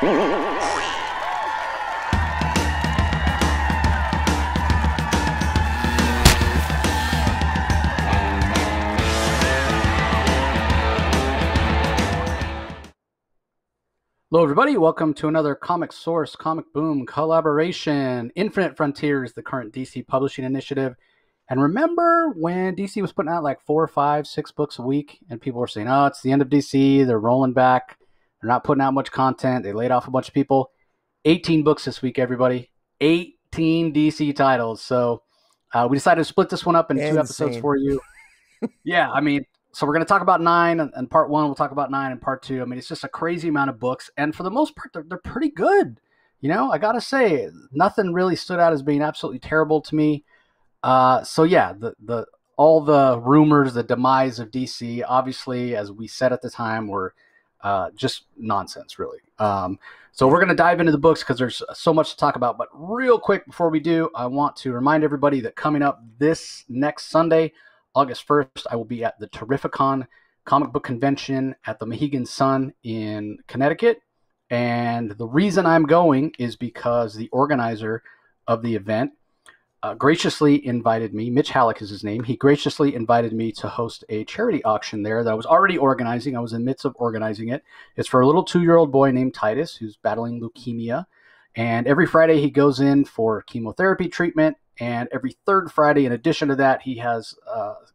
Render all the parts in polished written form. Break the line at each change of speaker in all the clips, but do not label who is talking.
Hello, everybody. Welcome to another Comic Source, Comic Boom collaboration. Infinite Frontiers, the current DC publishing initiative. And remember when DC was putting out like 4, 5, 6 books a week, and people were saying, oh, it's the end of DC. They're rolling back. They're not putting out much content. They laid off a bunch of people. 18 books this week, everybody. 18 DC titles. So we decided to split this one up in 2 episodes for you. Yeah, I mean, so we're going to talk about 9, and part 1, we'll talk about 9, and part 2. I mean, it's just a crazy amount of books, and for the most part, they're pretty good. You know, I got to say, nothing really stood out as being absolutely terrible to me. So yeah, all the rumors, the demise of DC, obviously, as we said at the time, were just nonsense, really. So we're going to dive into the books because there's so much to talk about. But real quick, before we do, I want to remind everybody that coming up this next Sunday, August 1st, I will be at the Terrificon Comic Book Convention at the Mohegan Sun in Connecticut. And the reason I'm going is because the organizer of the event graciously invited me. Mitch Halleck is his name. He graciously invited me to host a charity auction there that I was already organizing. I was in the midst of organizing it. It's for a little 2-year-old boy named Titus who's battling leukemia. And every Friday he goes in for chemotherapy treatment. And every third Friday, in addition to that, he has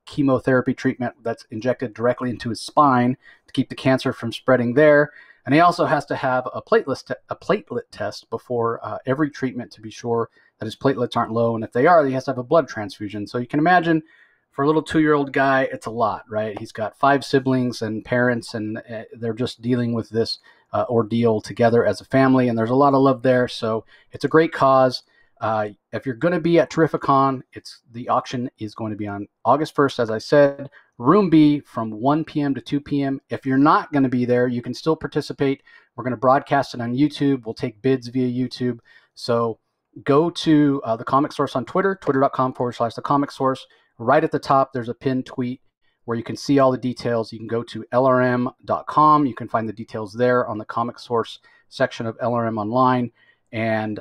chemotherapy treatment that's injected directly into his spine to keep the cancer from spreading there. And he also has to have a platelet test before every treatment to be sure that his platelets aren't low. And if they are, he has to have a blood transfusion. So you can imagine for a little 2-year-old guy, it's a lot, right? He's got 5 siblings and parents, and they're just dealing with this ordeal together as a family. And there's a lot of love there. So it's a great cause. If you're going to be at Terrificon, the auction is going to be on August 1st, as I said. Room B from 1 p.m. to 2 p.m. If you're not going to be there, you can still participate. We're going to broadcast it on YouTube. We'll take bids via YouTube. So go to the Comic Source on Twitter, twitter.com/the Comic Source. Right at the top, there's a pinned tweet where you can see all the details. You can go to lrm.com. You can find the details there on the Comic Source section of LRM Online. And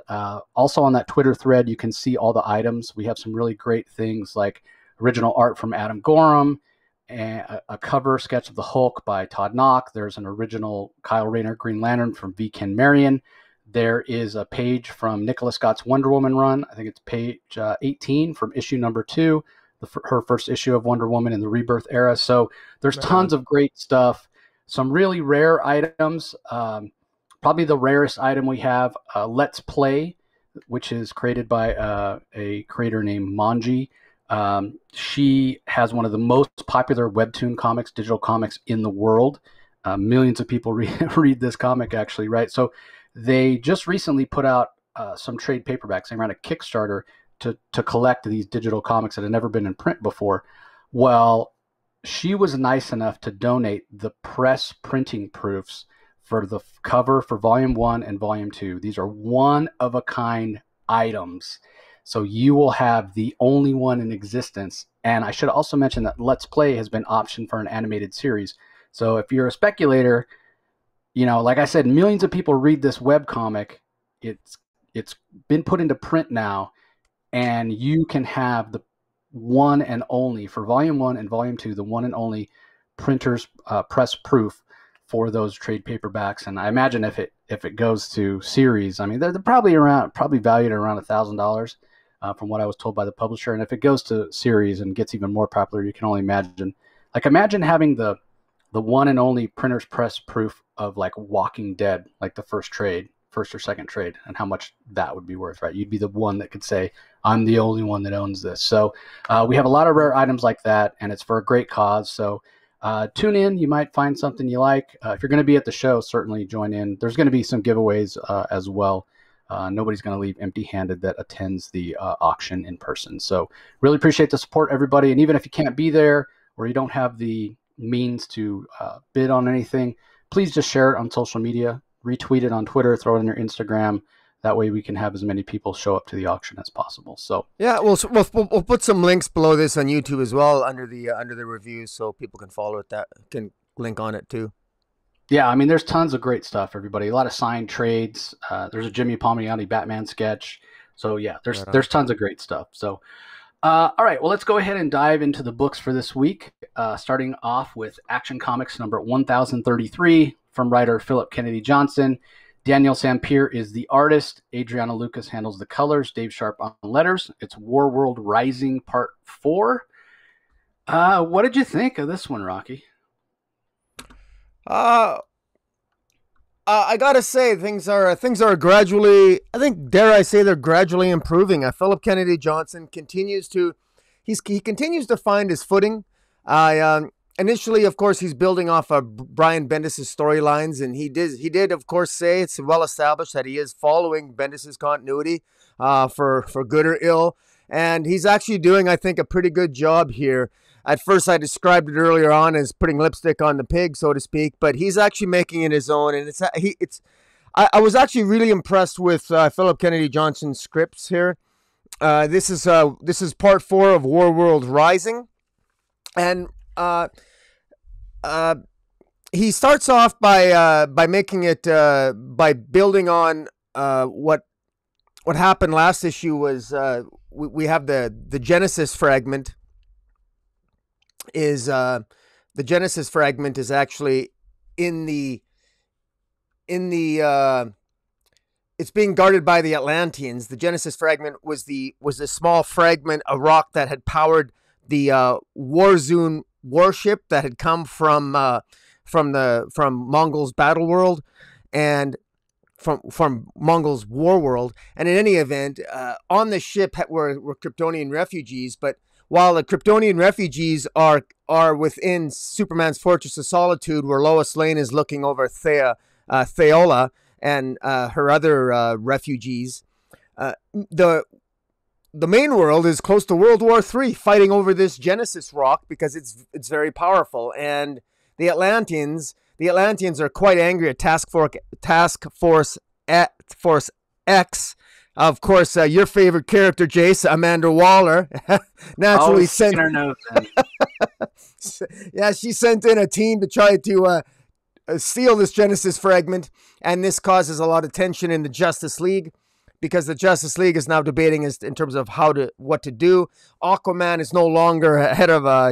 also on that Twitter thread, you can see all the items. We have some really great things like original art from Adam Gorham, and a cover sketch of the Hulk by Todd Knock. There's an original Kyle Rayner Green Lantern from V. Ken Marion. There is a page from Nicola Scott's Wonder Woman run. I think it's page 18 from issue number 2, her first issue of Wonder Woman in the Rebirth era. So there's tons of great stuff. Some really rare items. Probably the rarest item we have, Let's Play, which is created by a creator named Manji. She has one of the most popular webtoon comics, digital comics in the world. Millions of people read this comic, actually, right? So they just recently put out some trade paperbacks. They ran a Kickstarter to collect these digital comics that had never been in print before. Well, she was nice enough to donate the press printing proofs for the cover for Volume 1 and Volume 2. These are one-of-a-kind items. So you will have the only one in existence. And I should also mention that Let's Play has been optioned for an animated series. So if you're a speculator, you know, like I said, millions of people read this webcomic. It's been put into print now, and you can have the one and only, for Volume 1 and Volume 2, the one and only printer's press proof for those trade paperbacks. And I imagine if it goes to series, I mean, they're probably valued at around $1,000 from what I was told by the publisher. And if it goes to series and gets even more popular, you can only imagine. Like, imagine having the one and only printer's press proof of like Walking Dead, like the first or second trade, and how much that would be worth, right? You'd be the one that could say, I'm the only one that owns this. So we have a lot of rare items like that, and it's for a great cause. So tune in. You might find something you like. If you're going to be at the show, certainly join in. There's going to be some giveaways as well. Nobody's going to leave empty-handed that attends the auction in person. So really appreciate the support, everybody. And even if you can't be there or you don't have the means to bid on anything, please just share it on social media, retweet it on Twitter, throw it on your Instagram. That way we can have as many people show up to the auction as possible. So
yeah, we'll put some links below this on YouTube as well under the reviews, so people can follow it. That can link on it too.
Yeah, I mean, there's tons of great stuff, everybody. A lot of signed trades. There's a Jimmy Palmiotti Batman sketch. So yeah, there's
Right on.
there's tons of great stuff. So all right, well, let's go ahead and dive into the books for this week. Starting off with Action Comics number 1033 from writer Philip Kennedy Johnson. Daniel Sampere is the artist. Adriana Lucas handles the colors. Dave Sharp on letters. It's War World Rising Part 4. What did you think of this one, Rocky?
I gotta say things are gradually. I think, dare I say, they're gradually improving. Philip Kennedy Johnson continues to find his footing. Initially, of course, he's building off of Brian Bendis' storylines, and he did of course say it's well established that he is following Bendis' continuity for good or ill, and he's actually doing, I think, a pretty good job here. At first, I described it earlier on as putting lipstick on the pig, so to speak, but he's actually making it his own. And I was actually really impressed with Philip Kennedy Johnson's scripts here. This is part 4 of War World Rising, and he starts off by making it by building on what happened last issue. Was we have the Genesis fragment. The Genesis fragment is actually in the it's being guarded by the Atlanteans. The Genesis fragment was a small fragment, a rock that had powered the Warzone warship that had come from Mongol's battle world and from Mongol's war world. And in any event, on the ship were Kryptonian refugees, but while the Kryptonian refugees are within Superman's Fortress of Solitude, where Lois Lane is looking over Theola and her other refugees, the main world is close to World War III, fighting over this Genesis rock because it's very powerful. And the Atlanteans are quite angry at Task Force X. Of course, your favorite character, Jace, Amanda Waller, naturally sent. Yeah, she sent in a team to try to steal this Genesis fragment, and this causes a lot of tension in the Justice League because the Justice League is now debating in terms of what to do. Aquaman is no longer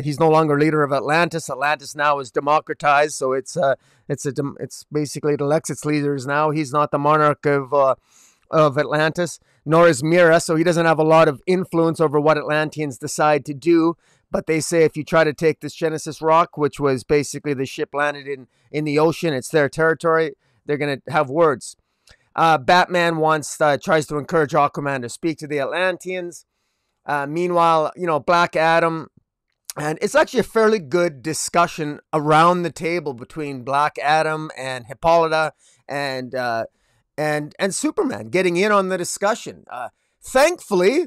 he's no longer leader of Atlantis. Atlantis now is democratized, so it's basically the Lexit's leaders now. He's not the monarch of Atlantis, nor is Mira, so he doesn't have a lot of influence over what Atlanteans decide to do. But they say if you try to take this Genesis rock, which was basically the ship landed in the ocean, it's their territory, they're going to have words. Batman tries to encourage Aquaman to speak to the Atlanteans. Meanwhile, Black Adam, and it's actually a fairly good discussion around the table between Black Adam and Hippolyta and Superman getting in on the discussion. Thankfully,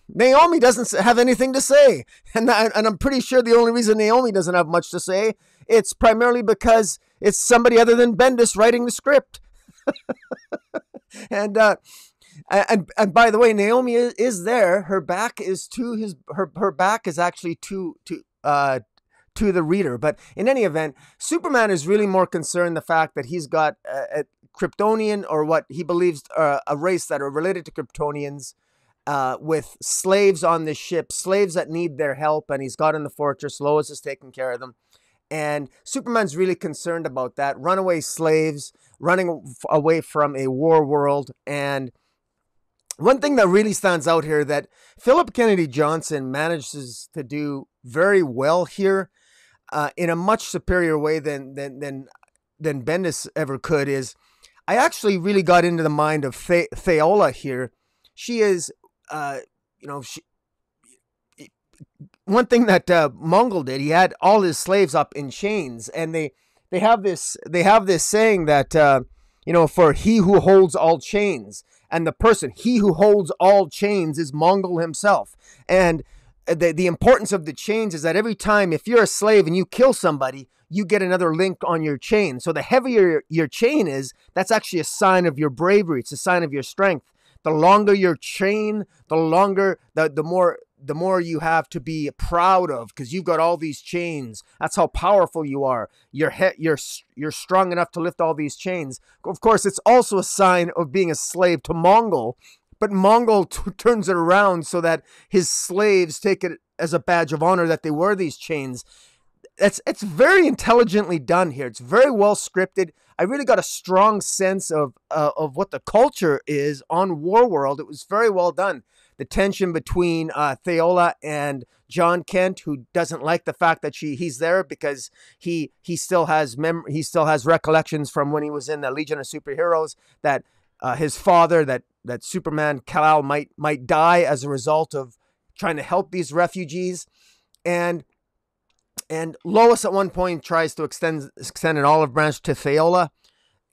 Naomi doesn't have anything to say. And I'm pretty sure the only reason Naomi doesn't have much to say, it's primarily because it's somebody other than Bendis writing the script. And by the way, Naomi is there. Her back is to her back is actually to the reader. But in any event, Superman is really more concerned the fact that he's got a Kryptonian, or what he believes a race that are related to Kryptonians, with slaves on the ship, slaves that need their help, and he's got in the fortress. Lois is taking care of them. And Superman's really concerned about that. Runaway slaves, running away from a war world. And one thing that really stands out here that Philip Kennedy Johnson manages to do very well here, in a much superior way than Bendis ever could, is I actually really got into the mind of Theola here. She is, one thing that Mongol did, he had all his slaves up in chains, and they have this saying that for he who holds all chains, and the person he who holds all chains is Mongol himself. And the importance of the chains is that every time, if you're a slave and you kill somebody, you get another link on your chain. So the heavier your chain is, that's actually a sign of your bravery. It's a sign of your strength. The longer your chain, the more the more you have to be proud of, because you've got all these chains. That's how powerful you are. You're strong enough to lift all these chains. Of course, it's also a sign of being a slave to Mongol, but Mongol turns it around so that his slaves take it as a badge of honor that they wear these chains. It's very intelligently done here. It's very well scripted. I really got a strong sense of what the culture is on Warworld. It was very well done. The tension between Theola and John Kent, who doesn't like the fact that he's there because he still has recollections from when he was in the Legion of Superheroes that his father, that Superman Kal might die as a result of trying to help these refugees, and Lois at one point tries to extend an olive branch to Theola,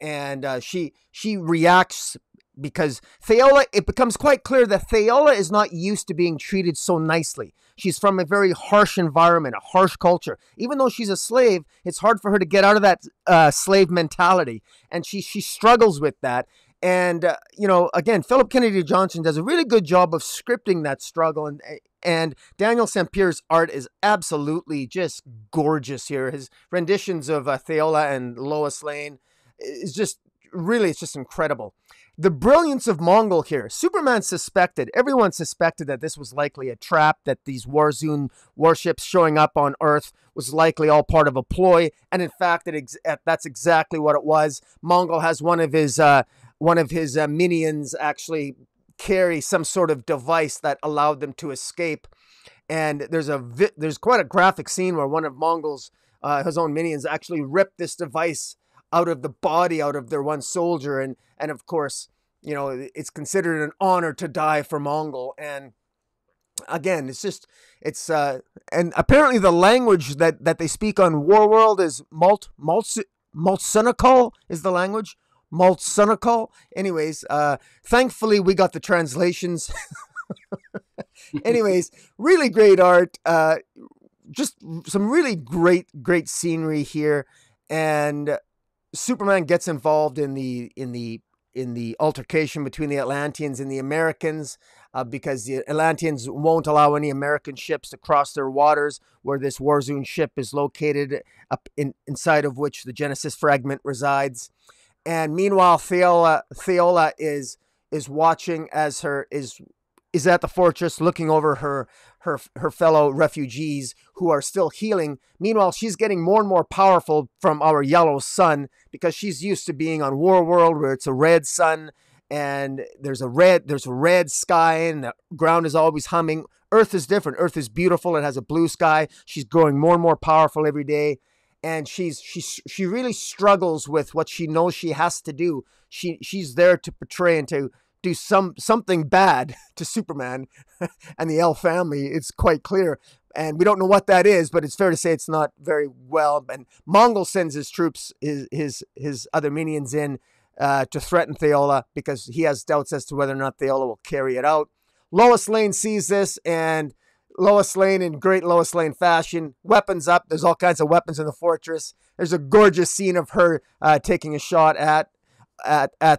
and she reacts because it becomes quite clear that Theola is not used to being treated so nicely. She's from a very harsh environment, a harsh culture. Even though she's a slave, it's hard for her to get out of that slave mentality, and she struggles with that. And again, Philip Kennedy Johnson does a really good job of scripting that struggle, and Daniel Sampere's art is absolutely just gorgeous here. His renditions of Theola and Lois Lane is just it's just incredible. The brilliance of Mongol here. Everyone suspected that this was likely a trap, that these Warzone warships showing up on Earth was likely all part of a ploy, and in fact, that's exactly what it was. Mongol has one of his minions actually carry some sort of device that allowed them to escape, and there's quite a graphic scene where one of Mongol's his own minions actually ripped this device out of the body of their one soldier, and of course, it's considered an honor to die for Mongol. And again, and apparently the language that they speak on Warworld is Maltsunikal is the language. Maltsunikal. Anyways, thankfully we got the translations. Anyways, really great art. Just some really great scenery here, and Superman gets involved in the altercation between the Atlanteans and the Americans, because the Atlanteans won't allow any American ships to cross their waters, where this Warzone ship is located, inside of which the Genesis fragment resides. And meanwhile, Theola is watching as is at the fortress, looking over her fellow refugees who are still healing. Meanwhile, she's getting more and more powerful from our yellow sun, because she's used to being on Warworld, where it's a red sun and there's a red sky and the ground is always humming. Earth is different. Earth is beautiful. It has a blue sky. She's growing more and more powerful every day. And she really struggles with what she knows she has to do. She's there to portray and to do something bad to Superman and the L family. It's quite clear, and we don't know what that is, but it's fair to say it's not very well. And Mongol sends his troops, his other minions in to threaten Theola, because he has doubts as to whether or not Theola will carry it out. Lois Lane sees this, and Lois Lane, in great Lois Lane fashion, weapons up. There's all kinds of weapons in the fortress. There's a gorgeous scene of her taking a shot at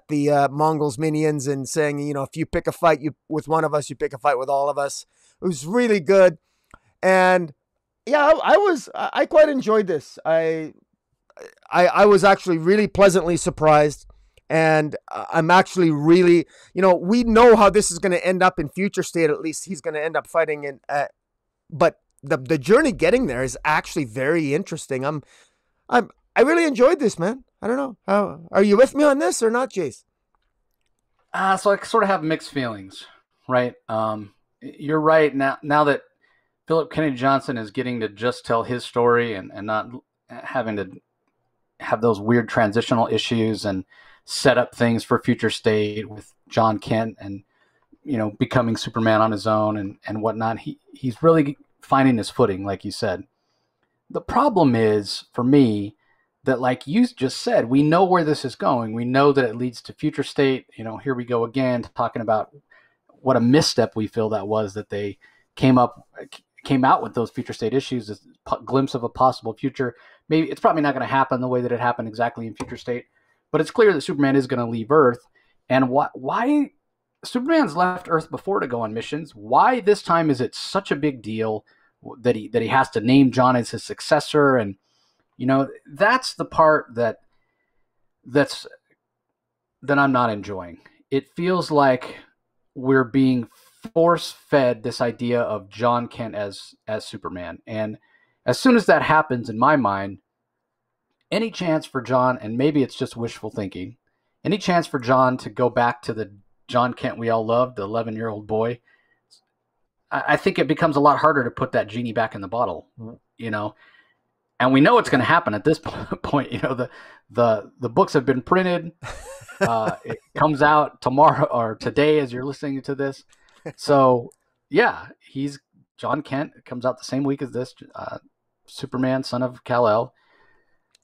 the Mongols minions and saying, if you pick a fight with one of us, you pick a fight with all of us. It was really good. And yeah, I quite enjoyed this. I was actually really pleasantly surprised. And I'm actually really, we know how this is going to end up in Future State. At least he's going to end up fighting in, but the journey getting there is actually very interesting. I really enjoyed this, man. I don't know. How are you with me on this or not, Jace?
So I sort of have mixed feelings, right? You're right. Now that Philip Kennedy Johnson is getting to just tell his story and not having to have those weird transitional issues and set up things for Future State with John Kent and, becoming Superman on his own and whatnot. He's really finding his footing, like you said. The problem is, for me, that, like you just said, we know where this is going. We know that it leads to Future State. Here we go again, talking about what a misstep we feel that was, that they came out with those Future State issues, this glimpse of a possible future. Maybe it's probably not going to happen the way that it happened exactly in Future State, but it's clear that Superman is going to leave Earth. And why Superman's left Earth before to go on missions. Why this time is it such a big deal that he has to name John as his successor? And that's the part that I'm not enjoying. It feels like we're being force-fed this idea of John Kent as Superman. And as soon as that happens, in my mind, any chance for John, and maybe it's just wishful thinking, any chance for John to go back to the John Kent we all loved, the 11-year-old boy, I think it becomes a lot harder to put that genie back in the bottle, And we know it's going to happen at this point. The books have been printed. It comes out tomorrow or today as you're listening to this. So, yeah, he's John Kent. It comes out the same week as this, Superman, son of Kal-El.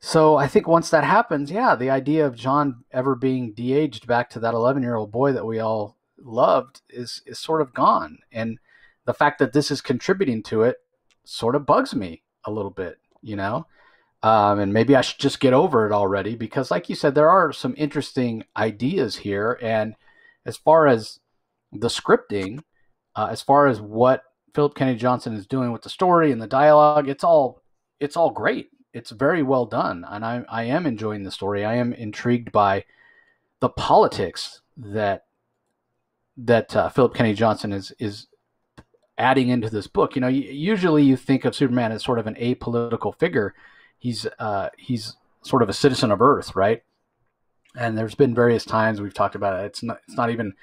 So I think once that happens, the idea of John ever being de-aged back to that 11-year-old boy that we all loved is sort of gone. And the fact that this is contributing to it sort of bugs me a little bit, and maybe I should just get over it already, because like you said, there are some interesting ideas here. And as far as the scripting, as far as what Philip Kennedy Johnson is doing with the story and the dialogue, it's all great. It's very well done. And I am enjoying the story. I am intrigued by the politics that Philip Kennedy Johnson is adding into this book. Usually you think of Superman as sort of an apolitical figure. He's sort of a citizen of Earth, right? And there's been various times we've talked about it. It's not even,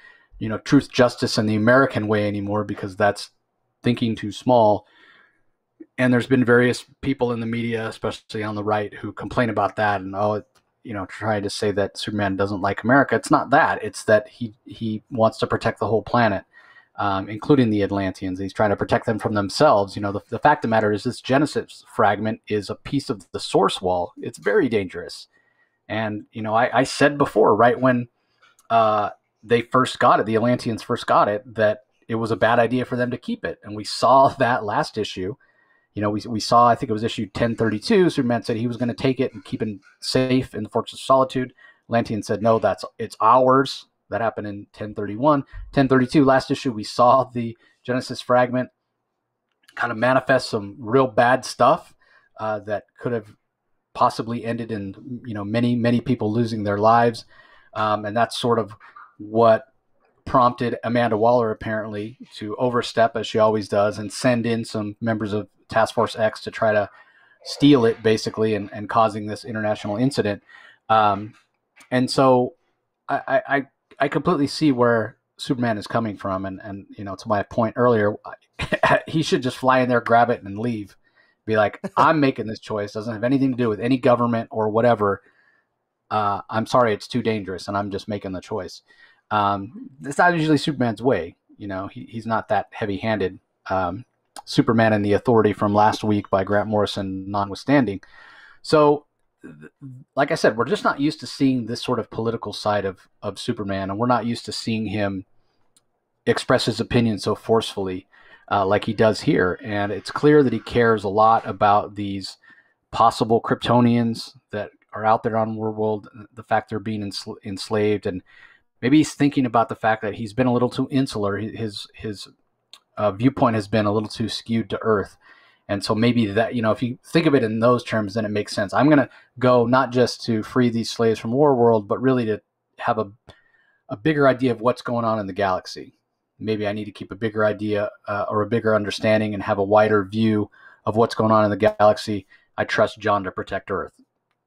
truth, justice, and the American way anymore, because that's thinking too small. And there's been various people in the media, especially on the right, who complain about that and trying to say that Superman doesn't like America. It's not that. It's that he wants to protect the whole planet. Including the Atlanteans. He's trying to protect them from themselves. The fact of the matter is this Genesis fragment is a piece of the source wall. It's very dangerous. And, I said before, right when they first got it, the Atlanteans first got it, that it was a bad idea for them to keep it. And we saw that last issue. We saw, I think it was issue 1032, Superman said he was going to take it and keep it safe in the Fortress of Solitude. Atlanteans said, no, it's ours. That happened in 1031. 1032, last issue, we saw the Genesis fragment kind of manifest some real bad stuff that could have possibly ended in, many, many people losing their lives. And that's sort of what prompted Amanda Waller, apparently, to overstep, as she always does, and send in some members of Task Force X to try to steal it, basically, and causing this international incident. And so I completely see where Superman is coming from. And to my point earlier, he should just fly in there, grab it, and leave. Be like, I'm making this choice. Doesn't have anything to do with any government or whatever. I'm sorry, it's too dangerous, and I'm just making the choice. It's not usually Superman's way. He's not that heavy-handed. Superman and the Authority from last week by Grant Morrison notwithstanding. So, like I said, we're just not used to seeing this sort of political side of Superman, and we're not used to seeing him express his opinion so forcefully like he does here. And it's clear that he cares a lot about these possible Kryptonians that are out there on World, the fact they're being enslaved, and maybe he's thinking about the fact that he's been a little too insular. His viewpoint has been a little too skewed to Earth. And so maybe that, if you think of it in those terms, then it makes sense. I'm going to go not just to free these slaves from World, but really to have a bigger idea of what's going on in the galaxy. Maybe I need to keep a bigger idea or a bigger understanding and have a wider view of what's going on in the galaxy. I trust John to protect Earth.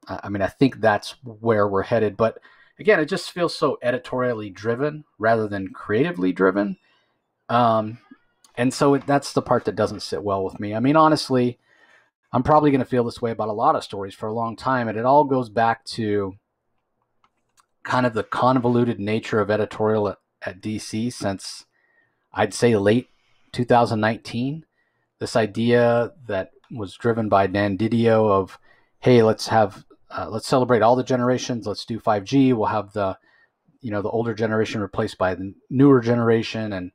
I think that's where we're headed. But again, it just feels so editorially driven rather than creatively driven. And so that's the part that doesn't sit well with me. Honestly, I'm probably going to feel this way about a lot of stories for a long time. And it all goes back to kind of the convoluted nature of editorial at DC since, I'd say, late 2019. This idea that was driven by Dan Didio of, hey, let's celebrate all the generations. Let's do 5G. We'll have the older generation replaced by the newer generation. And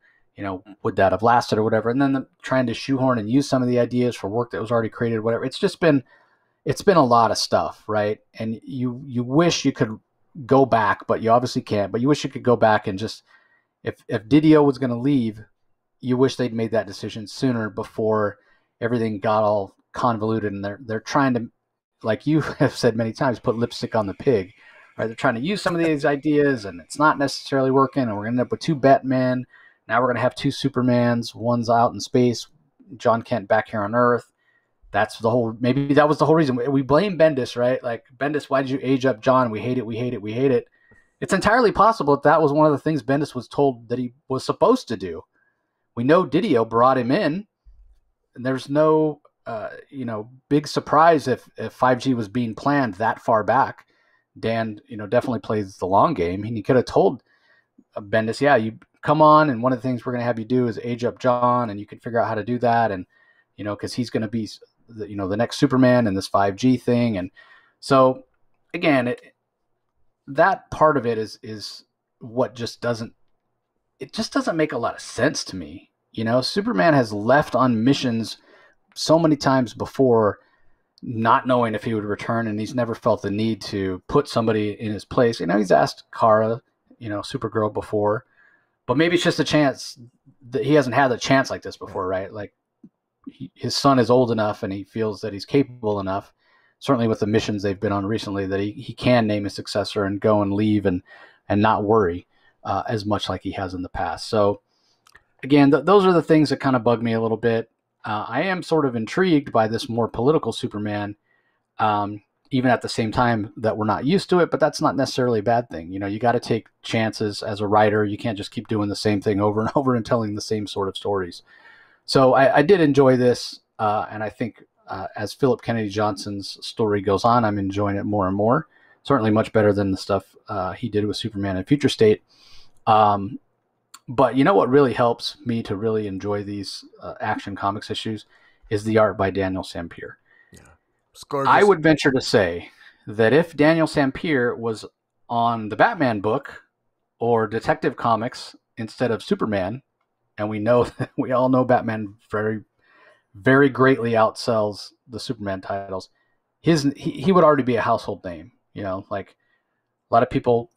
would that have lasted or whatever? And then trying to shoehorn and use some of the ideas for work that was already created, whatever. It's been a lot of stuff, right? And you wish you could go back, but you obviously can't. But you wish you could go back and just if Didio was going to leave, you wish they'd made that decision sooner before everything got all convoluted, and they're trying to, like you have said many times, put lipstick on the pig. Right? They're trying to use some of these ideas, and it's not necessarily working, and we're going to end up with 2 Batmen. Now we're going to have 2 Supermans. One's out in space, John Kent back here on Earth. Maybe that was the whole reason. We blame Bendis, right? Like, Bendis, why did you age up John? We hate it, we hate it, we hate it. It's entirely possible that was one of the things Bendis was told that he was supposed to do. We know Didio brought him in, and there's no big surprise if 5G was being planned that far back. Dan, definitely plays the long game. He could have told Bendis, yeah, you come on, and one of the things we're going to have you do is age up John, and you can figure out how to do that, and because he's going to be the next Superman in this 5G thing. And so again, that part of it is what just doesn't make a lot of sense to me. Superman has left on missions so many times before, not knowing if he would return, and he's never felt the need to put somebody in his place. He's asked Kara, Supergirl before, but maybe it's just a chance that he hasn't had a chance like this before, right? Like, his son is old enough, and he feels that he's capable enough, certainly with the missions they've been on recently, that he can name a successor and go and leave and not worry as much like he has in the past. So again, those are the things that kind of bug me a little bit. I am sort of intrigued by this more political Superman, even at the same time that we're not used to it, but that's not necessarily a bad thing. You got to take chances as a writer. You can't just keep doing the same thing over and over and telling the same sort of stories. So I did enjoy this, and I think as Philip Kennedy Johnson's story goes on, I'm enjoying it more and more. Certainly much better than the stuff he did with Superman and Future State. But what really helps me to really enjoy these Action Comics issues is the art by Daniel Sampere.
Yeah, it's gorgeous.
I would venture to say that if Daniel Sampere was on the Batman book or Detective Comics instead of Superman, and we all know Batman very, very greatly outsells the Superman titles, he would already be a household name. Like, a lot of people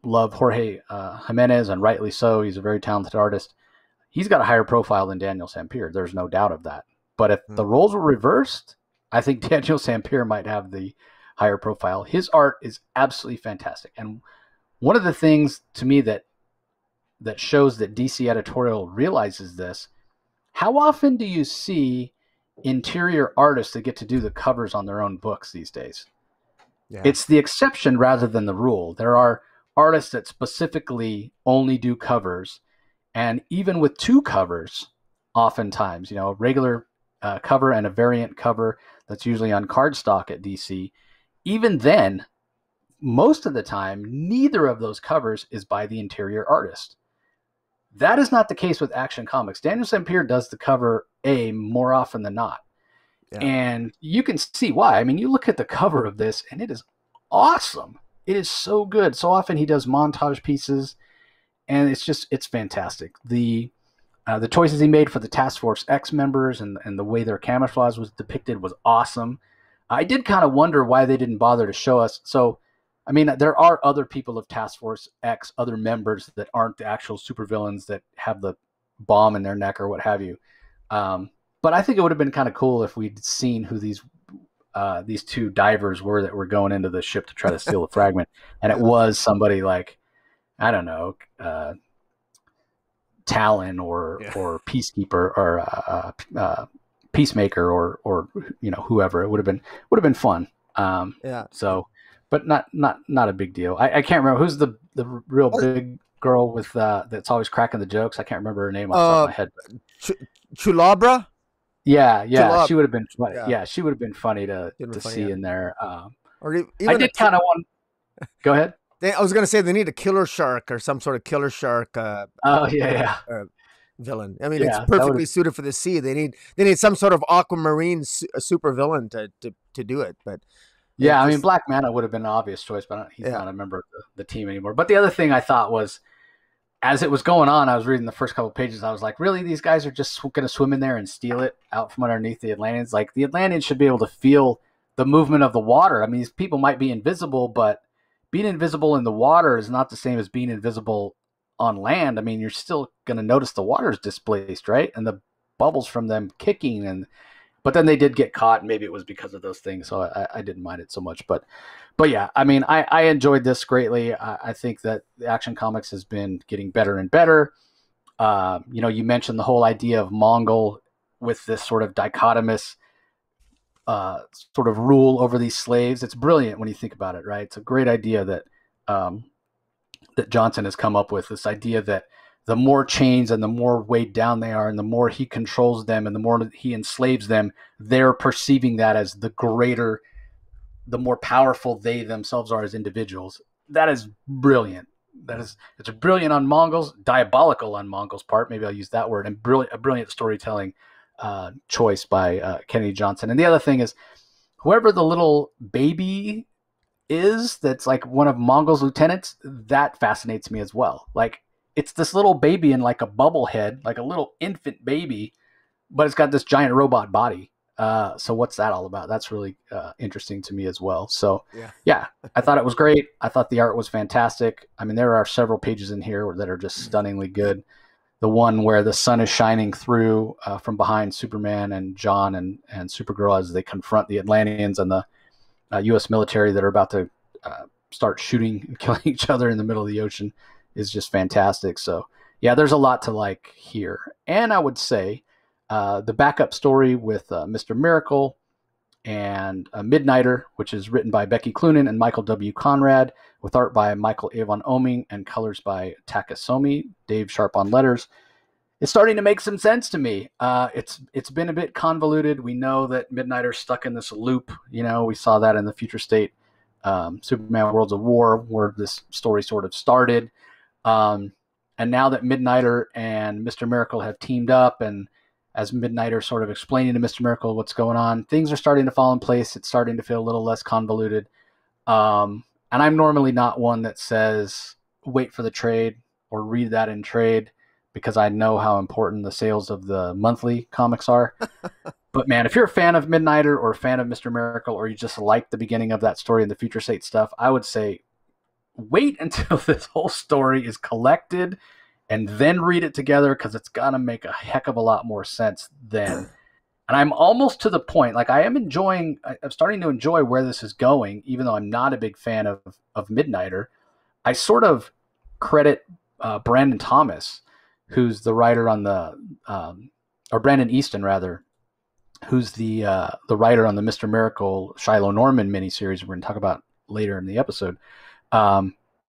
love Jorge Jimenez, and rightly so. He's a very talented artist. He's got a higher profile than Daniel Sampere. There's no doubt of that. But if the roles were reversed, I think Daniel Sampere might have the higher profile. His art is absolutely fantastic. And one of the things to me that shows that DC editorial realizes this, how often do you see interior artists that get to do the covers on their own books these days? Yeah. It's the exception rather than the rule. There are artists that specifically only do covers, and even with 2 covers, oftentimes, a regular cover and a variant cover that's usually on cardstock at DC, even then, most of the time, neither of those covers is by the interior artist. That is not the case with Action Comics. Daniel Sampere does the cover more often than not. Yeah. And you can see why. I mean, you look at the cover of this, and it is awesome. It is so good. So often he does montage pieces, and it's fantastic. The choices he made for the Task Force X members and the way their camouflage was depicted was awesome. I did kind of wonder why they didn't bother to show us. So, I mean, there are other people of Task Force X, other members that aren't the actual supervillains that have the bomb in their neck or what have you. But I think it would have been kind of cool if we'd seen who these 2 divers were that were going into the ship to try to steal the fragment. And it was somebody like, I don't know, Talon or Peacekeeper or Peacemaker or whoever. It would have been fun. So, but not a big deal. I can't remember who's the real big girl with that's always cracking the jokes. I can't remember her name off the top of my head.
Chulabra.
Yeah, she would have been funny. Yeah, she would have been funny to see in there. Or even I did kind of want. Go ahead.
I was going to say they need a killer shark or some sort of killer shark. Villain. I mean, it's perfectly suited for the sea. They need some sort of aquamarine super villain to do it. But
yeah, I mean, Black Manta would have been an obvious choice, but he's not a member of the team anymore. But the other thing I thought was, as it was going on, I was reading the first couple of pages. I was like, really, these guys are just going to swim in there and steal it out from underneath the Atlanteans? Like, the Atlanteans should be able to feel the movement of the water. I mean, these people might be invisible, but being invisible in the water is not the same as being invisible on land, I mean, you're still going to notice the water's displaced, right? And the bubbles from them kicking, but then they did get caught, and maybe it was because of those things, so I didn't mind it so much. But yeah, I mean, I enjoyed this greatly. I think that the Action Comics has been getting better and better. You mentioned the whole idea of Mongol with this sort of dichotomous sort of rule over these slaves. It's brilliant when you think about it, right? It's a great idea that that Johnson has come up with, this idea that the more chains and the more weighed down they are, and the more he controls them and the more he enslaves them, they're perceiving that as the greater, the more powerful they themselves are as individuals. That is brilliant. It's brilliant on Mongols, diabolical on Mongols' part. Maybe I'll use that word, and a brilliant storytelling choice by Kennedy Johnson. And the other thing is, whoever the little baby is that's like one of Mongol's lieutenants, that fascinates me as well. Like, it's this little baby in like a bubble head, like a little infant baby, but it's got this giant robot body. So what's that all about? That's really interesting to me as well. So yeah, I thought it was great. I thought the art was fantastic. I mean, there are several pages in here that are just stunningly good. The one where the sun is shining through from behind Superman and John and Supergirl as they confront the Atlanteans and the U.S. military that are about to start shooting and killing each other in the middle of the ocean is just fantastic. So yeah, there's a lot to like here. And I would say the backup story with Mr. Miracle and Midnighter, which is written by Becky Cloonan and Michael W. Conrad, with art by Michael Avon Oming and colors by Takasomi, Dave Sharp on letters. It's starting to make some sense to me. It's been a bit convoluted. We know that Midnighter's stuck in this loop. We saw that in the Future State Superman Worlds of War, where this story sort of started. And now that Midnighter and Mr. Miracle have teamed up, and as Midnighter sort of explaining to Mr. Miracle what's going on, things are starting to fall in place. It's starting to feel a little less convoluted. And I'm normally not one that says, wait for the trade or read that in trade, because I know how important the sales of the monthly comics are. But man, if you're a fan of Midnighter or a fan of Mr. Miracle, or you just like the beginning of that story and the Future State stuff, I would say wait until this whole story is collected and then read it together, because it's going to make a heck of a lot more sense then. And I'm almost to the point, like I'm starting to enjoy where this is going, even though I'm not a big fan of Midnighter. I sort of credit Brandon Thomas, who's the writer on or Brandon Easton rather, who's the writer on the Mr. Miracle Shiloh Norman miniseries we're going to talk about later in the episode.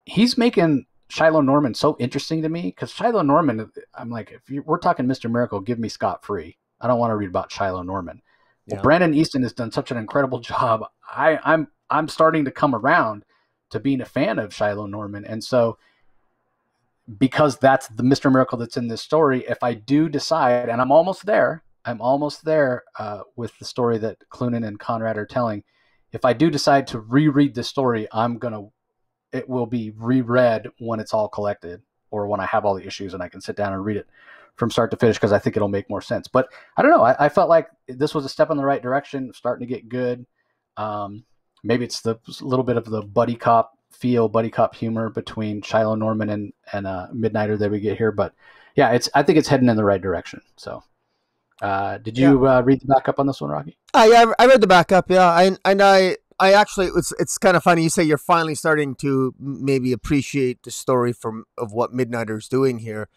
He's making Shiloh Norman so interesting to me, because Shiloh Norman, I'm like, we're talking Mr. Miracle, give me scot-free. I don't want to read about Shiloh Norman. Yeah. Well, Brandon Easton has done such an incredible job. I'm starting to come around to being a fan of Shiloh Norman. And so, because that's the Mr. Miracle that's in this story, if I do decide, and I'm almost there with the story that Cloonan and Conrad are telling, if I do decide to reread the story, it will be reread when it's all collected, or when I have all the issues and I can sit down and read it from start to finish, because I think it'll make more sense. But I don't know. I felt like this was a step in the right direction, starting to get good. Maybe it's the little bit of the buddy cop humor between Shiloh Norman and Midnighter that we get here. But yeah, I think it's heading in the right direction. So did you read the backup on this one, Rocky?
I read the backup, yeah. I actually, it's kind of funny. You say you're finally starting to maybe appreciate the story of what Midnighter's doing here.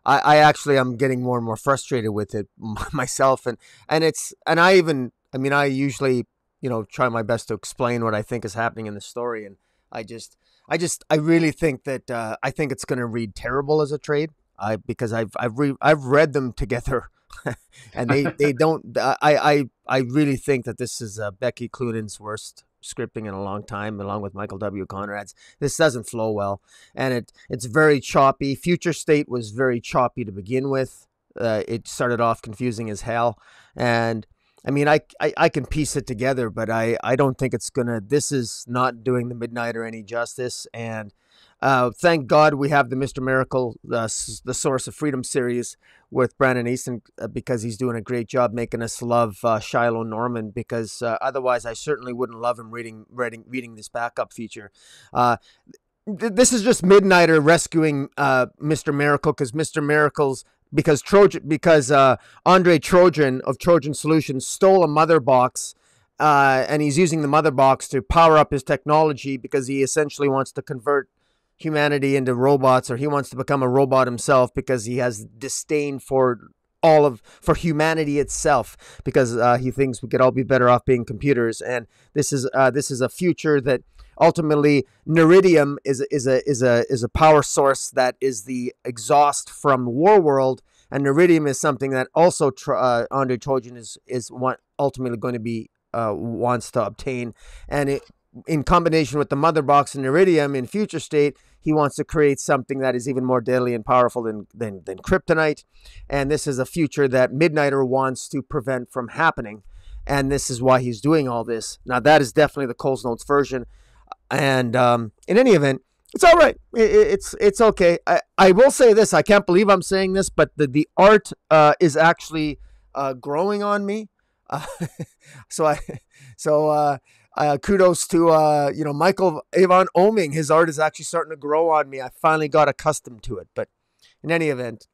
I actually am getting more and more frustrated with it myself, and I usually try my best to explain what I think is happening in the story, and I really think that I think it's going to read terrible as a trade. Because I've read them together, and they don't. I really think that this is Becky Cloonan's worst scripting in a long time, along with Michael W. Conrad's. This doesn't flow well, and it's very choppy. Future State was very choppy to begin with. It started off confusing as hell, and I mean, I can piece it together, but I don't think it's gonna. This is not doing the Midnighter any justice, and thank God we have the Mr. Miracle, the Source of Freedom series with Brandon Easton, because he's doing a great job making us love Shiloh Norman, because otherwise I certainly wouldn't love him reading this backup feature. this is just Midnighter rescuing Mr. Miracle because Andre Trojan of Trojan Solutions stole a mother box, and he's using the mother box to power up his technology because he essentially wants to convert humanity into robots, or he wants to become a robot himself because he has disdain for humanity itself, because he thinks we could all be better off being computers. And this is a future that ultimately Neridium is a power source that is the exhaust from Warworld, and Neridium is something that also Andre Trojan is ultimately going to be wants to obtain, and in combination with the mother box and Iridium in future state, he wants to create something that is even more deadly and powerful than kryptonite. And this is a future that Midnighter wants to prevent from happening. And this is why he's doing all this. Now, that is definitely the Coles Notes version. And in any event, it's all right. It's okay. I will say this. I can't believe I'm saying this, but the art is actually growing on me. Kudos to Michael Avon Oming. His art is actually starting to grow on me. I finally got accustomed to it. But in any event,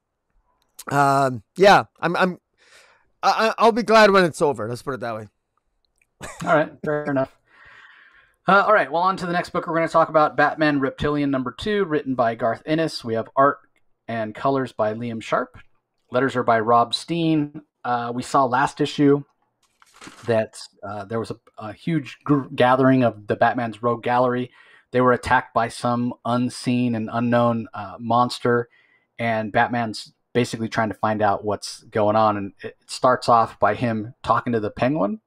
I'll be glad when it's over. Let's put it that way.
All right, fair enough. All right, well, on to the next book. We're going to talk about Batman Reptilian #2, written by Garth Ennis. We have art and colors by Liam Sharp. Letters are by Rob Steen. We saw last issue that there was a huge gathering of the Batman's Rogue Gallery. They were attacked by some unseen and unknown monster, and Batman's basically trying to find out what's going on. And it starts off by him talking to the Penguin,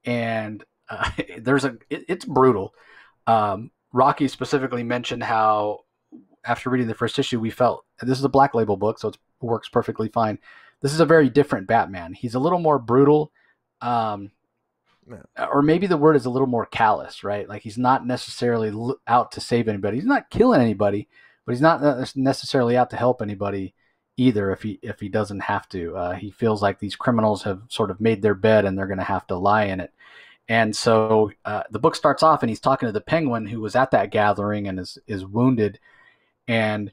and it's brutal. Rocky specifically mentioned how after reading the first issue, we felt this is a Black Label book, so it works perfectly fine. This is a very different Batman. He's a little more brutal. Or maybe the word is a little more callous, right? Like he's not necessarily out to save anybody. He's not killing anybody, but he's not necessarily out to help anybody either if he doesn't have to. He feels like these criminals have sort of made their bed and they're going to have to lie in it. And so the book starts off and he's talking to the Penguin, who was at that gathering and is wounded, and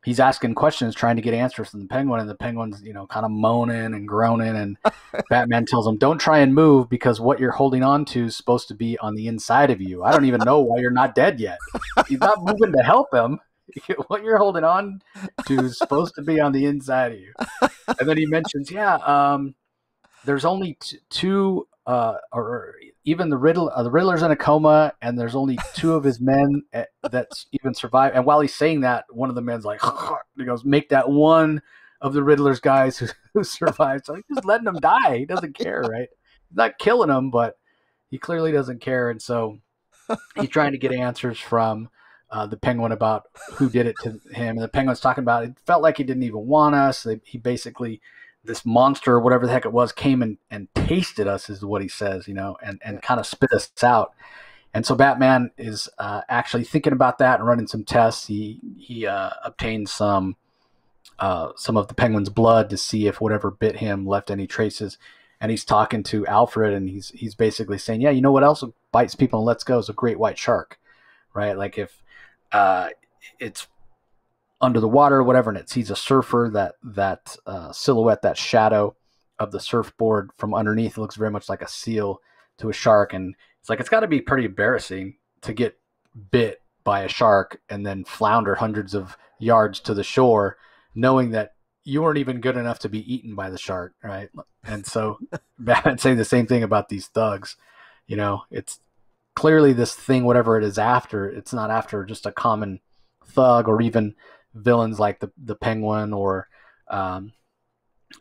he's asking questions, trying to get answers from the Penguin, and the Penguin's, kind of moaning and groaning, and Batman tells him, don't try and move because what you're holding on to is supposed to be on the inside of you. I don't even know why you're not dead yet. He's not moving to help him. What you're holding on to is supposed to be on the inside of you. And then he mentions, there's only two, or even the Riddler's in a coma, and there's only two of his men that's even survived. And while he's saying that, one of the men's like, he goes, make that one of the Riddler's guys who survived. So he's just letting him die. He doesn't care, right? He's not killing him, but he clearly doesn't care. And so he's trying to get answers from the Penguin about who did it to him. And the Penguin's talking about it felt like he didn't even want us. He basically, this monster or whatever the heck it was, came and tasted us, is what he says, and kind of spit us out. And so Batman is actually thinking about that and running some tests. He obtained some of the Penguin's blood to see if whatever bit him left any traces. And he's talking to Alfred, and he's basically saying, yeah, you know what else bites people and lets go is a great white shark, right? Like if it's under the water or whatever, and it sees a surfer, that silhouette, that shadow of the surfboard from underneath, it looks very much like a seal to a shark. And it's like, it's got to be pretty embarrassing to get bit by a shark and then flounder hundreds of yards to the shore, knowing that you weren't even good enough to be eaten by the shark, right? And so Batman's saying the same thing about these thugs. It's clearly this thing, whatever it is after, it's not after just a common thug or even villains like the Penguin or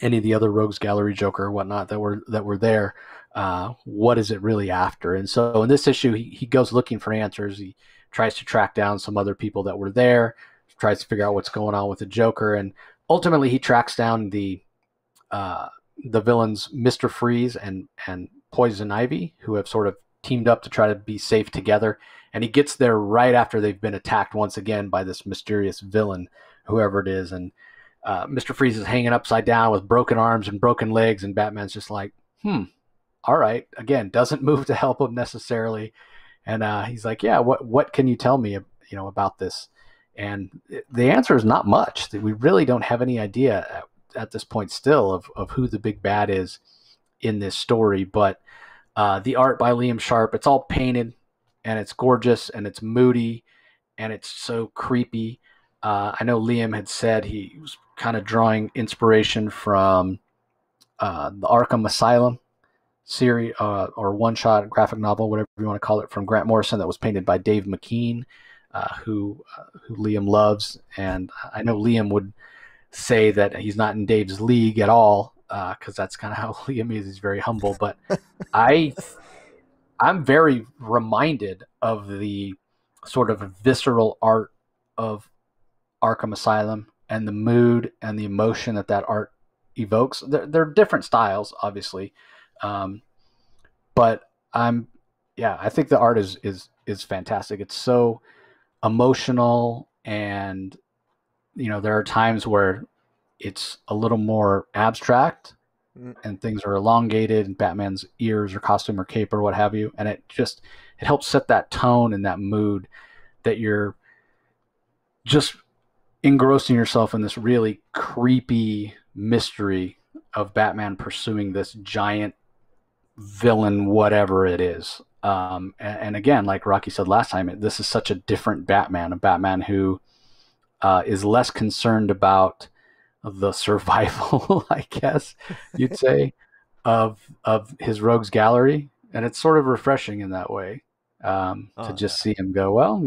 any of the other Rogues Gallery Joker or whatnot that were there. What is it really after? And so in this issue, he goes looking for answers. He tries to track down some other people that were there, tries to figure out what's going on with the Joker, and ultimately he tracks down the villains Mr. Freeze and Poison Ivy, who have sort of teamed up to try to be safe together. And he gets there right after they've been attacked once again by this mysterious villain, whoever it is. And Mr. Freeze is hanging upside down with broken arms and broken legs, and Batman's just like, all right. Again, doesn't move to help him necessarily. And he's like, yeah, what can you tell me? about this? And the answer is not much. We really don't have any idea at this point still of who the big bad is in this story. But the art by Liam Sharp, it's all painted, and it's gorgeous, and it's moody, and it's so creepy. I know Liam had said he was kind of drawing inspiration from the Arkham Asylum series or one-shot graphic novel, whatever you want to call it, from Grant Morrison, that was painted by Dave McKean, who Liam loves. And I know Liam would say that he's not in Dave's league at all, because that's kind of how Liam is. He's very humble. But I'm very reminded of the sort of visceral art of Arkham Asylum and the mood and the emotion that art evokes. They're different styles, obviously, but I think the art is fantastic. It's so emotional, and there are times where it's a little more abstract and things are elongated, and Batman's ears or costume or cape or what have you, and it helps set that tone and that mood that you're just engrossing yourself in this really creepy mystery of Batman pursuing this giant villain, whatever it is. And again, like Rocky said last time, this is such a different Batman, a Batman who is less concerned about the survival, I guess you'd say, of his rogues gallery. And it's sort of refreshing in that way, to just see him go, well,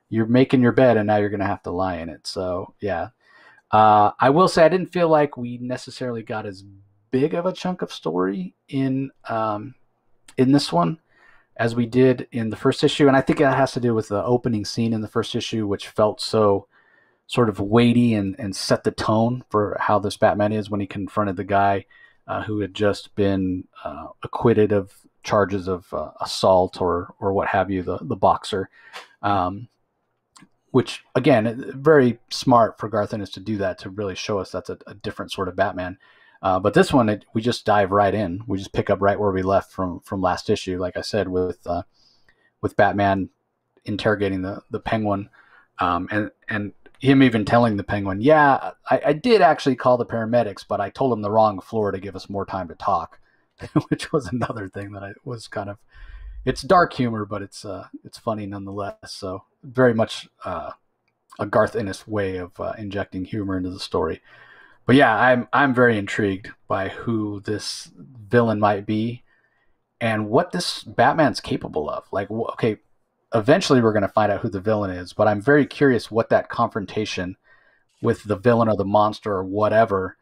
you're making your bed and now you're going to have to lie in it. So yeah. I will say I didn't feel like we necessarily got as big of a chunk of story in this one as we did in the first issue. And I think that has to do with the opening scene in the first issue, which felt so sort of weighty and set the tone for how this Batman is when he confronted the guy who had just been acquitted of charges of assault or what have you, the boxer. Which, again, very smart for Garth Ennis to do that, to really show us that's a different sort of Batman. But this one, we just dive right in. We just pick up right where we left from last issue, like I said, with Batman interrogating the Penguin, and him even telling the Penguin, yeah, I did actually call the paramedics, but I told him the wrong floor to give us more time to talk, which was another thing that was kind of, it's dark humor, but it's funny nonetheless. So very much a Garth Ennis way of injecting humor into the story. But yeah, I'm very intrigued by who this villain might be and what this Batman's capable of. Like, okay, eventually we're going to find out who the villain is, but I'm very curious what that confrontation with the villain or the monster or whatever,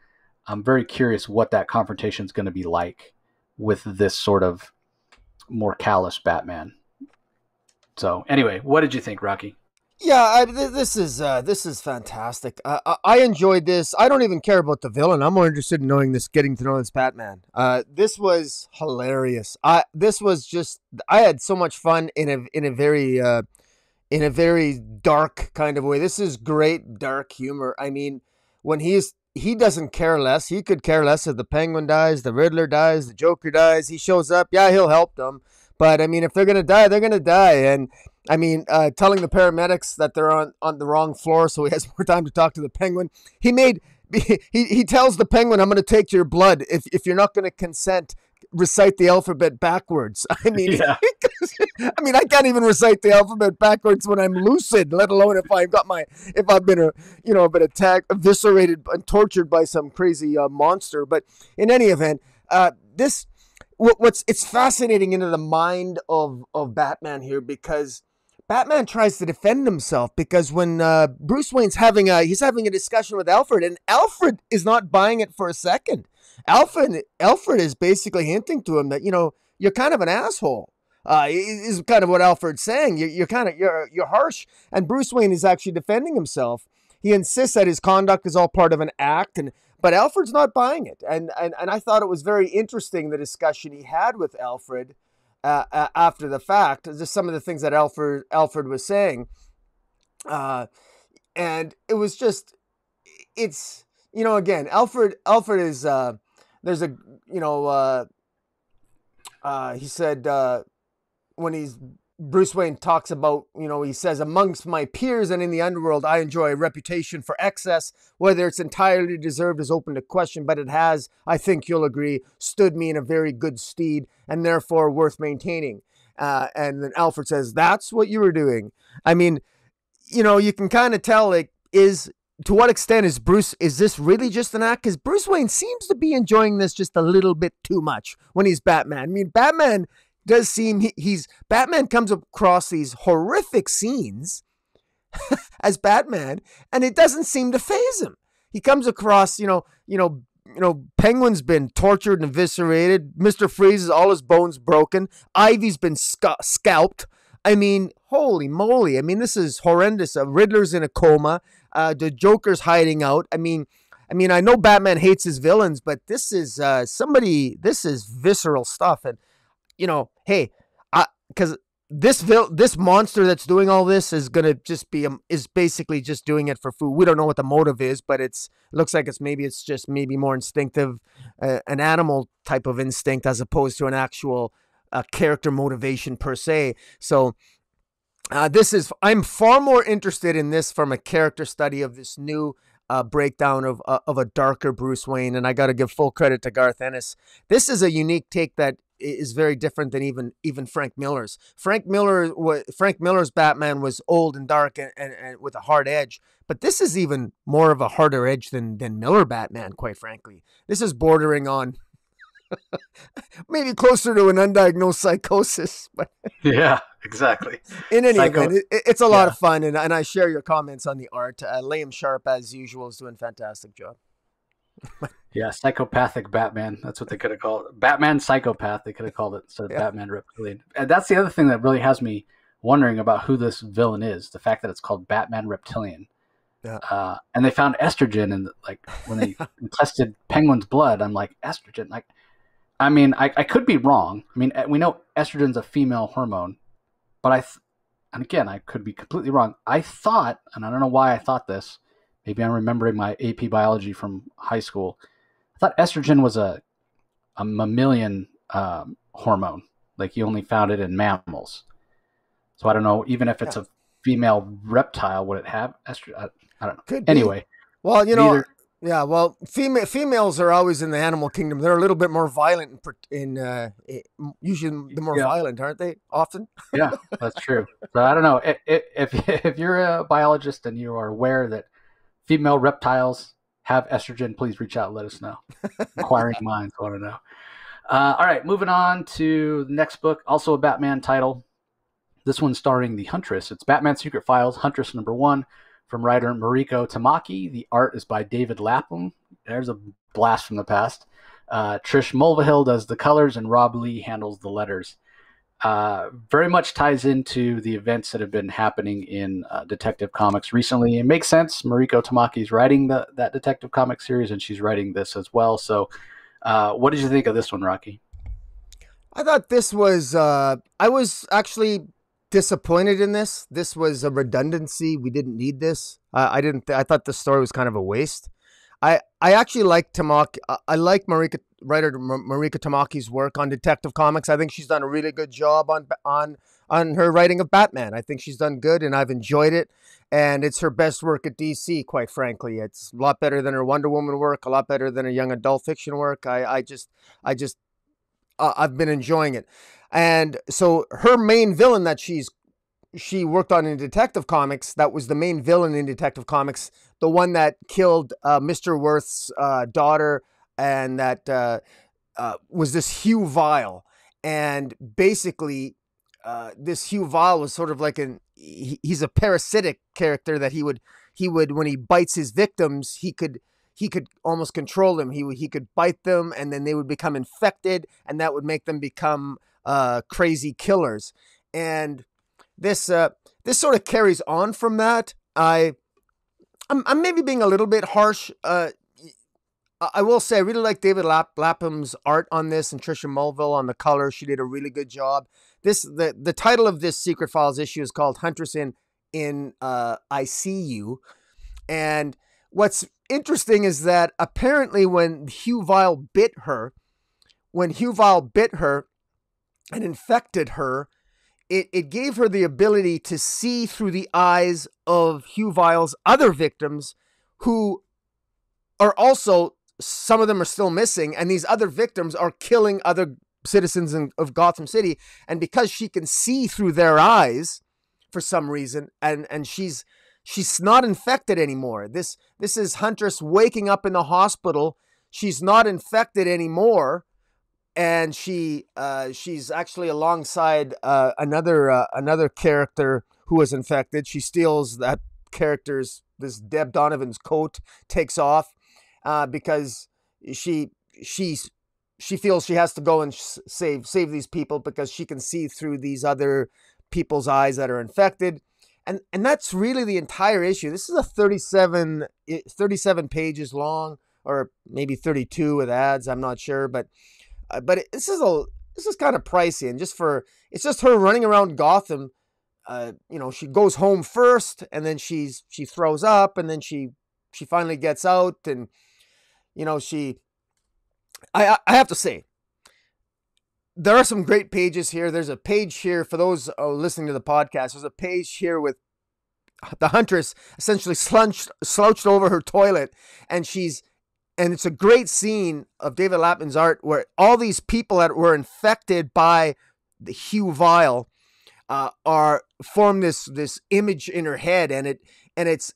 I'm very curious what that confrontation is going to be like with this sort of more callous Batman. So anyway, what did you think, Rocky?
Yeah, this is fantastic. I enjoyed this. I don't even care about the villain. I'm more interested in getting to know this Batman. This was hilarious. I had so much fun in a very dark kind of way. This is great dark humor. I mean, when he doesn't care less. He could care less if the Penguin dies, the Riddler dies, the Joker dies. He shows up. Yeah, he'll help them. But I mean, if they're gonna die, they're gonna die. And I mean, telling the paramedics that they're on the wrong floor, so he has more time to talk to the Penguin. He tells the Penguin, "I'm gonna take your blood if you're not gonna consent. Recite the alphabet backwards." I mean, yeah. I can't even recite the alphabet backwards when I'm lucid, let alone if I've been been attacked, eviscerated, and tortured by some crazy monster. But in any event, it's fascinating into the mind of Batman here, because Batman tries to defend himself, because when Bruce Wayne's having a discussion with Alfred, and Alfred is not buying it for a second. Alfred is basically hinting to him that, you're kind of an asshole. Is kind of what Alfred's saying. You're harsh, and Bruce Wayne is actually defending himself. He insists that his conduct is all part of an act, but Alfred's not buying it. And I thought it was very interesting, the discussion he had with Alfred after the fact, just some of the things that Alfred was saying. And it was just, it's, again, Alfred is, there's he said, when he's Bruce Wayne talks about, he says, amongst my peers and in the underworld, I enjoy a reputation for excess. Whether it's entirely deserved is open to question, but it has, I think you'll agree, stood me in a very good stead and therefore worth maintaining. And then Alfred says, that's what you were doing. I mean, you can kind of tell, like, to what extent is this really just an act? Because Bruce Wayne seems to be enjoying this just a little bit too much when he's Batman. I mean, Batman does seem Batman comes across these horrific scenes as Batman, and it doesn't seem to faze him. He comes across, Penguin's been tortured and eviscerated. Mr. Freeze is all his bones broken. Ivy's been scalped. I mean, holy moly! I mean, this is horrendous. Riddler's in a coma. The Joker's hiding out. I mean, I know Batman hates his villains, but this is This is visceral stuff, and hey, because this monster that's doing all this is gonna just is basically just doing it for food. We don't know what the motive is, but it looks like it's just maybe more instinctive, an animal type of instinct as opposed to an actual character motivation per se. So I'm far more interested in this from a character study of this new breakdown of a darker Bruce Wayne, and I got to give full credit to Garth Ennis. This is a unique take that is very different than even Frank Miller's. Frank Miller's Batman was old and dark and with a hard edge, but this is even more of a harder edge than Miller Batman, quite frankly. This is bordering on maybe closer to an undiagnosed psychosis. But
yeah, exactly.
In any event, it's a lot of fun, and I share your comments on the art. Liam Sharp, as usual, is doing a fantastic job.
Yeah, psychopathic Batman. That's what they could have called it. Batman Psychopath, they could have called it instead of Batman Reptilian. And that's the other thing that really has me wondering about who this villain is, the fact that it's called Batman Reptilian. Yeah. And they found estrogen, and like when they tested Penguin's blood, I'm like, estrogen? Like, I mean, I could be wrong. I mean, we know estrogen's a female hormone, but and again, I could be completely wrong. I thought, and I don't know why I thought this, maybe I'm remembering my AP biology from high school. I thought estrogen was a mammalian hormone. Like you only found it in mammals. So I don't know, even if it's a female reptile, would it have estrogen? I don't know.
Could
anyway.
Be. Well, yeah, well, females are always in the animal kingdom. They're a little bit more violent usually the more violent, aren't they? Often.
Yeah, that's true. But I don't know if you're a biologist and you are aware that female reptiles have estrogen, please reach out and let us know. Inquiring minds want to know. All right, moving on to the next book, also a Batman title. This one starring the Huntress. It's Batman Secret Files, Huntress #1, from writer Marika Tamaki. The art is by David Lapham. There's a blast from the past. Trish Mulvihill does the colors, and Rob Lee handles the letters. Very much ties into the events that have been happening in Detective Comics recently. It makes sense. Mariko Tamaki's writing that Detective Comics series, and she's writing this as well. So what did you think of this one, Rocky?
I thought this was, I was actually disappointed in this. This was a redundancy. We didn't need this. I thought the story was kind of a waste. I actually like Tamaki. I like writer Marika Tamaki's work on Detective Comics. I think she's done a really good job on her writing of Batman. I think she's done good, and I've enjoyed it. And it's her best work at DC, quite frankly. It's a lot better than her Wonder Woman work, a lot better than her young adult fiction work. I've been enjoying it. And so her main villain that she worked on in Detective Comics, that was the main villain in Detective Comics, the one that killed Mr. Worth's daughter, and that was this Hugh Vile. And basically, this Hugh Vile was sort of like he's a parasitic character that he would when he bites his victims, he could almost control them. He could bite them, and then they would become infected, and that would make them become crazy killers. And this sort of carries on from that. I'm maybe being a little bit harsh. I will say I really like David Lapham's art on this, and Tricia Mulvihill on the color. She did a really good job. The title of this Secret Files issue is called Huntress in ICU. And what's interesting is that apparently when Hugh Vile bit her and infected her, it gave her the ability to see through the eyes of Hugh Vile's other victims, who are also, some of them are still missing, and these other victims are killing other citizens of Gotham City. And because she can see through their eyes for some reason, and she's not infected anymore. This is Huntress waking up in the hospital. She's not infected anymore. And she's actually alongside another character who was infected. She steals that character's, this Deb Donovan's coat, takes off because she feels she has to go and save these people because she can see through these other people's eyes that are infected. And that's really the entire issue. This is a 37 pages long, or maybe 32 with ads. I'm not sure, but this is kind of pricey, and it's just her running around Gotham. She goes home first, and then she throws up, and then she finally gets out, and I have to say, there are some great pages here. There's a page here for those listening to the podcast. There's a page here with the Huntress essentially slouched over her toilet, and it's a great scene of David Lapman's art where all these people that were infected by the Hugh Vile form this image in her head, and it's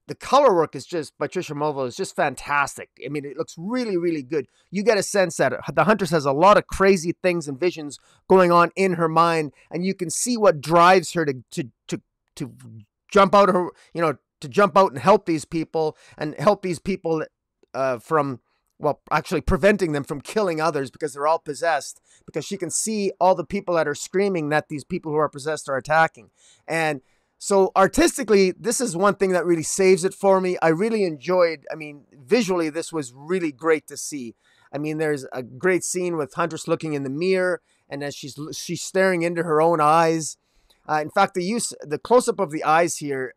the color work is just by Tricia Mulville is just fantastic. I mean, it looks really, really good. You get a sense that the Huntress has a lot of crazy things and visions going on in her mind, and you can see what drives her to jump out of her, to jump out and help these people from, well, actually preventing them from killing others because they're all possessed, because she can see all the people that are screaming that these people who are possessed are attacking. And so artistically, this is one thing that really saves it for me. I really enjoyed, visually, this was really great to see. There's a great scene with Huntress looking in the mirror, and as she's staring into her own eyes. In fact, the close-up of the eyes here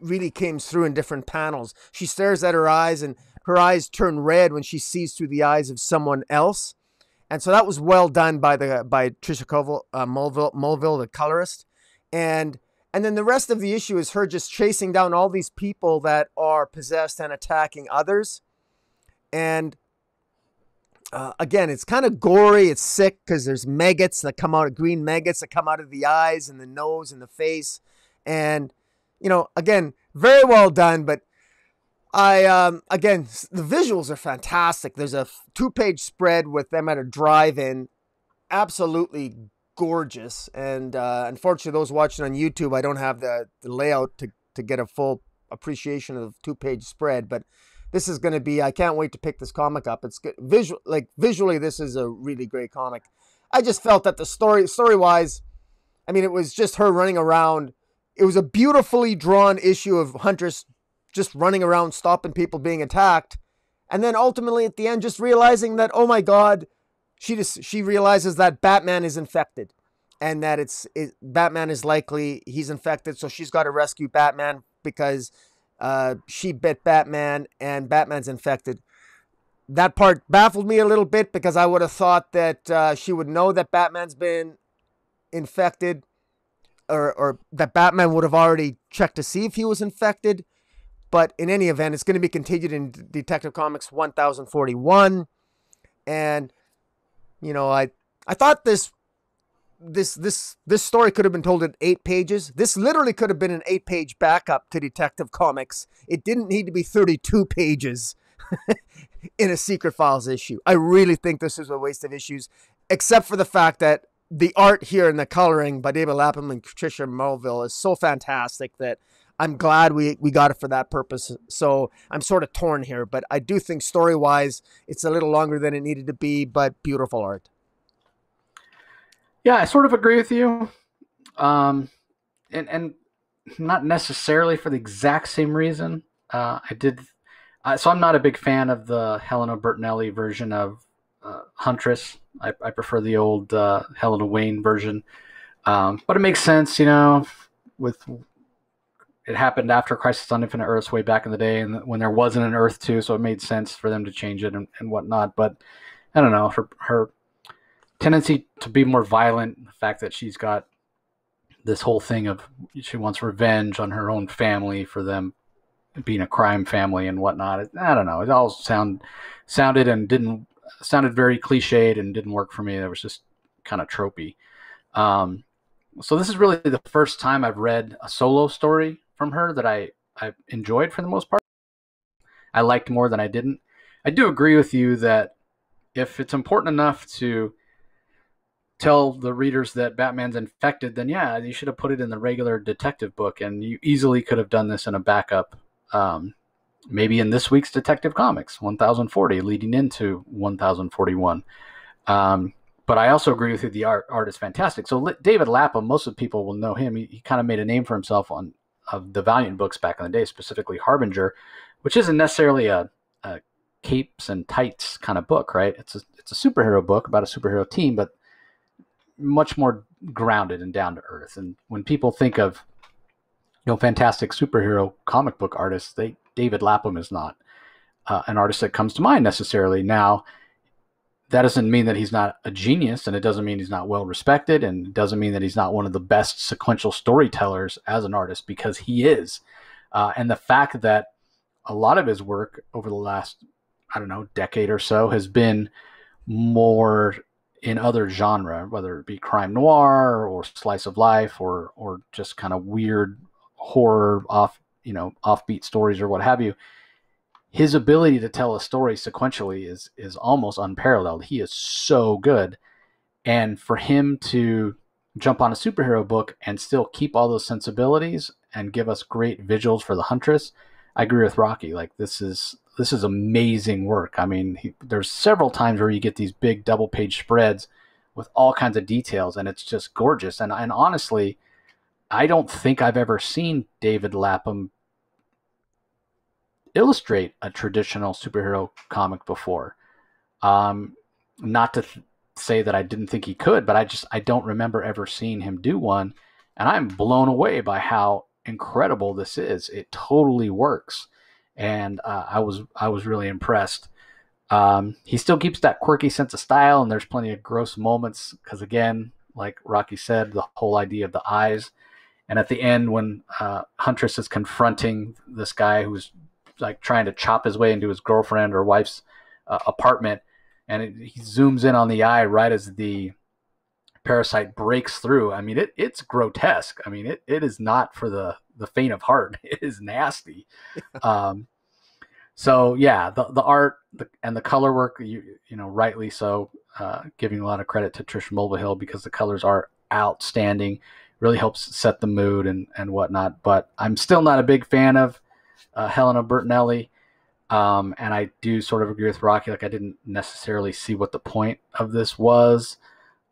really came through in different panels. She stares at her eyes, and her eyes turn red when she sees through the eyes of someone else. And so that was well done by Tricia Mulville, the colorist. And then the rest of the issue is her just chasing down all these people that are possessed and attacking others. And again, it's kind of gory. It's sick because there's maggots that come out, green maggots that come out of the eyes and the nose and the face. And, again, very well done. But again, the visuals are fantastic. There's a 2-page spread with them at a drive-in. Absolutely gorgeous. And unfortunately, those watching on YouTube, I don't have the layout to get a full appreciation of the 2-page spread. But this is going to be, I can't wait to pick this comic up. It's good. Visually, this is a really great comic. I just felt that the story-wise, it was just her running around. It was a beautifully drawn issue of Huntress just running around, stopping people being attacked. And then ultimately at the end, just realizing that, oh my God, she realizes that Batman is infected, and that Batman is likely he's infected. So she's got to rescue Batman because she bit Batman and Batman's infected. That part baffled me a little bit because I would have thought that she would know that Batman's been infected, or that Batman would have already checked to see if he was infected. But in any event, it's going to be continued in Detective Comics 1041. And, I thought this story could have been told in 8 pages. This literally could have been an 8-page backup to Detective Comics. It didn't need to be 32 pages in a Secret Files issue. I really think this is a waste of issues, except for the fact that the art here and the coloring by David Lapham and Tricia Mulville is so fantastic that I'm glad we got it for that purpose. So I'm sort of torn here, but I do think story-wise, it's a little longer than it needed to be, but beautiful art.
Yeah, I sort of agree with you. And not necessarily for the exact same reason. So I'm not a big fan of the Helena Bertinelli version of Huntress. I prefer the old Helena Wayne version. But it makes sense, with... It happened after Crisis on Infinite Earths way back in the day, and when there wasn't an Earth 2, so it made sense for them to change it and whatnot. But I don't know, her tendency to be more violent, the fact that she's got this whole thing of she wants revenge on her own family for them being a crime family and whatnot. I don't know. It all sounded very cliched and didn't work for me. It was just kind of tropey. So this is really the first time I've read a solo story from her that I enjoyed for the most part. I liked more than I didn't. I do agree with you that if it's important enough to tell the readers that Batman's infected, then yeah, you should have put it in the regular detective book, and you easily could have done this in a backup, maybe in this week's Detective Comics 1040 leading into 1041. But I also agree with you, the art is fantastic. So David Lapham, most of the people will know him. He kind of made a name for himself on the Valiant books back in the day, specifically Harbinger, which isn't necessarily a capes and tights kind of book, right? It's a superhero book about a superhero team, but much more grounded and down to earth. And when people think of fantastic superhero comic book artists, David Lapham is not an artist that comes to mind necessarily. Now, that doesn't mean that he's not a genius, and it doesn't mean he's not well respected, and it doesn't mean that he's not one of the best sequential storytellers as an artist, because he is. And the fact that a lot of his work over the last, decade or so has been more in other genre, whether it be crime noir or slice of life or just kind of weird horror offbeat stories or what have you. His ability to tell a story sequentially is almost unparalleled. He is so good. And for him to jump on a superhero book and still keep all those sensibilities and give us great visuals for the Huntress, I agree with Rocky. Like, this is amazing work. I mean, there's several times where you get these big double page spreads with all kinds of details, and it's just gorgeous. And honestly, I don't think I've ever seen David Lapham illustrate a traditional superhero comic before. Not to say that I didn't think he could, but I don't remember ever seeing him do one. And I'm blown away by how incredible this is. It totally works. And I was really impressed. He still keeps that quirky sense of style, and there's plenty of gross moments because, again, like Rocky said, the whole idea of the eyes. And at the end, when Huntress is confronting this guy who's like trying to chop his way into his girlfriend or wife's apartment, and he zooms in on the eye right as the parasite breaks through. I mean, it's grotesque. I mean, it is not for the faint of heart. It is nasty. So yeah, the art and the color work, rightly so, giving a lot of credit to Trish Mulvihill because the colors are outstanding. Really helps set the mood and whatnot. But I'm still not a big fan of Helena Bertinelli. And I do sort of agree with Rocky. Like, I didn't necessarily see what the point of this was,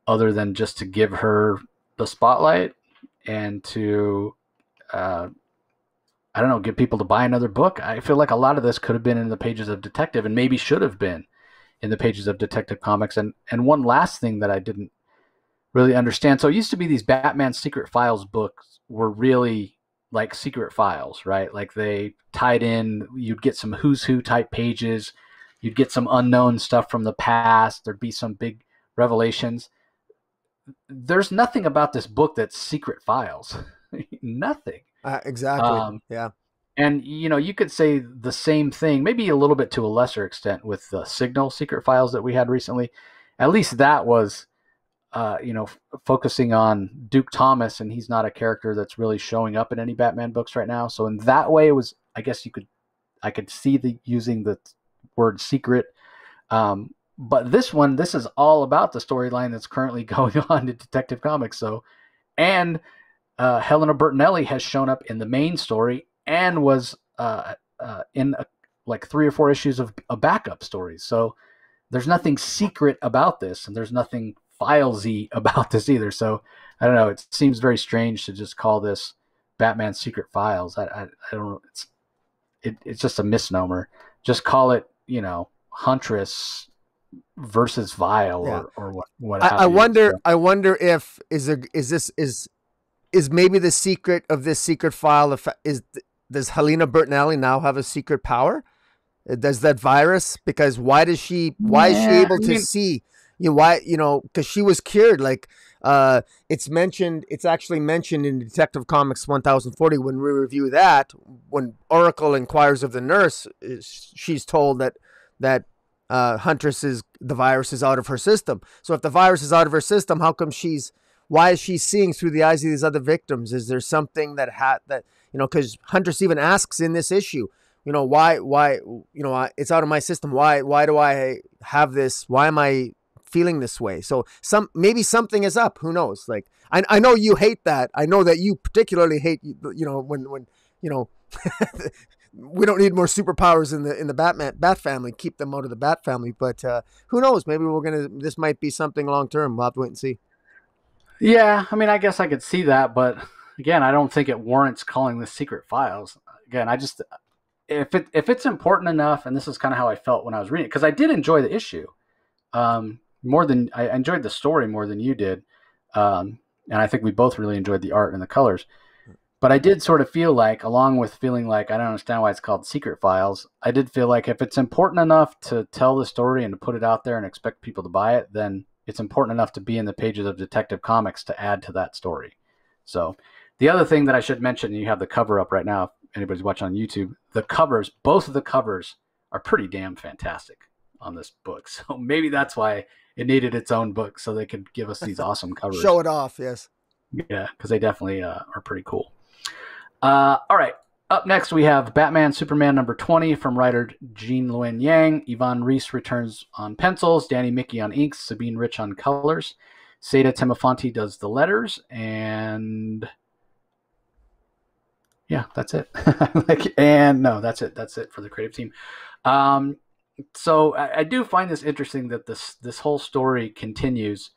other than just to give her the spotlight and to, get people to buy another book. I feel like a lot of this could have been in the pages of Detective, and maybe should have been in the pages of Detective Comics. And one last thing that I didn't really understand. So it used to be these Batman Secret Files books were really like secret files, right? Like, they tied in, you'd get some who's who type pages, you'd get some unknown stuff from the past, there'd be some big revelations. There's nothing about this book that's secret files. Nothing.
Exactly. Yeah.
And, you could say the same thing, maybe a little bit to a lesser extent, with the Signal Secret Files that we had recently. At least that was, focusing on Duke Thomas, and he's not a character that's really showing up in any Batman books right now. So in that way, it was, I guess I could see using the word secret. But this is all about the storyline that's currently going on in Detective Comics. So, and Helena Bertinelli has shown up in the main story and was in like 3 or 4 issues of backup stories. So there's nothing secret about this, and there's nothing filesy about this either. So I don't know. It seems very strange to just call this Batman Secret Files. I don't know. It's just a misnomer. Just call it, Huntress versus Vile, or what.
I wonder if is maybe the secret of this secret file does Helena Bertinelli now have a secret power? Does that virus? Because why is she able to see? Because she was cured. Like, It's mentioned. It's actually mentioned in Detective Comics 1040 when we review that. When Oracle inquires of the nurse, she's told that Huntress the virus is out of her system. So if the virus is out of her system, how come why is she seeing through the eyes of these other victims? Is there something that because Huntress even asks in this issue, why, it's out of my system. Why do I have this? Why am I feeling this way? So maybe something is up. Who knows? Like, I know you hate that. I know that you particularly hate, when we don't need more superpowers in the Bat family. Keep them out of the Bat family. But who knows? Maybe this might be something long term. We'll have to wait and see.
Yeah, I mean, I guess I could see that, but again, I don't think it warrants calling this secret files. Again, if it's important enough, and this is kind of how I felt when I was reading it, because I did enjoy the issue, I enjoyed the story more than you did, and I think we both really enjoyed the art and the colors. But I did sort of feel like, along with feeling like I don't understand why it's called Secret Files, I did feel like if it's important enough to tell the story and to put it out there and expect people to buy it, then it's important enough to be in the pages of Detective Comics to add to that story. So the other thing that I should mention, and you have the cover up right now, if anybody's watching on YouTube, both of the covers are pretty damn fantastic on this book. So maybe that's why it needed its own book, so they could give us these awesome covers.
Show it off, yes.
Yeah, because they definitely are pretty cool. All right. Up next, we have Batman Superman number 20 from writer Jean Luen Yang. Yvonne Reis returns on pencils, Danny Mickey on inks, Sabine Rich on colors. Seda Timofanti does the letters, and yeah, that's it. That's it for the creative team. So I do find this interesting that this whole story continues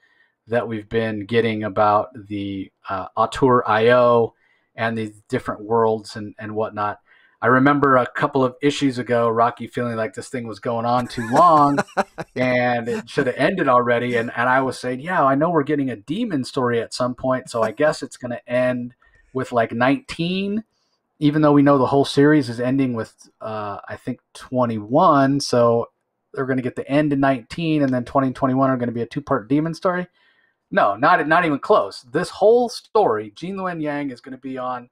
that we've been getting about the Auteur IO and these different worlds and whatnot. I remember a couple of issues ago, Rocky feeling like this thing was going on too long and it should have ended already. And I was saying, yeah, I know we're getting a demon story at some point, so I guess it's going to end with like 19, even though we know the whole series is ending with, I think, 21. So they're going to get the end in 19, and then 20 and 21 are going to be a two-part demon story. No, not even close. This whole story, Jean Luen Yang is going to be on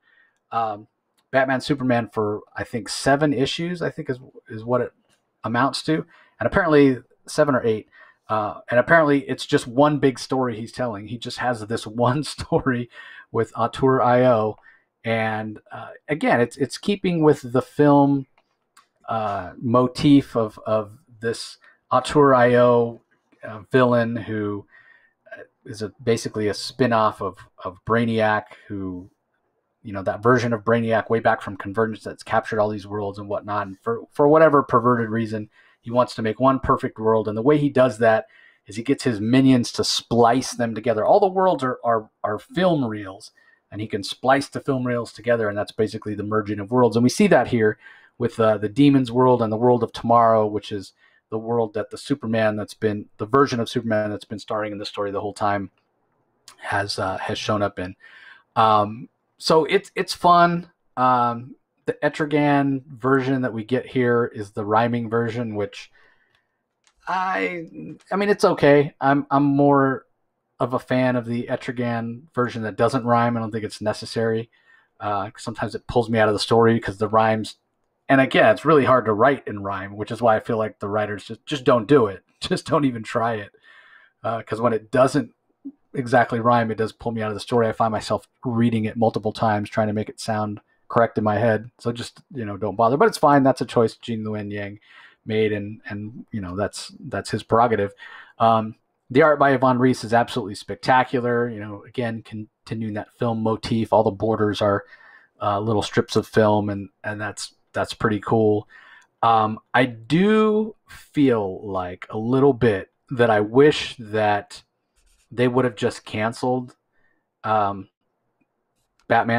Batman Superman for, I think, 7 issues, I think is what it amounts to. And apparently 7 or 8. And apparently it's just one big story he's telling. He just has this one story with Auteur IO. And again, it's keeping with the film motif of this Auteur IO villain who is basically a spin-off of Brainiac, who, that version of Brainiac way back from Convergence that's captured all these worlds and whatnot. And for whatever perverted reason, he wants to make one perfect world. And the way he does that is he gets his minions to splice them together. All the worlds are film reels, and he can splice the film reels together, and that's basically the merging of worlds. And we see that here with the Demon's world and the world of Tomorrow, which is the world that the version of Superman that's been starring in the story the whole time has shown up in. So it's fun. The Etrigan version that we get here is the rhyming version, which I mean, it's okay. I'm more of a fan of the Etrigan version that doesn't rhyme. I don't think it's necessary. Sometimes it pulls me out of the story because the rhymes. And again, it's really hard to write in rhyme, which is why I feel like the writers just don't do it. Just don't even try it. Because when it doesn't exactly rhyme, it does pull me out of the story. I find myself reading it multiple times, trying to make it sound correct in my head. So just, don't bother. But it's fine. That's a choice Jean Luen Yang made, and that's his prerogative. The art by Yvonne Reis is absolutely spectacular. Again, continuing that film motif. All the borders are little strips of film, and that's pretty cool. I do feel like a little bit that I wish that they would have just canceled Batman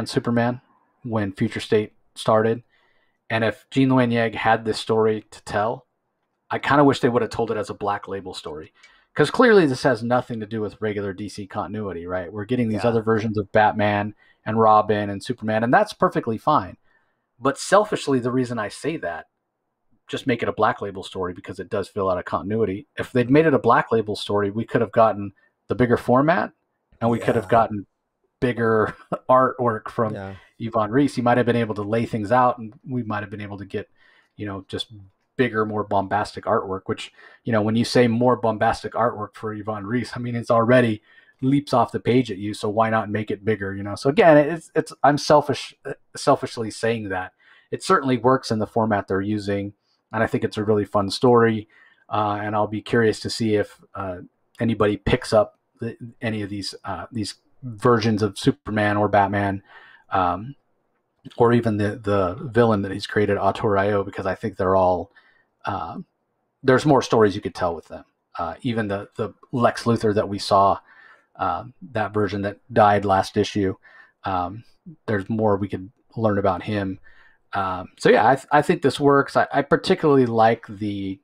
Superman when Future State started. And if Jean Luen Yang had this story to tell, I kind of wish they would have told it as a Black Label story. Because clearly this has nothing to do with regular DC continuity, right? We're getting these other versions of Batman and Robin and Superman, and that's perfectly fine. But selfishly, the reason I say that, just make it a Black Label story because it does fill out a continuity. If they'd made it a Black Label story, we could have gotten the bigger format and we could have
Yeah.
gotten bigger artwork from
Yeah.
Yvonne Reis. He might have been able to lay things out, and we might have been able to get, just bigger, more bombastic artwork. Which, when you say more bombastic artwork for Yvonne Reis, I mean, it's already leaps off the page at you. So why not make it bigger? So again, it's I'm selfishly saying that it certainly works in the format they're using, and I think it's a really fun story. And I'll be curious to see if anybody picks up any of these versions of Superman or Batman, or even the villain that he's created, Auteur, because I think they're all there's more stories you could tell with them. Even the Lex Luthor that we saw, that version that died last issue, there's more we could learn about him. So yeah, I think this works. I particularly like the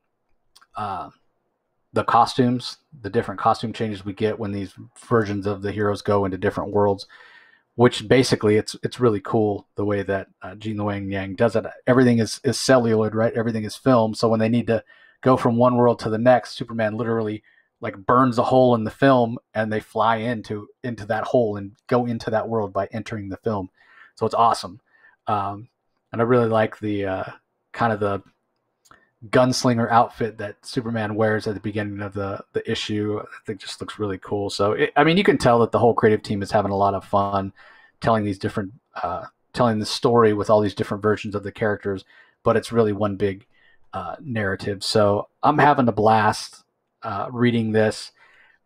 costumes, the different costume changes we get when these versions of the heroes go into different worlds, which basically it's really cool the way that Jean Luang Yang does it. Everything is celluloid, right? Everything is film. So when they need to go from one world to the next, Superman literally like burns a hole in the film and they fly into that hole and go into that world by entering the film. So it's awesome. And I really like the kind of the gunslinger outfit that Superman wears at the beginning of the issue. I think just looks really cool. So you can tell that the whole creative team is having a lot of fun telling these different telling the story with all these different versions of the characters, but it's really one big narrative. So I'm having a blast reading this.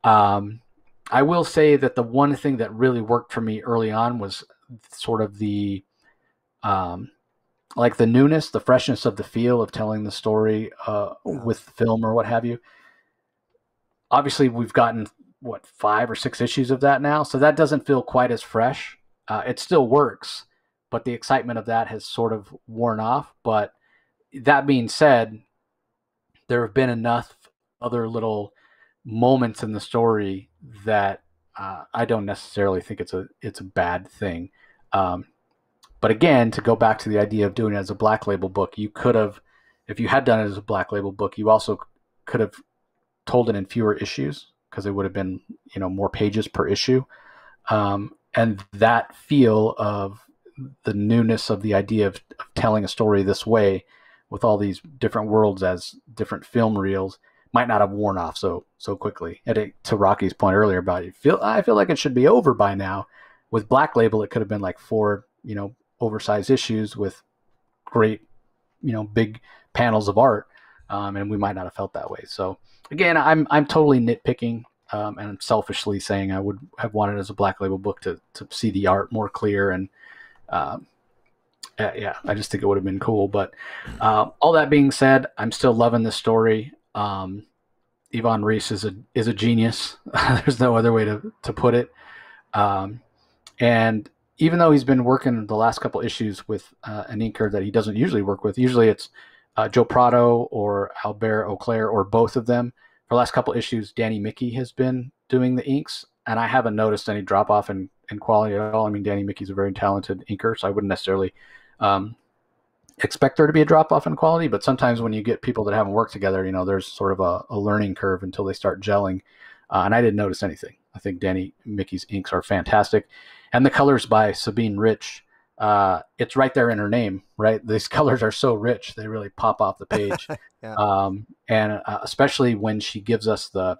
I will say that the one thing that really worked for me early on was sort of the like the newness, the freshness of the feel of telling the story with film or what have you. Obviously, we've gotten, 5 or 6 issues of that now, so that doesn't feel quite as fresh. It still works, but the excitement of that has sort of worn off. But that being said, there have been enough other little moments in the story that I don't necessarily think it's a bad thing. But again, to go back to the idea of doing it as a Black Label book, you could have, if you had done it as a Black Label book, you also could have told it in fewer issues because it would have been, more pages per issue. And that feel of the newness of the idea of telling a story this way with all these different worlds as different film reels might not have worn off so quickly. And to Rocky's point earlier about I feel like it should be over by now. With Black Label, it could have been like 4, oversized issues with great, big panels of art, and we might not have felt that way. So again, I'm totally nitpicking, and I'm selfishly saying I would have wanted as a Black Label book to see the art more clear, and yeah, I just think it would have been cool. But all that being said, I'm still loving this story. Yvonne Reis is a genius. There's no other way to put it. And even though he's been working the last couple issues with an inker that he doesn't usually work with, usually it's Joe Prado or Albert Auclair or both of them. For the last couple issues, Danny Mickey has been doing the inks, and I haven't noticed any drop off in quality at all. I mean, Danny Mickey's a very talented inker, so I wouldn't necessarily expect there to be a drop off in quality. But sometimes when you get people that haven't worked together, there's sort of a learning curve until they start gelling. And I didn't notice anything. I think Danny Mickey's inks are fantastic. And the colors by Sabine Rich, it's right there in her name, right? These colors are so rich, they really pop off the page.
Yeah.
And especially when she gives us the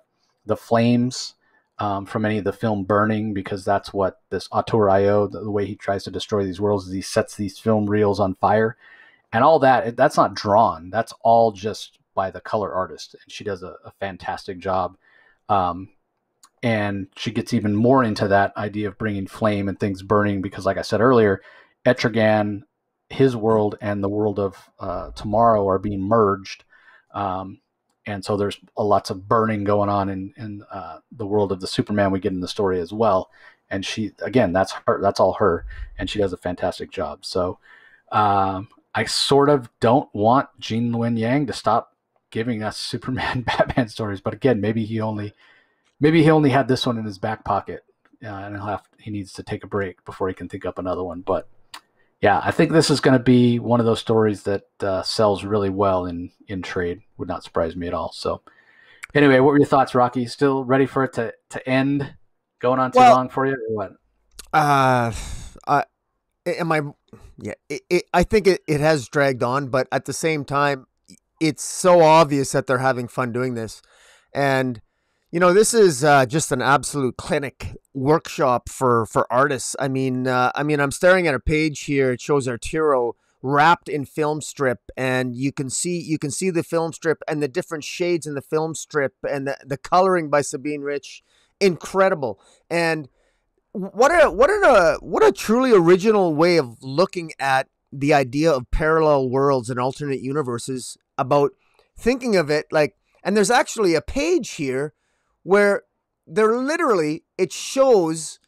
flames from any of the film burning, because that's what this Auteur, the way he tries to destroy these worlds, is he sets these film reels on fire. And all that's not drawn. That's all just by the color artist. And she does a fantastic job. And she gets even more into that idea of bringing flame and things burning, because like I said earlier, Etrigan, his world and the world of Tomorrow are being merged. And so there's lots of burning going on in the world of the Superman we get in the story as well. And she, again, that's all her, and she does a fantastic job. So I sort of don't want Jean Luen Yang to stop giving us Superman Batman stories, but again, maybe he only had this one in his back pocket, and he needs to take a break before he can think up another one. But yeah, I think this is going to be one of those stories that sells really well in trade. Would not surprise me at all. So anyway, what were your thoughts, Rocky? Still ready for it to end? Going on too
Well,
long for you, or what?
uh, I am I. Yeah, I think it has dragged on, but at the same time, it's so obvious that they're having fun doing this, and this is just an absolute clinic workshop for artists. I'm staring at a page here. It shows Arturo wrapped in film strip, and you can see the film strip and the different shades in the film strip, and the coloring by Sabine Rich, incredible. And what a truly original way of looking at the idea of parallel worlds and alternate universes, about thinking of it like. And there's actually a page here where they're literally, it shows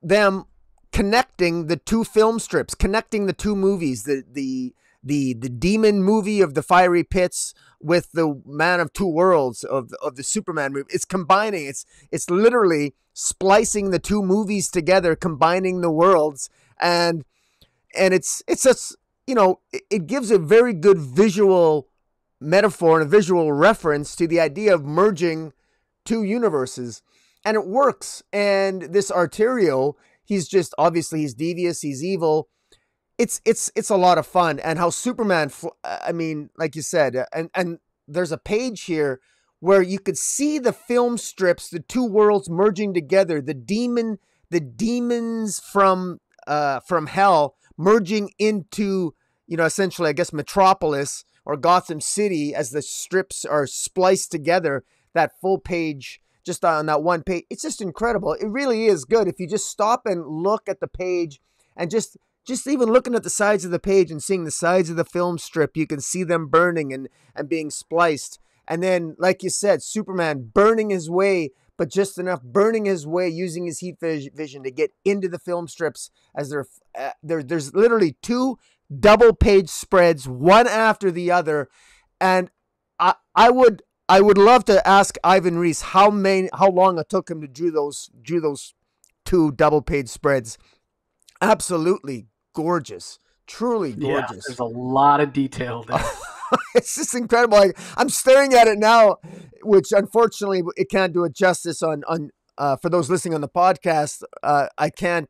them connecting the two film strips, connecting the two movies, the demon movie of the fiery pits with the Man of Two Worlds of the Superman movie. It's combining. It's literally splicing the two movies together, combining the worlds, and it's just, it gives a very good visual metaphor and a visual reference to the idea of merging two universes, and it works. And this Arterio, he's just, obviously he's devious, he's evil. It's a lot of fun. And how Superman, like you said, and there's a page here where you could see the film strips, the two worlds merging together, the demons from hell merging into, essentially, I guess, Metropolis or Gotham City, as the strips are spliced together. That full page, just on that one page, it's just incredible. It really is good. If you just stop and look at the page, and just even looking at the sides of the page and seeing the sides of the film strip, you can see them burning and being spliced. And then, like you said, Superman burning his way, but just enough burning his way, using his heat vision to get into the film strips, as there's literally two double page spreads, one after the other. And I would love to ask Ivan Reis how long it took him to do those two double page spreads. Absolutely gorgeous, truly gorgeous.
Yeah, there's a lot of detail there.
It's just incredible. I'm staring at it now, which unfortunately it can't do it justice on for those listening on the podcast. I can't.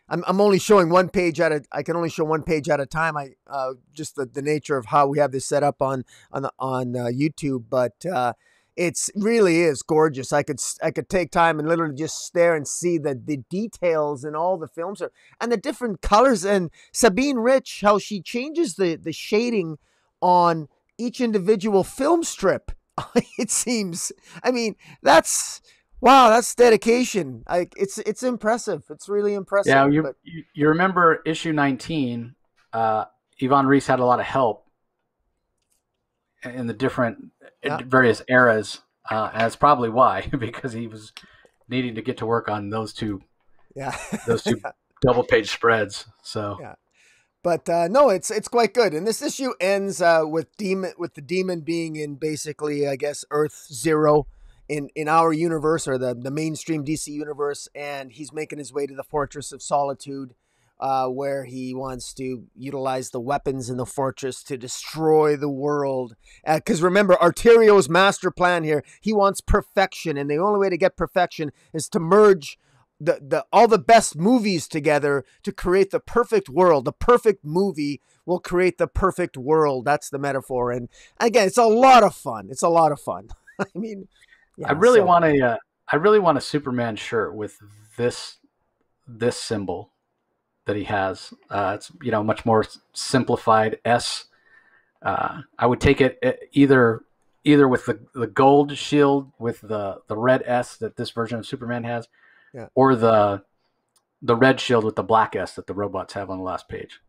I'm only showing one page I can only show one page at a time. Just the nature of how we have this set up on YouTube, but it's really is gorgeous. I could take time and literally just stare and see the details in all the films and the different colors, and Sabine Rich, how she changes the shading on each individual film strip. It seems. That's. Wow, that's dedication. It's impressive. It's really impressive.
Yeah, you remember issue 19, Ivan Reis had a lot of help in the different various eras. And that's probably why, because he was needing to get to work on those two double page spreads. So
yeah. But no, it's quite good. And this issue ends with the demon being in, basically, I guess, Earth Zero in our universe, or the mainstream DC universe, and he's making his way to the Fortress of Solitude, where he wants to utilize the weapons in the fortress to destroy the world. Because remember, Arterio's master plan here, he wants perfection, and the only way to get perfection is to merge all the best movies together to create the perfect world. The perfect movie will create the perfect world. That's the metaphor. And again, it's a lot of fun. I mean, yeah,
I really want a Superman shirt with this symbol that he has. It's much more simplified S. I would take it either with the gold shield with the red S that this version of Superman has, or the red shield with the black S that the robots have on the last page.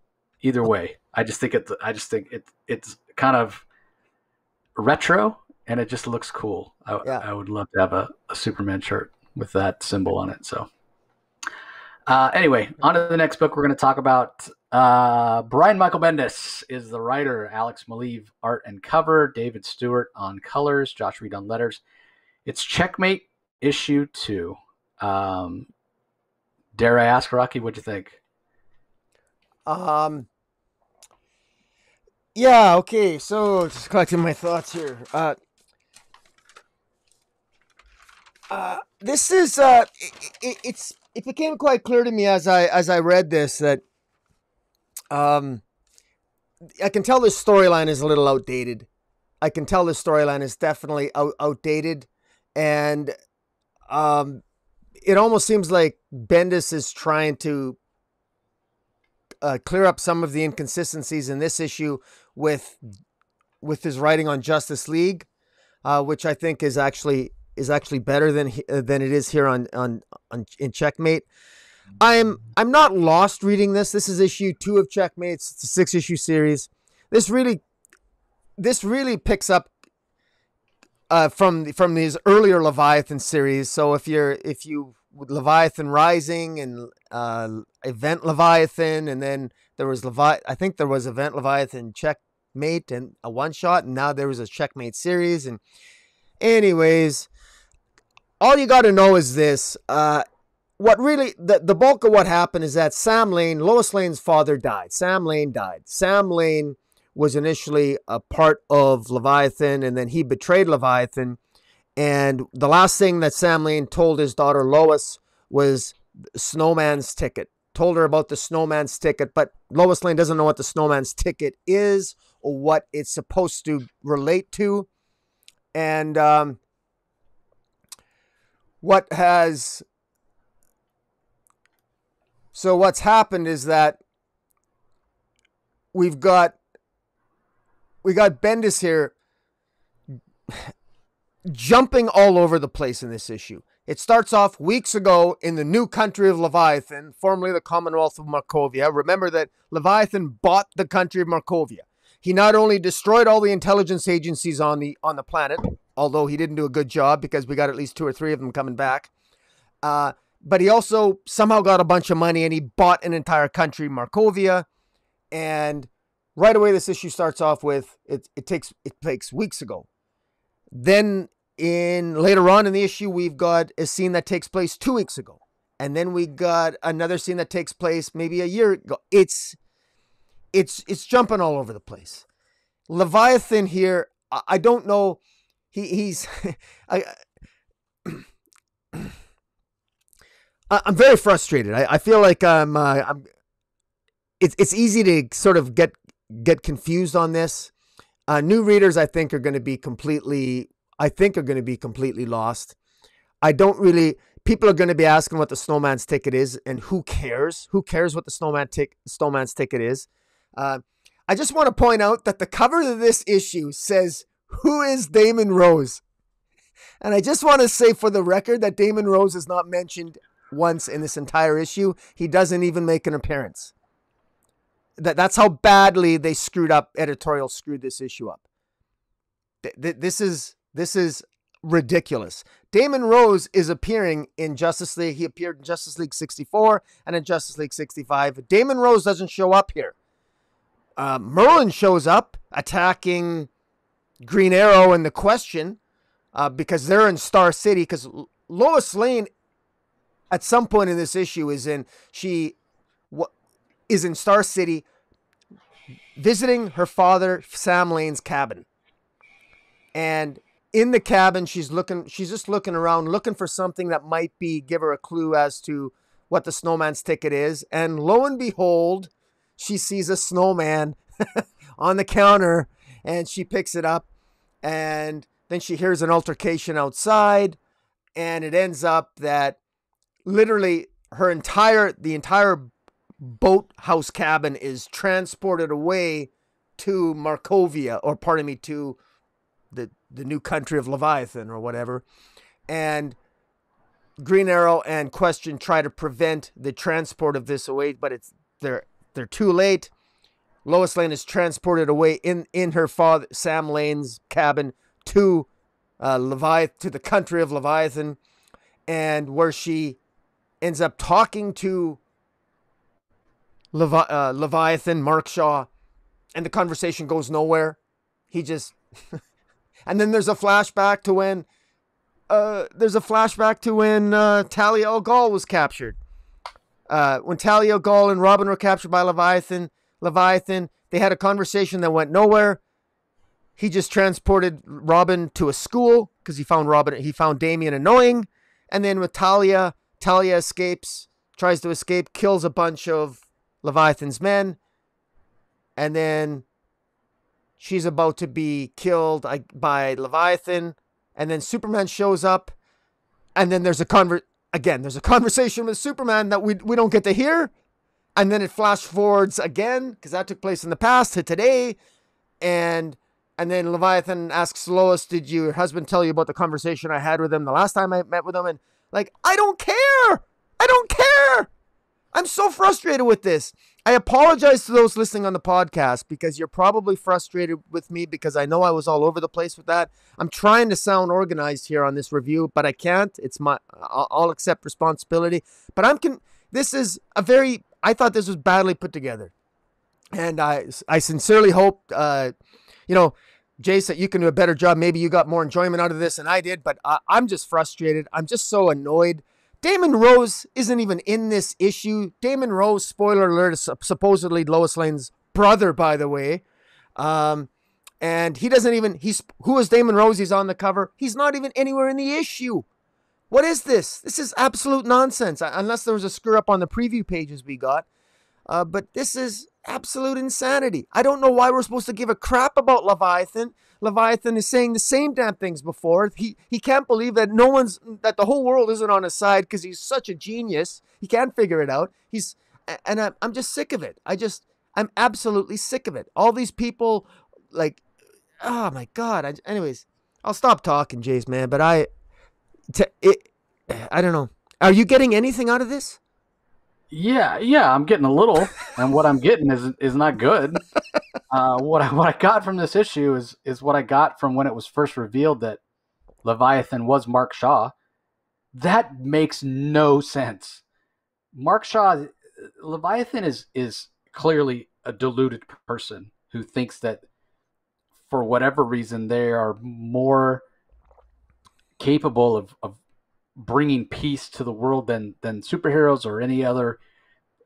Either way, I just think it's kind of retro. And it just looks cool. I would love to have a Superman shirt with that symbol on it. So anyway, on to the next book we're going to talk about. Brian Michael Bendis is the writer. Alex Maleev, art and cover. David Stewart on colors. Josh Reed on letters. It's Checkmate issue 2. Dare I ask, Rocky, what'd you think?
Yeah, okay. So just collecting my thoughts here. This is it became quite clear to me as I read this that I can tell this storyline is a little outdated. I can tell this storyline is definitely outdated, and it almost seems like Bendis is trying to clear up some of the inconsistencies in this issue with his writing on Justice League, which I think is actually better than it is here on in Checkmate. I'm not lost reading this. This is issue 2 of Checkmates. It's a 6-issue series. This really picks up from these earlier Leviathan series. So if you Leviathan Rising and Event Leviathan, and then there was I think there was Event Leviathan Checkmate and a one shot, and now there was a Checkmate series. And anyways, all you got to know is this. What really, the bulk of what happened is that Lois Lane's father died. Sam Lane died. Sam Lane was initially a part of Leviathan, and then he betrayed Leviathan. And the last thing that Sam Lane told his daughter Lois was Snowman's ticket. Told her about the Snowman's ticket, but Lois Lane doesn't know what the Snowman's ticket is or what it's supposed to relate to. And what's happened is that we got Bendis here jumping all over the place in this issue. It starts off weeks ago in the new country of Leviathan, formerly the Commonwealth of Markovia. Remember that Leviathan bought the country of Markovia. He not only destroyed all the intelligence agencies on the planet, although he didn't do a good job because we got at least 2 or 3 of them coming back, but he also somehow got a bunch of money and he bought an entire country, Markovia. And right away, this issue starts off with it takes weeks ago. Then later on in the issue, we've got a scene that takes place 2 weeks ago, and then we got another scene that takes place maybe a year ago. It's jumping all over the place. Leviathan here, I don't know. He's I'm very frustrated. I feel like it's easy to sort of get confused on this. New readers, I think, are going to be completely lost. People are going to be asking what the Snowman's ticket is, and who cares? Who cares what the Snowman's ticket is? I just want to point out that the cover of this issue says, "Who is Damon Rose?" And I just want to say for the record that Damon Rose is not mentioned once in this entire issue. He doesn't even make an appearance. That's how badly they screwed this issue up. This is ridiculous. Damon Rose is appearing in Justice League. He appeared in Justice League 64 and in Justice League 65. Damon Rose doesn't show up here. Merlin shows up attacking Green Arrow and the Question because they're in Star City, because Lois Lane at some point in this issue is in Star City visiting her father Sam Lane's cabin. And in the cabin, she's just looking around, looking for something that might give her a clue as to what the Snowman's ticket is. And lo and behold, she sees a snowman on the counter, and she picks it up, and then she hears an altercation outside, and it ends up that literally the entire boathouse cabin is transported away to Markovia, or pardon me, to the new country of Leviathan or whatever. And Green Arrow and Question try to prevent the transport of this away, but they're too late. Lois Lane is transported away in her father Sam Lane's cabin to the country of Leviathan, and where she ends up talking to Leviathan, Mark Shaw, and the conversation goes nowhere. He just and then there's a flashback to when Talia al Ghul was captured. When Talia al Ghul and Robin were captured by Leviathan, they had a conversation that went nowhere. He just transported Robin to a school because he found Damian annoying. And then with Talia escapes, tries to escape, kills a bunch of Leviathan's men. And then she's about to be killed by Leviathan. And then Superman shows up. And then there's a conversation with Superman that we don't get to hear. And then it flash forwards again, because that took place in the past, to today. And then Leviathan asks Lois, did your husband tell you about the conversation I had with him the last time I met with him? And like, I don't care. I'm so frustrated with this. I apologize to those listening on the podcast, because you're probably frustrated with me, because I know I was all over the place with that. I'm trying to sound organized here on this review, but I can't. I'll accept responsibility. But I thought this was badly put together. And I sincerely hope, Jace, that you can do a better job. Maybe you got more enjoyment out of this than I did, but I'm just frustrated. I'm just so annoyed. Damon Rose isn't even in this issue. Damon Rose, spoiler alert, is supposedly Lois Lane's brother, by the way. And he doesn't even, who is Damon Rose? He's on the cover. He's not even anywhere in the issue. What is this? This is absolute nonsense, unless there was a screw up on the preview pages we got. But this is absolute insanity. I don't know why we're supposed to give a crap about Leviathan. Leviathan is saying the same damn things before. He can't believe that that the whole world isn't on his side, because he's such a genius. He can't figure it out. I'm just sick of it. I'm absolutely sick of it. All these people, like, oh my God. Anyways, I'll stop talking, Jace, man. But I don't know. Are you getting anything out of this?
Yeah, I'm getting a little, and what I'm getting is not good. What I got from this issue is what I got from when it was first revealed that Leviathan was Mark Shaw. That makes no sense. Mark Shaw, Leviathan is clearly a deluded person who thinks that for whatever reason they are more capable of bringing peace to the world than superheroes or any other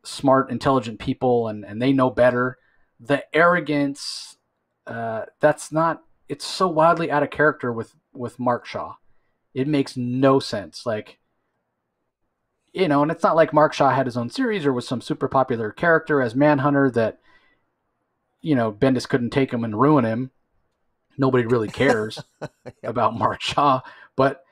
smart, intelligent people, and they know better. The arrogance, it's so wildly out of character with Mark Shaw. It makes no sense. Like, and it's not like Mark Shaw had his own series or was some super popular character as Manhunter that, Bendis couldn't take him and ruin him. Nobody really cares about Mark Shaw, but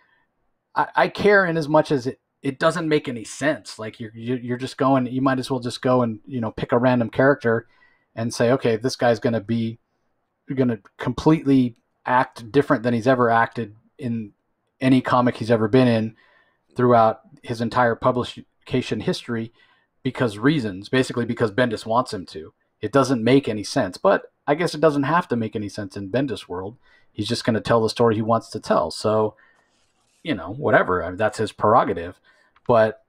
I care in as much as it doesn't make any sense. Like you're just going, you might as well just go and, pick a random character and say, okay, this guy's going to completely act different than he's ever acted in any comic he's ever been in throughout his entire publication history basically because Bendis wants him to. It doesn't make any sense, but I guess it doesn't have to make any sense in Bendis' world. He's just going to tell the story he wants to tell. So, whatever. I mean, that's his prerogative. But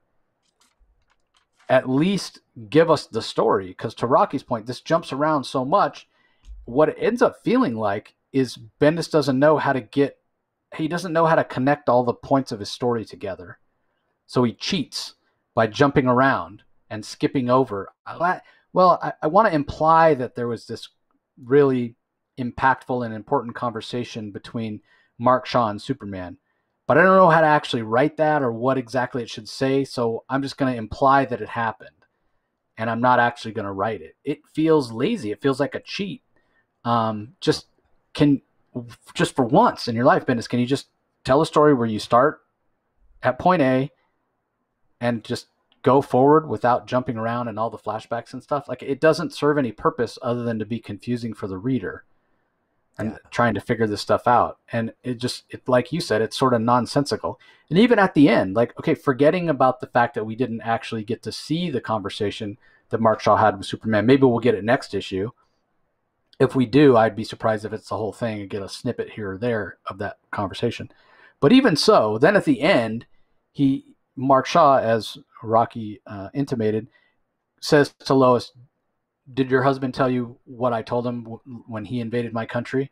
at least give us the story, because to Rocky's point, this jumps around so much. What it ends up feeling like is Bendis doesn't know how to connect all the points of his story together. So he cheats by jumping around and skipping over. I want to imply that there was this really impactful and important conversation between Mark Shaw and Superman. But I don't know how to actually write that or what exactly it should say, so I'm just going to imply that it happened. And I'm not actually going to write it. It feels lazy. It feels like a cheat. Just for once in your life, Bendis, can you just tell a story where you start at point A and just go forward without jumping around and all the flashbacks and stuff? Like, it doesn't serve any purpose other than to be confusing for the reader and trying to figure this stuff out. And it like you said, it's sort of nonsensical. And even at the end, like, okay, forgetting about the fact that we didn't actually get to see the conversation that Mark Shaw had with Superman. Maybe we'll get it next issue. If we do, I'd be surprised if it's the whole thing and get a snippet here or there of that conversation. But even so, then at the end, Mark Shaw, as Rocky intimated, says to Lois, "Did your husband tell you what I told him when he invaded my country?"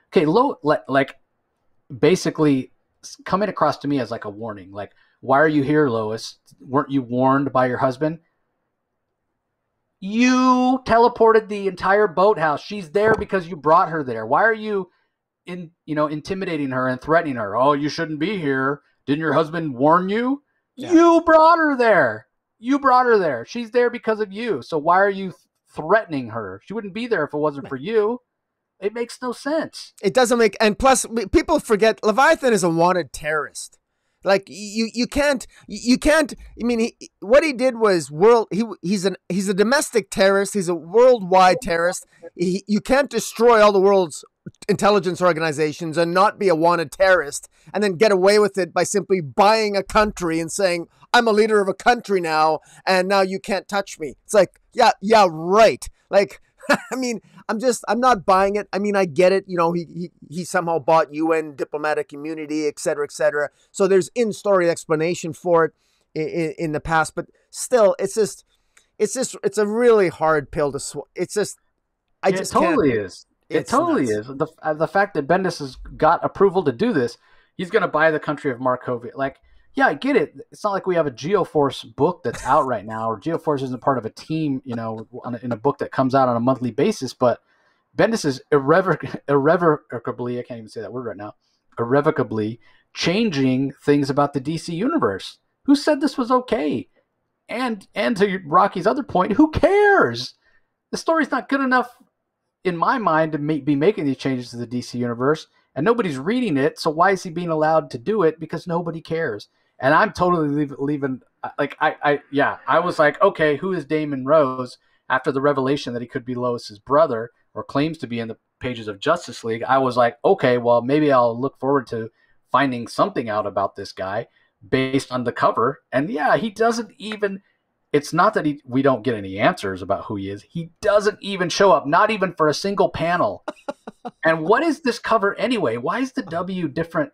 Okay, like basically coming across to me as like a warning. Like, why are you here, Lois? Weren't you warned by your husband? You teleported the entire boathouse. She's there because you brought her there. Why are you intimidating her and threatening her? Oh, you shouldn't be here. Didn't your husband warn you?
Yeah.
You brought her there. You brought her there. She's there because of you. So why are you threatening her? She wouldn't be there if it wasn't for you. It makes no sense.
It doesn't make, and plus people forget Leviathan is a wanted terrorist. Like you can't. I mean, what he did was he's a domestic terrorist. He's a worldwide terrorist. You can't destroy all the world's intelligence organizations and not be a wanted terrorist and then get away with it by simply buying a country and saying, I'm a leader of a country now, and now you can't touch me. It's like, yeah, right. Like, I mean, I'm not buying it. I mean, I get it. You know, he somehow bought UN diplomatic immunity, et cetera, et cetera. So there's in-story explanation for it in the past, but still, it's a really hard pill to swallow. It's just,
It totally is. The fact that Bendis has got approval to do this, he's going to buy the country of Markovia. Like, yeah, I get it. It's not like we have a Geoforce book that's out right now, or Geoforce isn't part of a team, you know, in a book that comes out on a monthly basis. But Bendis is irrevocably, I can't even say that word right now, irrevocably changing things about the DC universe. Who said this was okay? And to Rocky's other point, who cares? The story's not good enough, in my mind, to be making these changes to the DC universe, and nobody's reading it. So why is he being allowed to do it? Because nobody cares. And I'm totally leaving. Like I was like, okay, who is Damon Rose? After the revelation that he could be Lois's brother, or claims to be in the pages of Justice League, I was like, okay, well, maybe I'll look forward to finding something out about this guy based on the cover. And yeah, he doesn't even. It's not that we don't get any answers about who he is. He doesn't even show up, not even for a single panel. And what is this cover anyway? Why is the W different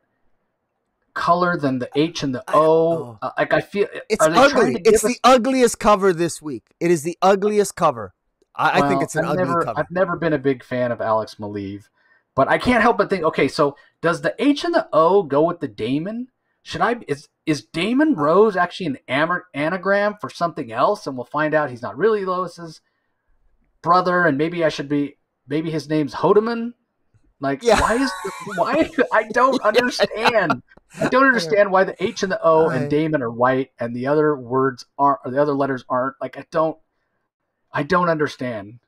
color than the H and the O? Like, I feel
it's ugly. It's the ugliest cover this week. It is the ugliest cover. I think it's an ugly cover.
I've never been a big fan of Alex Maleev, but I can't help but think, okay, so does the H and the O go with the Damon? Is Damon Rose actually an anagram for something else? And we'll find out he's not really Lois's brother, and maybe his name's Hodeman. Like, yeah. why? I don't understand. I don't understand why the H and the O and Damon are white and the other letters aren't. Like, I don't understand.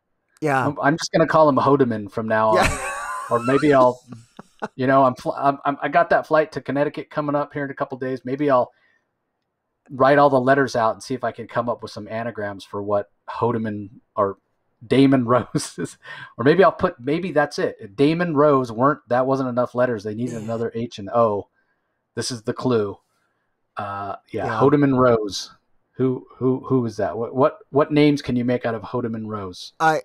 Yeah,
I'm just gonna call him Hodeman from now on, or maybe I'll. You know, I got that flight to Connecticut coming up here in a couple days. Maybe I'll write all the letters out and see if I can come up with some anagrams for what Hodeman or Damon Rose is. Or maybe that's it. If Damon Rose wasn't enough letters. They needed another H and O. This is the clue. Hodeman Rose. Who is that? What names can you make out of Hodeman Rose?
I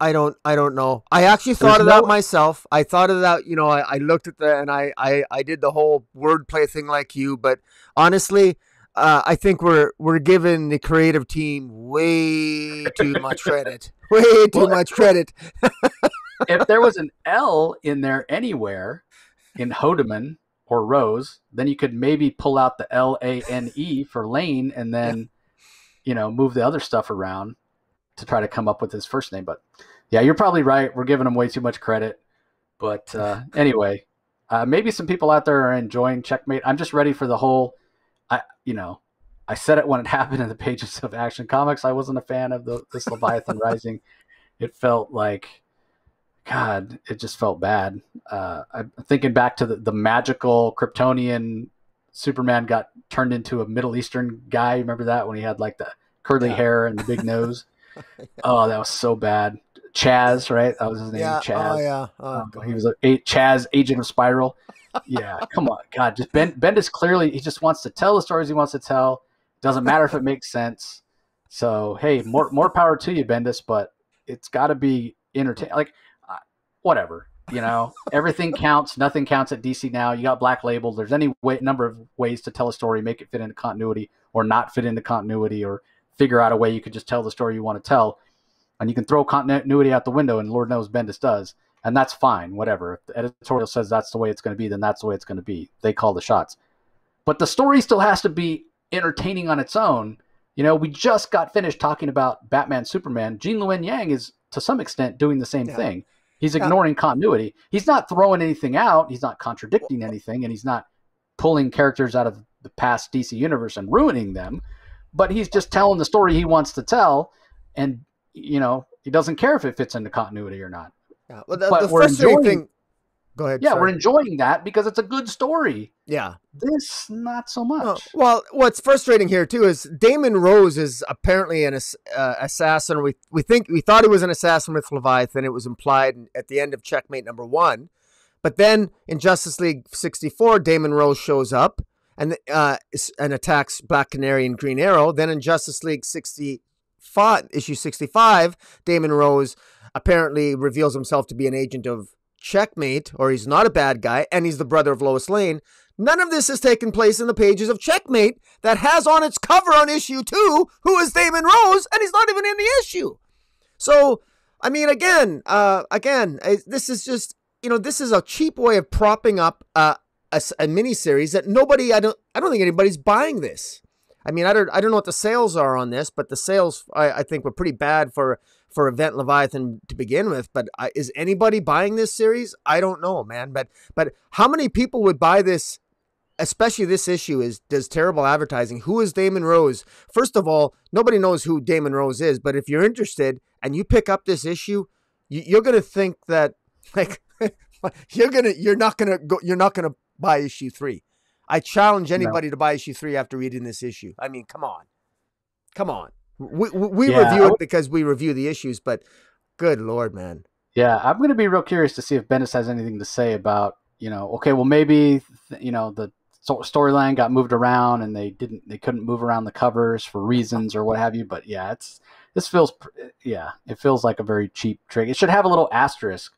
don't know. I actually thought of that myself. I thought of that. You know, I looked at and I did the whole wordplay thing like you. But honestly, I think we're giving the creative team way too much credit. Way too much credit.
If there was an L in there anywhere in Hodeman or Rose, then you could maybe pull out the Lane for Lane, and then move the other stuff around to try to come up with his first name. But yeah, you're probably right. We're giving him way too much credit. But anyway, maybe some people out there are enjoying Checkmate. I'm just ready for the whole, I said it when it happened in the pages of Action Comics. I wasn't a fan of this Leviathan Rising. It felt like, God, it just felt bad. I'm thinking back to the magical Kryptonian Superman got turned into a Middle Eastern guy. Remember that when he had like the curly hair and the big nose? Oh, that was so bad. Chaz, right? That was his name.
Yeah.
Chaz.
Oh, yeah.
He was Chaz, agent of Spiral. Yeah, come on, God. Just Bendis clearly, he just wants to tell the stories he wants to tell. Doesn't matter if it makes sense. So hey, more power to you, Bendis. But it's got to be entertaining. Like, whatever. Everything counts. Nothing counts at DC now. You got Black Label. There's any number of ways to tell a story, make it fit into continuity or not fit into continuity, or figure out a way you could just tell the story you want to tell. And you can throw continuity out the window, and Lord knows Bendis does. And that's fine, whatever. If the editorial says that's the way it's going to be, then that's the way it's going to be. They call the shots. But the story still has to be entertaining on its own. We just got finished talking about Batman, Superman. Gene Luen Yang is, to some extent, doing the same thing. He's ignoring continuity. He's not throwing anything out. He's not contradicting anything, and he's not pulling characters out of the past DC universe and ruining them, but he's just telling the story he wants to tell, and he doesn't care if it fits into continuity or not.
Yeah. Well, the frustrating thing. Go ahead.
Yeah, we're enjoying that because it's a good story.
Yeah.
This, not so much.
No. Well, what's frustrating here too is Damon Rose is apparently an assassin. We thought he was an assassin with Leviathan. It was implied at the end of Checkmate #1, but then in Justice League 64, Damon Rose shows up and attacks Black Canary and Green Arrow. Then in Justice League issue 65, Damon Rose apparently reveals himself to be an agent of Checkmate, or he's not a bad guy, and he's the brother of Lois Lane. None of this has taken place in the pages of Checkmate that has on its cover on issue 2 who is Damon Rose, and he's not even in the issue. So, I mean, again, this is just, this is a cheap way of propping up a miniseries that I don't think anybody's buying this. I mean, I don't know what the sales are on this, but the sales I think were pretty bad for Event Leviathan to begin with. But is anybody buying this series? I don't know, man. But how many people would buy this? Especially this issue does terrible advertising. Who is Damon Rose? First of all, nobody knows who Damon Rose is. But if you're interested and you pick up this issue, you're gonna think that you're not gonna buy issue 3. I challenge anybody to buy issue 3 after reading this issue. I mean, come on. We review it because we review the issues, but good Lord, man.
Yeah, I'm going to be real curious to see if Bendis has anything to say about, okay, well, maybe, the storyline got moved around and they couldn't move around the covers for reasons or what have you. But yeah, it feels like a very cheap trick. It should have a little asterisk.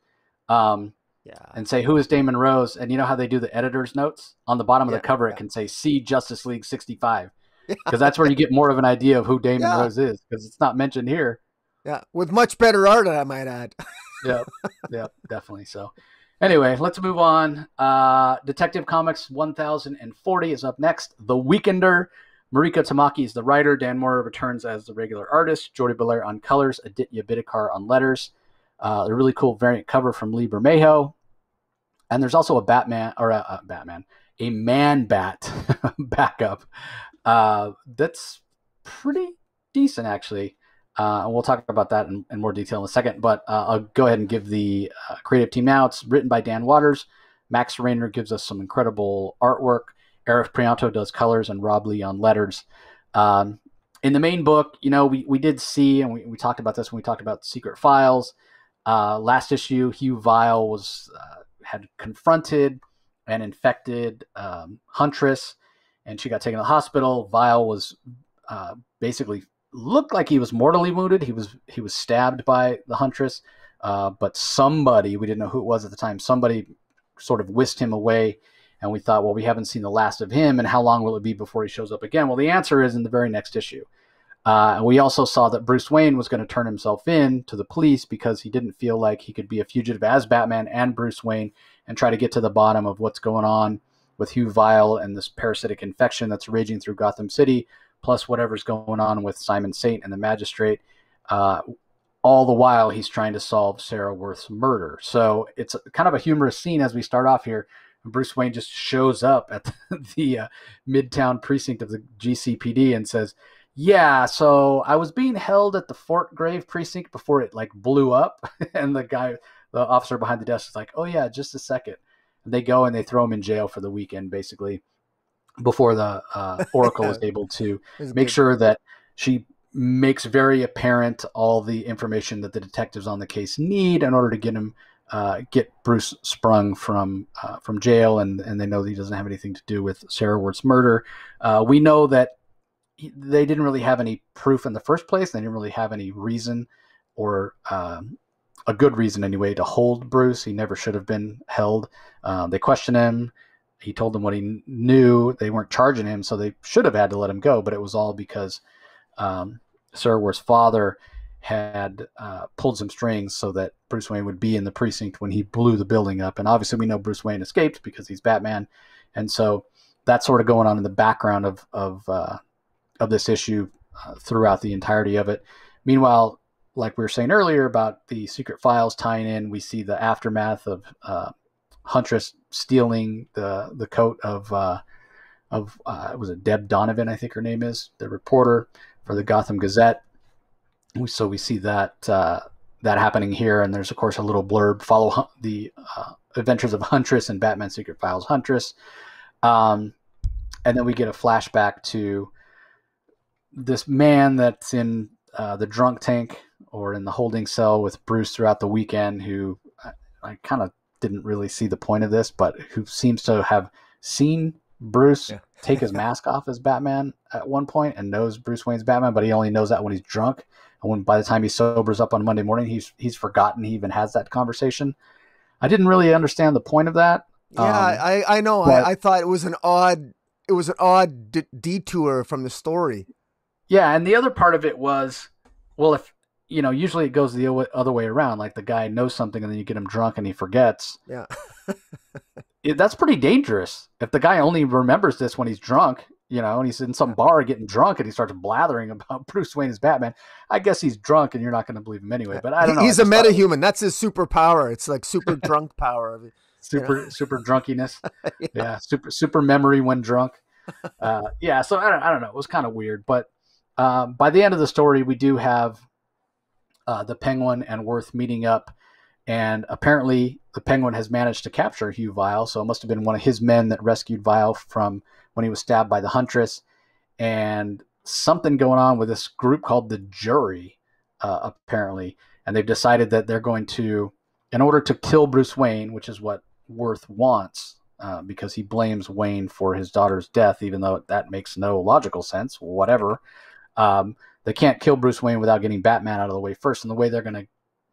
And say, who is Damon Rose? And you know how they do the editor's notes? On the bottom of the cover, it can say, see Justice League 65. Because that's where you get more of an idea of who Damon Rose is, because it's not mentioned here.
Yeah, with much better art, I might add.
Yeah, definitely. So anyway, let's move on. Detective Comics 1040 is up next. The Weekender. Marika Tamaki is the writer. Dan Mora returns as the regular artist. Jordi Belair on colors. Aditya Bidikar on letters. A really cool variant cover from Lee Bermejo. And there's also a Manbat backup. That's pretty decent, actually. And we'll talk about that in more detail in a second. But I'll go ahead and give the creative team now. It's written by Dan Waters. Max Raynor gives us some incredible artwork. Eric Prianto does colors, and Rob Lee on letters. In the main book, we did see, and we talked about this when we talked about Secret Files. Last issue, Hugh Vile had confronted and infected Huntress, and she got taken to the hospital. Vile was basically looked like he was mortally wounded. He was stabbed by the Huntress, but somebody, we didn't know who it was at the time, somebody sort of whisked him away, and we thought, well, we haven't seen the last of him, and how long will it be before he shows up again? Well, the answer is in the very next issue. And we also saw that Bruce Wayne was going to turn himself in to the police because he didn't feel like he could be a fugitive as Batman and Bruce Wayne and try to get to the bottom of what's going on with Hugh Vile and this parasitic infection that's raging through Gotham City, plus whatever's going on with Simon Saint and the Magistrate. All the while, he's trying to solve Sarah Worth's murder. So it's kind of a humorous scene as we start off here. Bruce Wayne just shows up at the Midtown precinct of the GCPD and says, yeah, so I was being held at the Fort Grave precinct before it blew up. And the officer behind the desk is like, oh yeah, just a second. And they go and they throw him in jail for the weekend, basically, before the Oracle is able to make sure that she makes very apparent all the information that the detectives on the case need in order to get Bruce sprung from jail, and they know that he doesn't have anything to do with Sarah Worth's murder. We know that they didn't really have any proof in the first place. They didn't really have any reason, or a good reason anyway, to hold Bruce. He never should have been held. They questioned him. He told them what he knew. They weren't charging him, so they should have had to let him go. But it was all because Sarah Worth's father had pulled some strings so that Bruce Wayne would be in the precinct when he blew the building up. And obviously we know Bruce Wayne escaped because he's Batman. And so that's sort of going on in the background of this issue throughout the entirety of it. Meanwhile, like we were saying earlier about the Secret Files tying in, we see the aftermath of Huntress stealing the coat of was it Deb Donovan, I think her name is, the reporter for the Gotham Gazette. So we see that that happening here, and there's of course a little blurb: follow the adventures of Huntress and Batman Secret Files Huntress, and then we get a flashback to this man that's in the drunk tank or in the holding cell with Bruce throughout the weekend, who I kind of didn't really see the point of this, but who seems to have seen Bruce take his mask off as Batman at one point and knows Bruce Wayne's Batman, but he only knows that when he's drunk. And when by the time he sobers up on Monday morning, he's forgotten he even has that conversation. I didn't really understand the point of that.
Yeah, I know. I thought it was an odd detour from the story.
Yeah, and the other part of it was, well, if usually it goes the other way around. Like the guy knows something and then you get him drunk and he forgets.
Yeah.
That's pretty dangerous. If the guy only remembers this when he's drunk, and he's in some bar getting drunk and he starts blathering about Bruce Wayne as Batman, I guess he's drunk and you're not going to believe him anyway. But I don't know.
He's a metahuman. That's his superpower. It's like super drunk power.
Super drunkiness. Yeah. Super memory when drunk. Yeah. So I don't know. It was kind of weird, but by the end of the story, we do have the Penguin and Worth meeting up, and apparently the Penguin has managed to capture Hugh Vile, so it must have been one of his men that rescued Vile from when he was stabbed by the Huntress, and something going on with this group called the Jury, apparently, and they've decided that they're going to, in order to kill Bruce Wayne, which is what Worth wants, because he blames Wayne for his daughter's death, even though that makes no logical sense, whatever. They can't kill Bruce Wayne without getting Batman out of the way first. And the way they're going to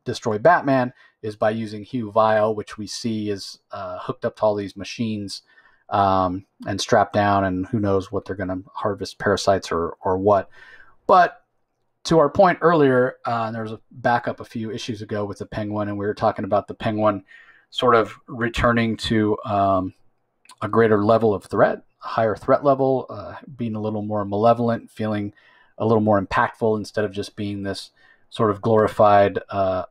destroy Batman is by using Hugh Vile, which we see is hooked up to all these machines and strapped down. And who knows what they're going to harvest, parasites or what. But to our point earlier, there was a backup a few issues ago with the Penguin. And we were talking about the Penguin sort of returning to a greater level of threat, a higher threat level, being a little more malevolent, feeling a little more impactful instead of just being this sort of glorified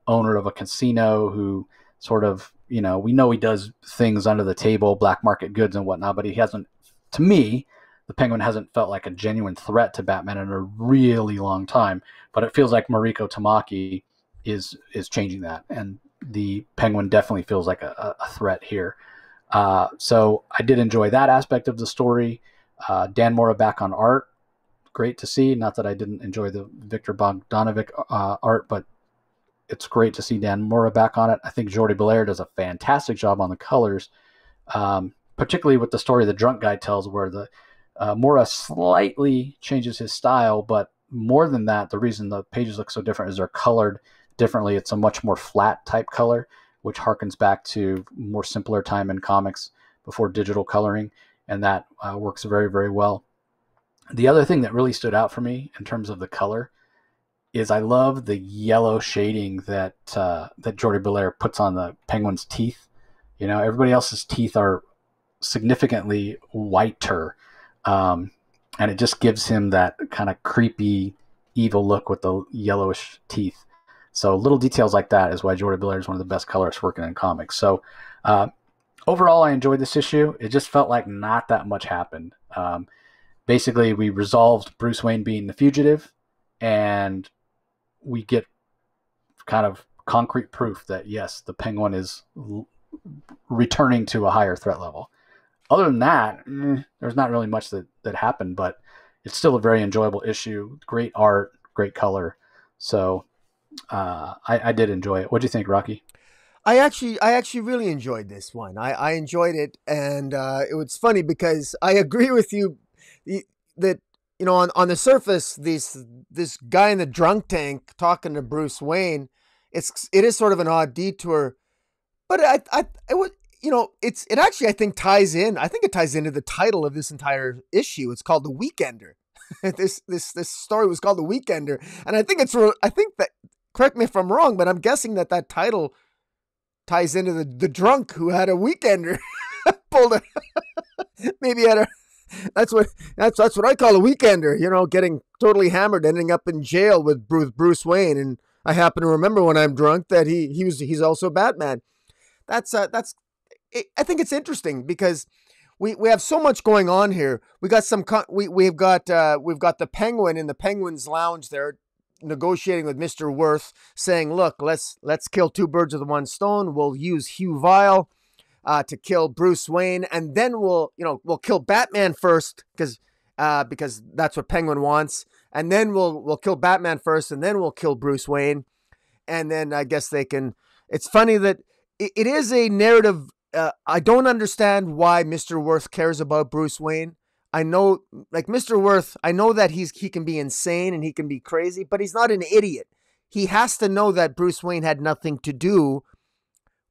owner of a casino who sort of, we know he does things under the table, black market goods and whatnot, but he hasn't, to me, the Penguin hasn't felt like a genuine threat to Batman in a really long time. But it feels like Marika Tamaki is changing that. And the Penguin definitely feels like a threat here. So I did enjoy that aspect of the story. Dan Mora back on art. Great to see. Not that I didn't enjoy the Victor Bogdanovic art, but it's great to see Dan Mora back on it. I think Jordi Belair does a fantastic job on the colors, particularly with the story the drunk guy tells, where the Mora slightly changes his style, but more than that, the reason the pages look so different is they're colored differently. It's a much more flat type color, which harkens back to more simpler time in comics before digital coloring, and that works very, very well. The other thing that really stood out for me in terms of the color is I love the yellow shading that Jordi Belair puts on the Penguin's teeth. Everybody else's teeth are significantly whiter, and it just gives him that kind of creepy, evil look with the yellowish teeth. So little details like that is why Jordi Belair is one of the best colorists working in comics. So overall, I enjoyed this issue. It just felt like not that much happened. Basically, we resolved Bruce Wayne being the fugitive, and we get kind of concrete proof that, yes, the Penguin is returning to a higher threat level. Other than that, there's not really much that happened, but it's still a very enjoyable issue. Great art, great color. So I did enjoy it. What do you think, Rocky?
I actually really enjoyed this one. I enjoyed it, and it was funny because I agree with you that on the surface, this guy in the drunk tank talking to Bruce Wayne, it is sort of an odd detour, but it actually I think ties in. I think it ties into the title of this entire issue. It's called The Weekender. this story was called The Weekender, and I think that, correct me if I'm wrong, but I'm guessing that title ties into the drunk who had a weekender. That's what I call a weekender, getting totally hammered, ending up in jail with Bruce Wayne. And I happen to remember when I'm drunk that he's also Batman. I think it's interesting because we have so much going on here. We got we've got the Penguin in the Penguin's lounge there, negotiating with Mr. Worth, saying, "Look, let's kill two birds with one stone. We'll use Hugh Vile to kill Bruce Wayne, and then we'll kill Batman first because that's what Penguin wants, and then we'll kill Batman first, and then we'll kill Bruce Wayne, and then I guess they can." It's funny that it is a narrative. I don't understand why Mr. Worth cares about Bruce Wayne. I know, like Mr. Worth, I know that he can be insane and he can be crazy, but he's not an idiot. He has to know that Bruce Wayne had nothing to do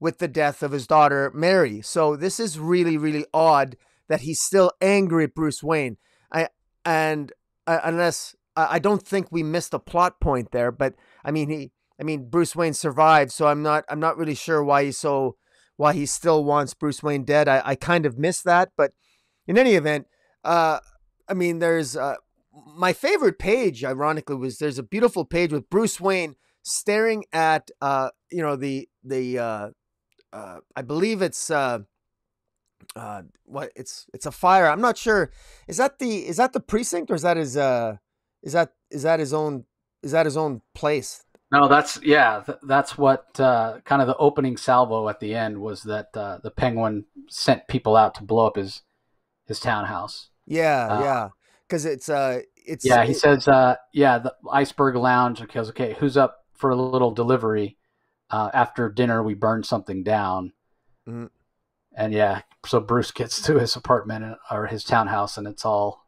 with the death of his daughter, Mary. So this is really, really odd that he's still angry at Bruce Wayne. Unless I don't think we missed a plot point there, but I mean, Bruce Wayne survived, so I'm not really sure why he still wants Bruce Wayne dead. I kind of missed that, but in any event, there's my favorite page, ironically, was there's a beautiful page with Bruce Wayne staring at I believe it's it's a fire. I'm not sure. Is that the precinct, or is that his own place?
No, that's what kind of the opening salvo at the end was, that the Penguin sent people out to blow up his townhouse.
Yeah. Because he
says, the Iceberg Lounge. Okay, who's up for a little delivery? After dinner, we burned something down. Mm-hmm. And so Bruce gets to his apartment or his townhouse, and it's all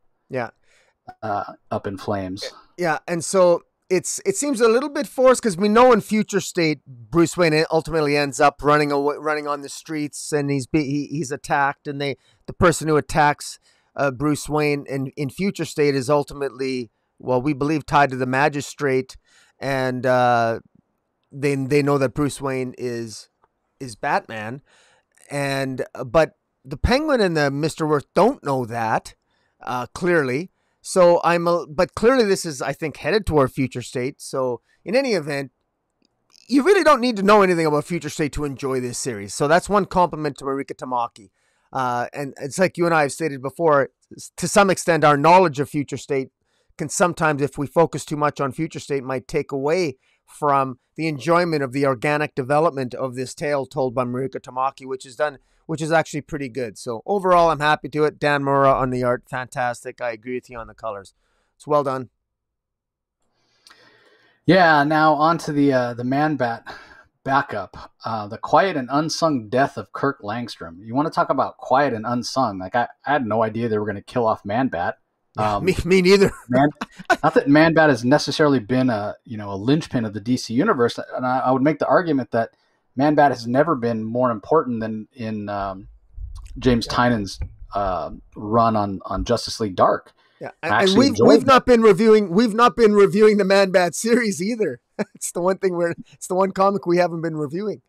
up in flames.
Yeah, and so it seems a little bit forced, because we know in Future State Bruce Wayne ultimately ends up running on the streets, and he's attacked, and the person who attacks Bruce Wayne in Future State is ultimately, well, we believe, tied to the magistrate, and they know that Bruce Wayne is Batman, but the Penguin and the Mr. Worth don't know that clearly. So but clearly this is, I think, headed toward Future State. So in any event, you really don't need to know anything about Future State to enjoy this series. So that's one compliment to Marika Tamaki. And it's like you and I have stated before, to some extent, our knowledge of Future State can sometimes, if we focus too much on Future State, might take away from the enjoyment of the organic development of this tale told by Marika Tamaki, which is actually pretty good. So overall, I'm happy to it. Dan Mora on the art, fantastic. I agree with you on the colors. It's well done.
Yeah, now on to the Manbat backup. The quiet and unsung death of Kirk Langstrom. You want to talk about quiet and unsung? Like, I had no idea they were going to kill off Manbat.
Me neither.
Not that Manbat has necessarily been a linchpin of the DC universe, and I would make the argument that Manbat has never been more important than in James Tynan's run on Justice League Dark.
Yeah, and we've not been reviewing the Manbat series either. It's the one comic we haven't been reviewing.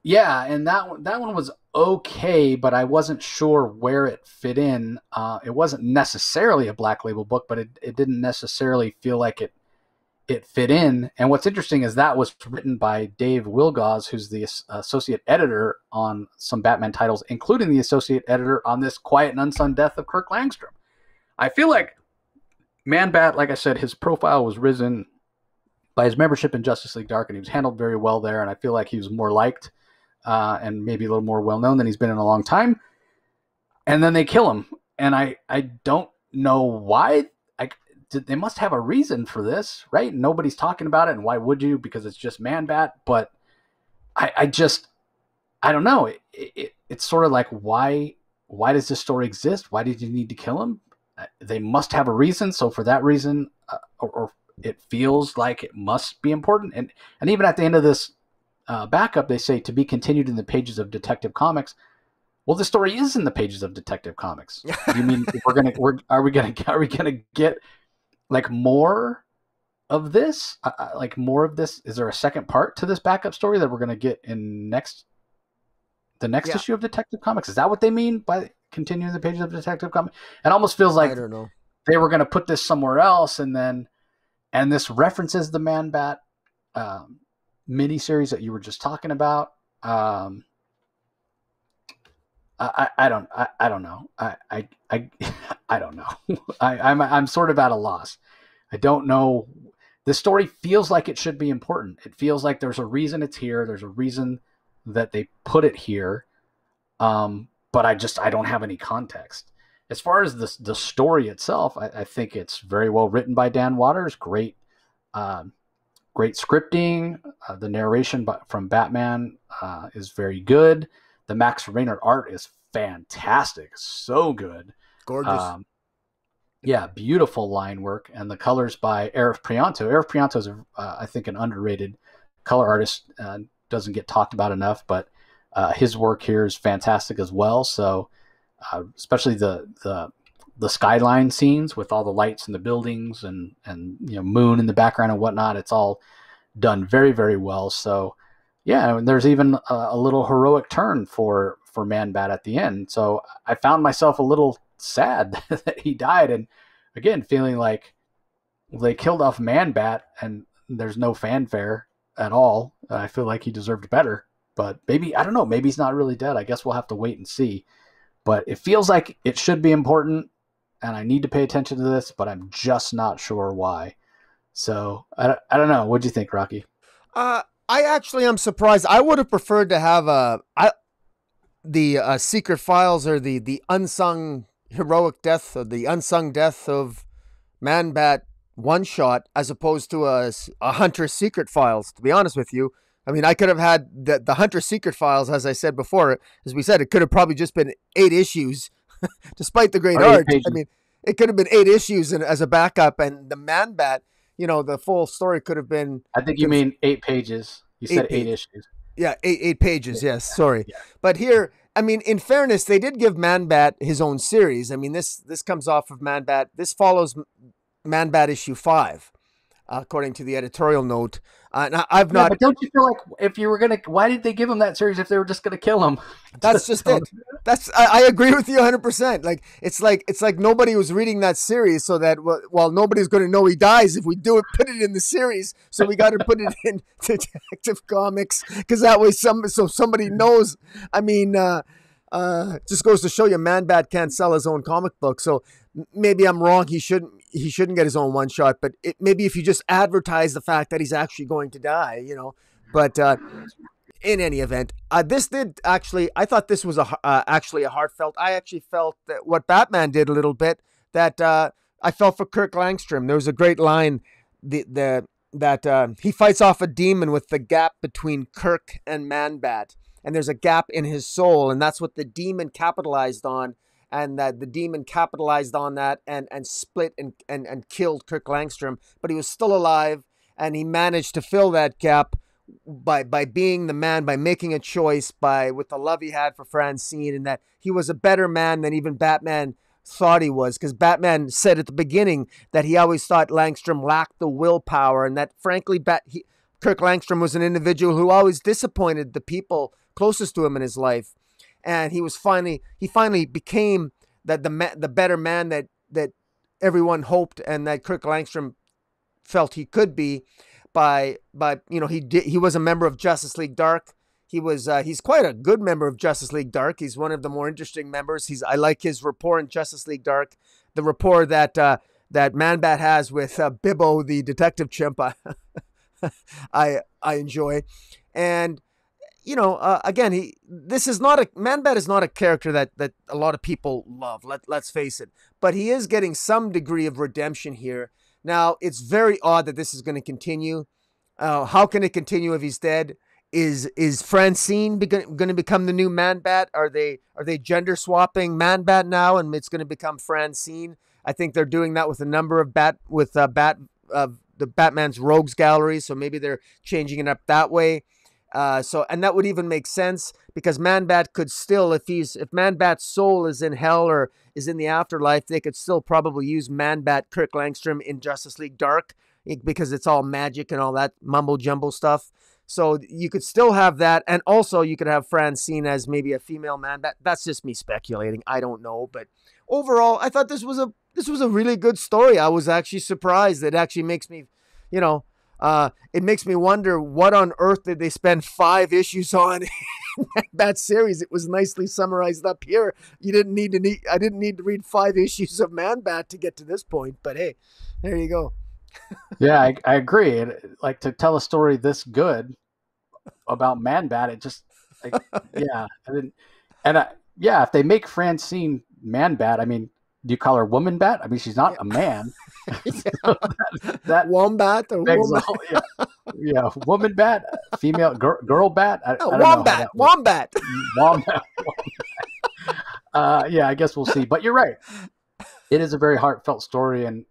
Yeah, and that one was okay, but I wasn't sure where it fit in. It wasn't necessarily a Black Label book, but it didn't necessarily feel like it fit in. And what's interesting is that was written by Dave Wilgaz, who's the associate editor on some Batman titles, including the associate editor on this quiet and unsung death of Kirk Langstrom. I feel like Manbat, like I said, his profile was risen by his membership in Justice League Dark, and he was handled very well there, and I feel like he was more liked and maybe a little more well-known than he's been in a long time. And then they kill him. And I don't know why. They must have a reason for this, right? Nobody's talking about it, and why would you? Because it's just Manbat. But I don't know. It's sort of like, why does this story exist? Why did you need to kill him? They must have a reason. So for that reason, or it feels like it must be important. And even at the end of this backup, they say to be continued in the pages of Detective Comics. Well, the story is in the pages of Detective Comics. You mean are we gonna get like more of this? Like more of this? Is there a second part to this backup story that we're gonna get in the next issue of Detective Comics? Is that what they mean by continuing the pages of Detective Comics? It almost feels like, I don't know, they were gonna put this somewhere else, and this references the Manbat miniseries that you were just talking about. I don't know. I don't know. I'm sort of at a loss. I don't know. This story feels like it should be important. It feels like there's a reason it's here. There's a reason that they put it here. But I don't have any context. As far as the story itself, I think it's very well written by Dan Waters. Great scripting. The narration from Batman is very good. The Max Raynor art is fantastic. So good.
Gorgeous.
Yeah, beautiful line work. And the colors by Arif Prianto. Arif Prianto is, I think, an underrated color artist. Doesn't get talked about enough, but his work here is fantastic as well. So especially the skyline scenes with all the lights and the buildings and moon in the background and whatnot, it's all done very, very well. So yeah, and there's even a little heroic turn for Manbat at the end. So I found myself a little sad that he died, and again feeling like they killed off Manbat and there's no fanfare at all. I feel like he deserved better, but maybe, I don't know, maybe he's not really dead. I guess we'll have to wait and see. But it feels like it should be important, and I need to pay attention to this, but I'm just not sure why. So I don't know. What'd you think, Rocky?
I actually am surprised. I would have preferred to have the secret files, or the unsung heroic death, or the unsung death of Manbat one shot, as opposed to a Huntress secret files, to be honest with you. I mean, I could have had the Huntress secret files, as I said before. As we said, it could have probably just been 8 issues, despite the great art. I mean, it could have been 8 issues as a backup, and the Manbat, the full story could have been.
I think you mean 8 pages. You said 8 issues.
Yeah, eight pages. Yes, sorry.
Yeah.
But here, I mean, in fairness, they did give Manbat his own series. I mean, this comes off of Manbat. This follows Manbat issue 5, according to the editorial note. Now, I've not.
But don't you feel like if you were gonna, why did they give him that series if they were just gonna kill him?
That's just it. I agree with you 100%. Like it's like nobody was reading that series, so that nobody's going to know he dies if we put it in the series. So we got to put it in Detective Comics, because that way somebody knows. I mean, just goes to show you, Manbat can't sell his own comic book. So maybe I'm wrong. He shouldn't get his own one shot. But maybe if you just advertise the fact that he's actually going to die, But in any event, this did actually. I thought this was actually a heartfelt. I actually felt that what Batman did a little bit. That I felt for Kirk Langstrom. There was a great line that he fights off a demon with the gap between Kirk and Manbat, and there's a gap in his soul, and that's what the demon capitalized on. And that the demon capitalized on that and split and killed Kirk Langstrom, but he was still alive, and he managed to fill that gap by being the man, by making a choice, with the love he had for Francine, and that he was a better man than even Batman thought he was, because Batman said at the beginning that he always thought Langstrom lacked the willpower, and that frankly Kirk Langstrom was an individual who always disappointed the people closest to him in his life. And he finally became the better man that everyone hoped, and that Kirk Langstrom felt he could be by he was a member of Justice League Dark. He's quite a good member of Justice League Dark. He's one of the more interesting members. I like his rapport in Justice League Dark, the rapport that Manbat has with Bibbo, the detective chimp. I enjoy. And again, Manbat is not a character that a lot of people love. Let's face it, but he is getting some degree of redemption here. Now, it's very odd that this is going to continue. How can it continue if he's dead? Is Francine going to become the new Manbat? Are they gender swapping Manbat now, and it's going to become Francine? I think they're doing that with a number of the Batman's Rogues Gallery, so maybe they're changing it up that way. And that would even make sense, because Manbat could still, if Manbat's soul is in hell or is in the afterlife, they could still probably use Manbat Kirk Langstrom in Justice League Dark, because it's all magic and all that mumbo jumbo stuff. So you could still have that, and also you could have Francine as maybe a female Manbat. That's just me speculating. I don't know, but overall, I thought this was a really good story. I was actually surprised. It actually makes me, It makes me wonder what on earth did they spend 5 issues on in that series. It was nicely summarized up here. I didn't need to read 5 issues of Manbat to get to this point, but hey, there you go.
Yeah, I agree. Like, to tell a story this good about Manbat, it just, like, yeah, I didn't, and yeah, if they make Francine Manbat, I mean, do you call her Woman Bat? I mean, she's not a man. So that
Wombat or
begs
woman?
yeah, Woman Bat, female girl bat. I don't
Wombat,
know
Wombat.
Wombat. Yeah, I guess we'll see. But you're right. It is a very heartfelt story, and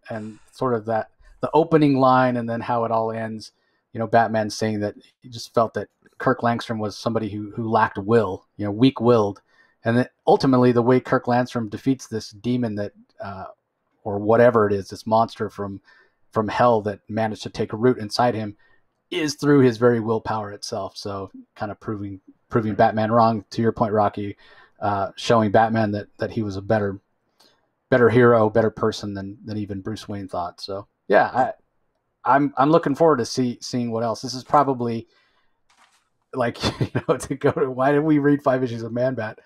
sort of that the opening line, and then how it all ends. You know, Batman saying that he just felt that Kirk Langstrom was somebody who lacked will, you know, weak-willed, and that ultimately the way Kirk Langstrom defeats this demon that, or whatever it is, this monster from hell that managed to take a root inside him, is through his very willpower itself. So kind of proving Batman wrong, to your point, Rocky, showing Batman that he was a better hero, better person than even Bruce Wayne thought. So yeah, I'm looking forward to seeing what else. This is probably, like, you know, to go to, why did we read 5 issues of Manbat?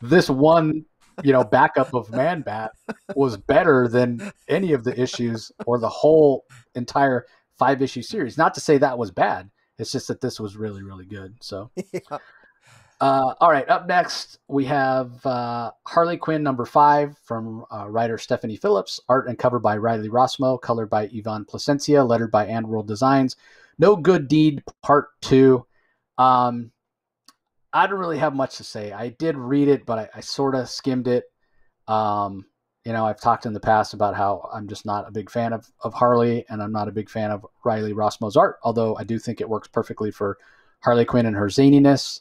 This one, you know, backup of Manbat was better than any of the issues or the whole entire 5-issue series. Not to say that was bad. It's just that this was really, really good. So,
Yeah.
All right. Up next, we have Harley Quinn #5 from writer Stephanie Phillips, art and cover by Riley Rossmo, colored by Yvonne Placencia, lettered by And World Designs. No Good Deed Part 2. I don't really have much to say. I did read it, but I sort of skimmed it. You know, I've talked in the past about how I'm just not a big fan of Harley, and I'm not a big fan of Riley Rossmo's art, although I do think it works perfectly for Harley Quinn and her zaniness.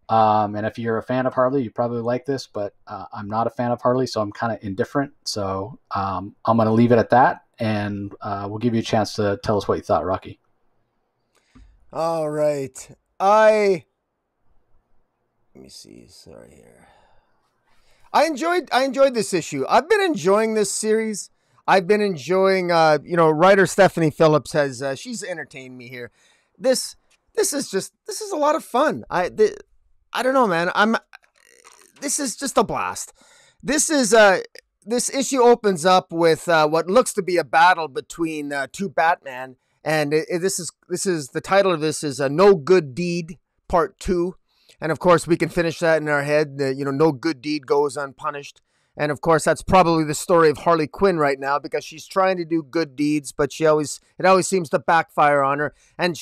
And if you're a fan of Harley, you probably like this, but I'm not a fan of Harley, so I'm kind of indifferent. So I'm going to leave it at that, and we'll give you a chance to tell us what you thought, Rocky.
All right. Let me see. Sorry here. I enjoyed this issue. I've been enjoying this series. I've been enjoying, writer Stephanie Phillips has, she's entertained me here. This is a lot of fun. I don't know, man. This is just a blast. This issue opens up with what looks to be a battle between two Batman, and this is the title of this is No Good Deed Part 2. And of course, we can finish that in our head. No good deed goes unpunished. And of course, that's probably the story of Harley Quinn right now, because she's trying to do good deeds, but it always seems to backfire on her. And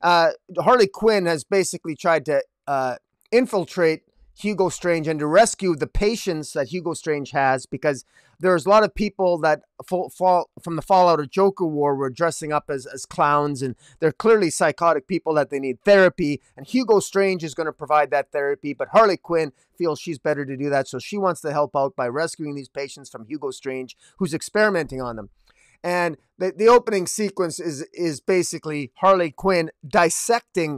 Harley Quinn has basically tried to infiltrate Hugo Strange and to rescue the patients that Hugo Strange has, because there's a lot of people that fall from the fallout of Joker War were dressing up as clowns, and they're clearly psychotic people that they need therapy, and Hugo Strange is going to provide that therapy, but Harley Quinn feels she's better to do that, so she wants to help out by rescuing these patients from Hugo Strange, who's experimenting on them. And the opening sequence is basically Harley Quinn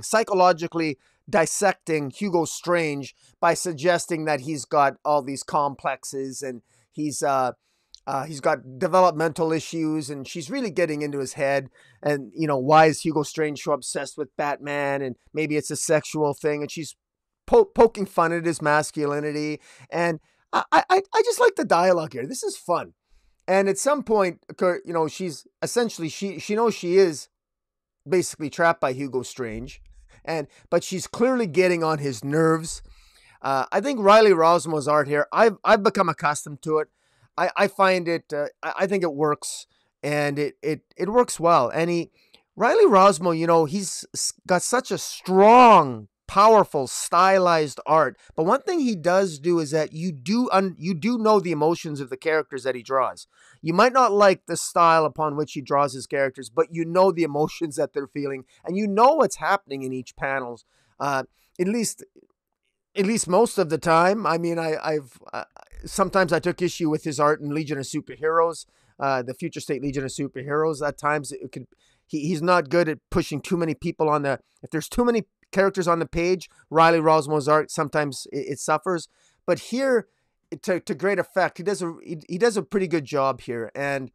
psychologically dissecting Hugo Strange by suggesting that he's got all these complexes, and he's got developmental issues, and she's really getting into his head. And why is Hugo Strange so obsessed with Batman? And maybe it's a sexual thing, and she's poking fun at his masculinity. And I just like the dialogue here. This is fun. And at some point, she's essentially she knows she is basically trapped by Hugo Strange. But she's clearly getting on his nerves. I think Riley Rossmo's art here, I've become accustomed to it. I find it, I think it works, and it works well. And Riley Rossmo, he's got such a strong, powerful, stylized art. But one thing he does do is that you do know the emotions of the characters that he draws. You might not like the style upon which he draws his characters, but you know the emotions that they're feeling, and you know what's happening in each panels. At least most of the time. I mean, I've sometimes I took issue with his art in Legion of Superheroes, the Future State Legion of Superheroes. At times, he's not good at pushing too many people if there's too many characters on the page, Riley Rossmo's art sometimes it suffers. But here, to great effect, he does a pretty good job here. And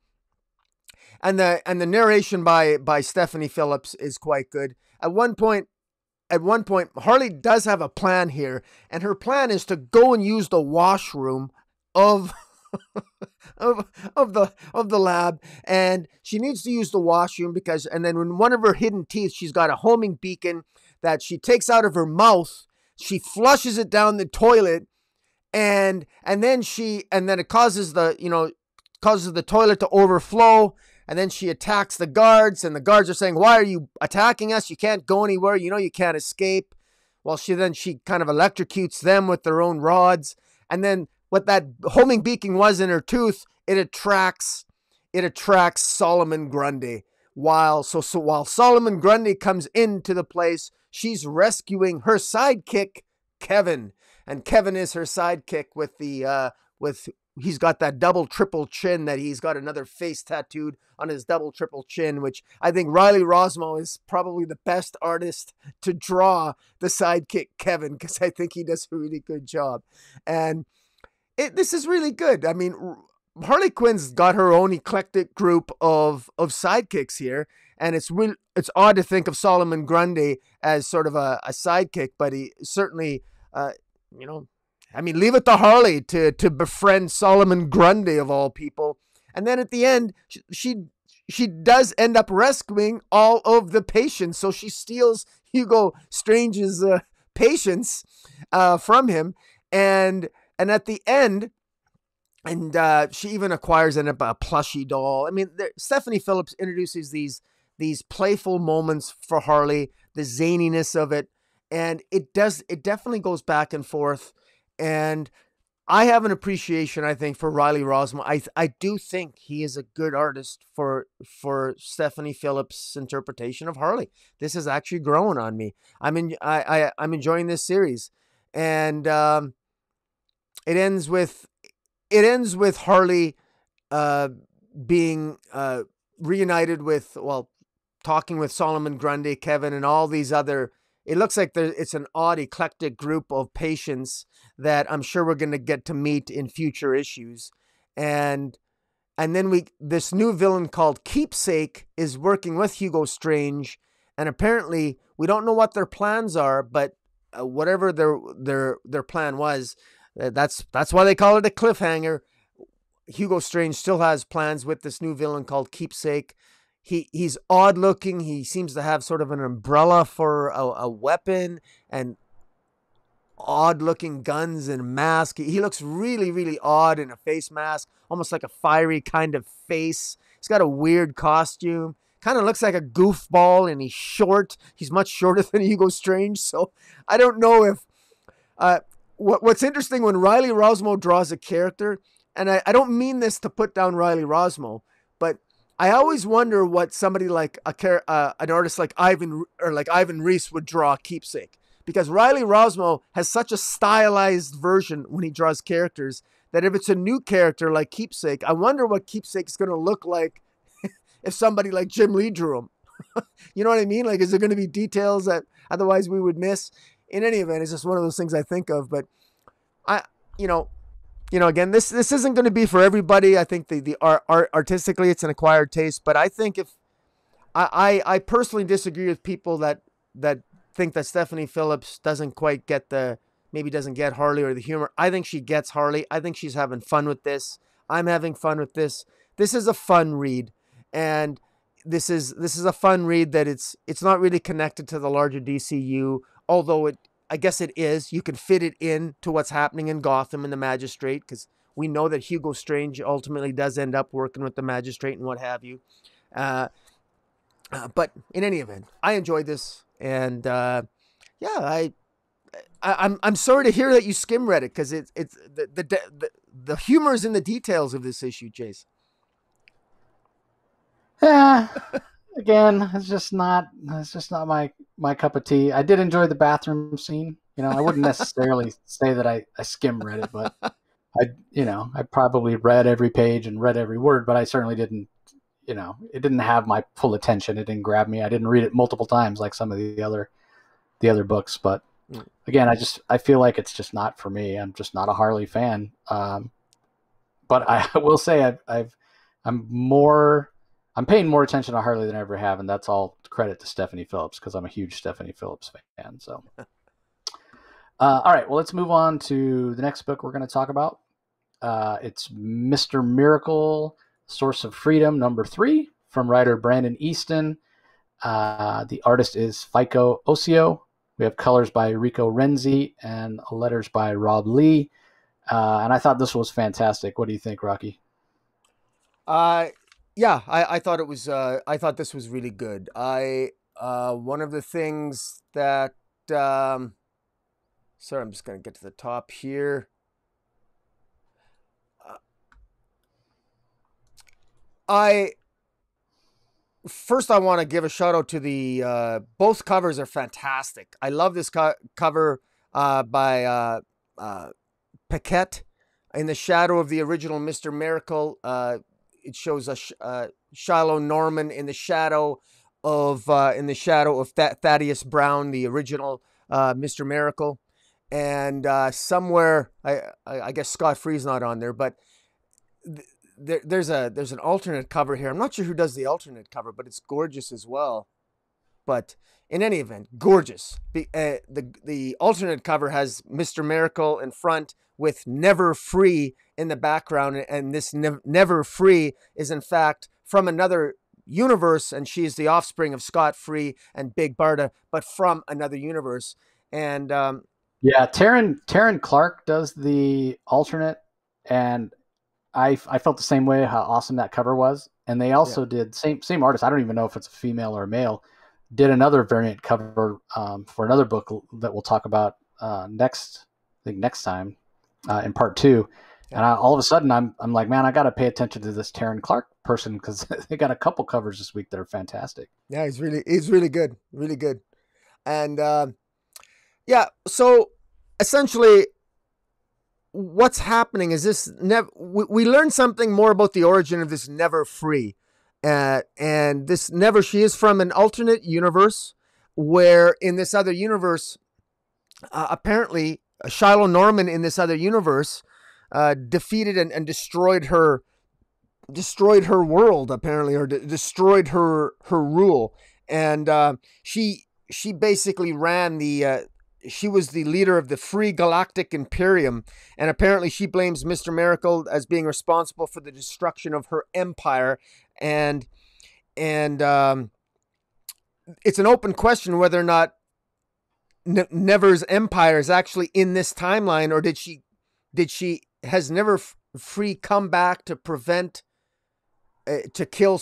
And the narration by Stephanie Phillips is quite good. At one point, Harley does have a plan here, and her plan is to go and use the washroom of of the lab, and she needs to use the washroom and then when one of her hidden teeth, she's got a homing beacon that she takes out of her mouth, she flushes it down the toilet, and then it causes the toilet to overflow, and then she attacks the guards, and the guards are saying, "Why are you attacking us? You can't go anywhere. You can't escape." Well, she kind of electrocutes them with their own rods, and then what that homing beacon was in her tooth, it attracts Solomon Grundy. While Solomon Grundy comes into the place, she's rescuing her sidekick, Kevin. And Kevin is her sidekick he's got that double triple chin, that he's got another face tattooed on his double triple chin, which I think Riley Rossmo is probably the best artist to draw the sidekick Kevin, because I think he does a really good job. And this is really good. I mean, Harley Quinn's got her own eclectic group of sidekicks here, and it's odd to think of Solomon Grundy as sort of a sidekick, but he certainly, leave it to Harley to befriend Solomon Grundy of all people. And then at the end, she does end up rescuing all of the patients, so she steals Hugo Strange's patients from him, and at the end, she even acquires a plushie doll. I mean, Stephanie Phillips introduces these playful moments for Harley, the zaniness of it, and it definitely goes back and forth. And I have an appreciation, I think, for Riley Rossmo. I do think he is a good artist for Stephanie Phillips' interpretation of Harley. This is actually growing on me. I'm enjoying this series, and it ends with Harley being reunited with, talking with Solomon Grundy, Kevin, and all these other. It looks like it's an odd, eclectic group of patients that I'm sure we're going to get to meet in future issues. And then this new villain called Keepsake is working with Hugo Strange, and apparently we don't know what their plans are, but whatever their plan was, that's why they call it a cliffhanger. Hugo Strange still has plans with this new villain called Keepsake. He's odd looking. He seems to have sort of an umbrella for a weapon, and odd looking guns and mask. He looks really, really odd in a face mask, almost like a fiery kind of face. He's got a weird costume. Kind of looks like a goofball, and he's short. He's much shorter than Hugo Strange. So I don't know if what's interesting when Riley Rossmo draws a character, and I don't mean this to put down Riley Rossmo, but I always wonder what somebody like an artist like Ivan Reis would draw Keepsake, because Riley Rossmo has such a stylized version when he draws characters that if it's a new character like Keepsake, I wonder what Keepsake is going to look like if somebody like Jim Lee drew him. You know what I mean? Like, is there going to be details that otherwise we would miss? In any event, it's just one of those things I think of. But again, this isn't going to be for everybody. I think the art artistically, it's an acquired taste. But I think I personally disagree with people that think that Stephanie Phillips doesn't get Harley or the humor. I think she gets Harley. I think she's having fun with this. I'm having fun with this. This is a fun read, and this is a fun read that it's not really connected to the larger DCU, although I guess it is. You can fit it in to what's happening in Gotham and the Magistrate, because we know that Hugo Strange ultimately does end up working with the Magistrate and what have you. But in any event, I enjoyed this, and I'm sorry to hear that you skim read it, because it's the humor is in the details of this issue, Chase.
Yeah. Again, it's just not my cup of tea. I did enjoy the bathroom scene. I wouldn't necessarily say that I skim read it, but I probably read every page and read every word, but I certainly didn't, it didn't have my full attention. It didn't grab me. I didn't read it multiple times like some of the other books, but again, I feel like it's just not for me. I'm just not a Harley fan. But I will say I'm I'm paying more attention to Harley than I ever have, and that's all credit to Stephanie Phillips because I'm a huge Stephanie Phillips fan. So, all right, well, let's move on to the next book we're going to talk about. It's Mr. Miracle, Source of Freedom, #3, from writer Brandon Easton. The artist is Fico Ossio. We have colors by Rico Renzi and letters by Rob Lee. And I thought this was fantastic. What do you think, Rocky?
Yeah, I thought it was. I thought this was really good. One of the things that. Sorry, I'm just going to get to the top here. First, I want to give a shout out to the both covers are fantastic. I love this cover by Paquette. In the shadow of the original Mr. Miracle, it shows a Shiloh Norman in the shadow of Thaddeus Brown, the original Mr. Miracle, and somewhere I guess Scott Free's not on there, but there's an alternate cover here. I'm not sure who does the alternate cover, but it's gorgeous as well. But in any event, gorgeous. The alternate cover has Mr. Miracle in front with Never Free in the background, and this Never Free is in fact from another universe, and she's the offspring of Scott Free and Big Barda, but from another universe. And
yeah, Taryn Clark does the alternate, and I felt the same way how awesome that cover was. And they also did same artist. I don't even know if it's a female or a male. Did another variant cover for another book that we'll talk about next time in part 2. And all of a sudden I'm like, man, I got to pay attention to this Taryn Clark person because they got a couple covers this week that are fantastic.
Yeah, he's really good, really good. And so essentially, what's happening is this we learned something more about the origin of this Never Free. And this Never, she is from an alternate universe where in this other universe, apparently Shiloh Norman in this other universe defeated and destroyed her world, apparently, or destroyed her rule. And she basically ran she was the leader of the Free Galactic Imperium, and apparently she blames Mr. Miracle as being responsible for the destruction of her empire. And it's an open question whether or not Never's empire is actually in this timeline, or has Never Free come back to prevent to kill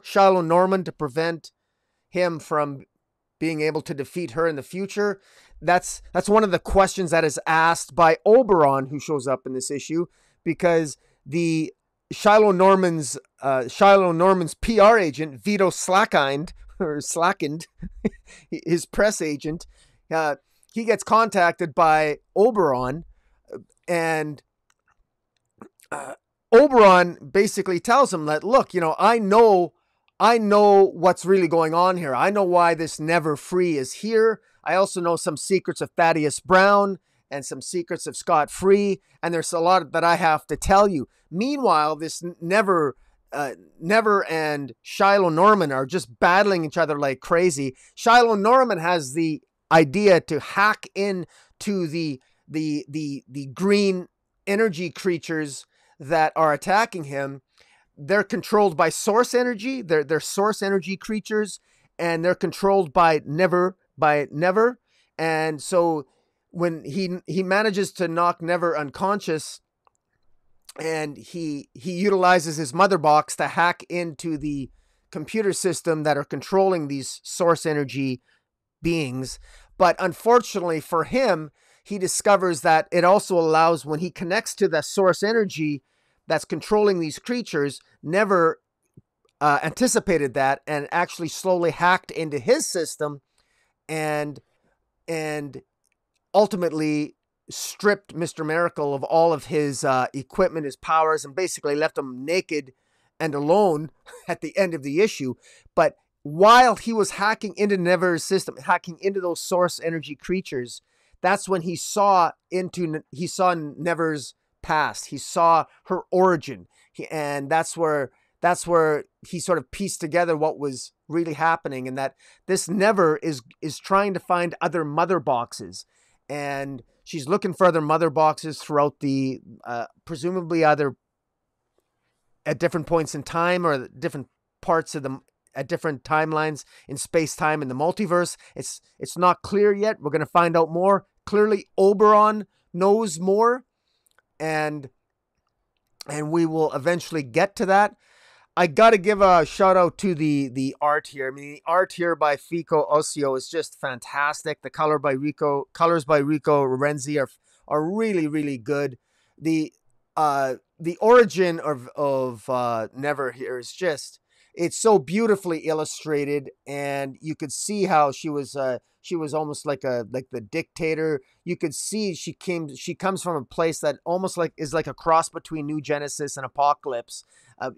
Shiloh Norman, to prevent him from being able to defeat her in the future? That's one of the questions that is asked by Oberon, who shows up in this issue, because the Shiloh Norman's PR agent, Vito Slackened, his press agent, he gets contacted by Oberon, and Oberon basically tells him that, look, I know what's really going on here. I know why this Never Free is here. I also know some secrets of Thaddeus Brown and some secrets of Scott Free, and there's a lot that I have to tell you. Meanwhile, this Never and Shiloh Norman are just battling each other like crazy. Shiloh Norman has the idea to hack into the green energy creatures that are attacking him. They're controlled by source energy. They're source energy creatures, and they're controlled by Never. And so when he manages to knock Never unconscious, and he utilizes his mother box to hack into the computer system that are controlling these source energy beings. But unfortunately for him, he discovers that it also allows, when he connects to the source energy that's controlling these creatures, Never anticipated that and actually slowly hacked into his system and ultimately stripped Mr. Miracle of all of his equipment, his powers, and basically left him naked and alone at the end of the issue. But while he was hacking into Never's system, hacking into those source energy creatures, that's when he saw Never's past. He saw her origin, and that's where that's where he sort of pieced together what was really happening, and that this Never is trying to find other mother boxes, and she's looking for other mother boxes throughout the presumably either at different points in time or different parts of the at different timelines in space-time in the multiverse. It's not clear yet. We're going to find out more. Clearly Oberon knows more, and we will eventually get to that. I got to give a shout out to the art here. I mean, the art here by Ossio is just fantastic. The colors by Rico Renzi are really, really good. The origin of Never here is just, it's so beautifully illustrated, and you could see how she was almost like the dictator. You could see she comes from a place that almost is like a cross between New Genesis and Apocalypse. I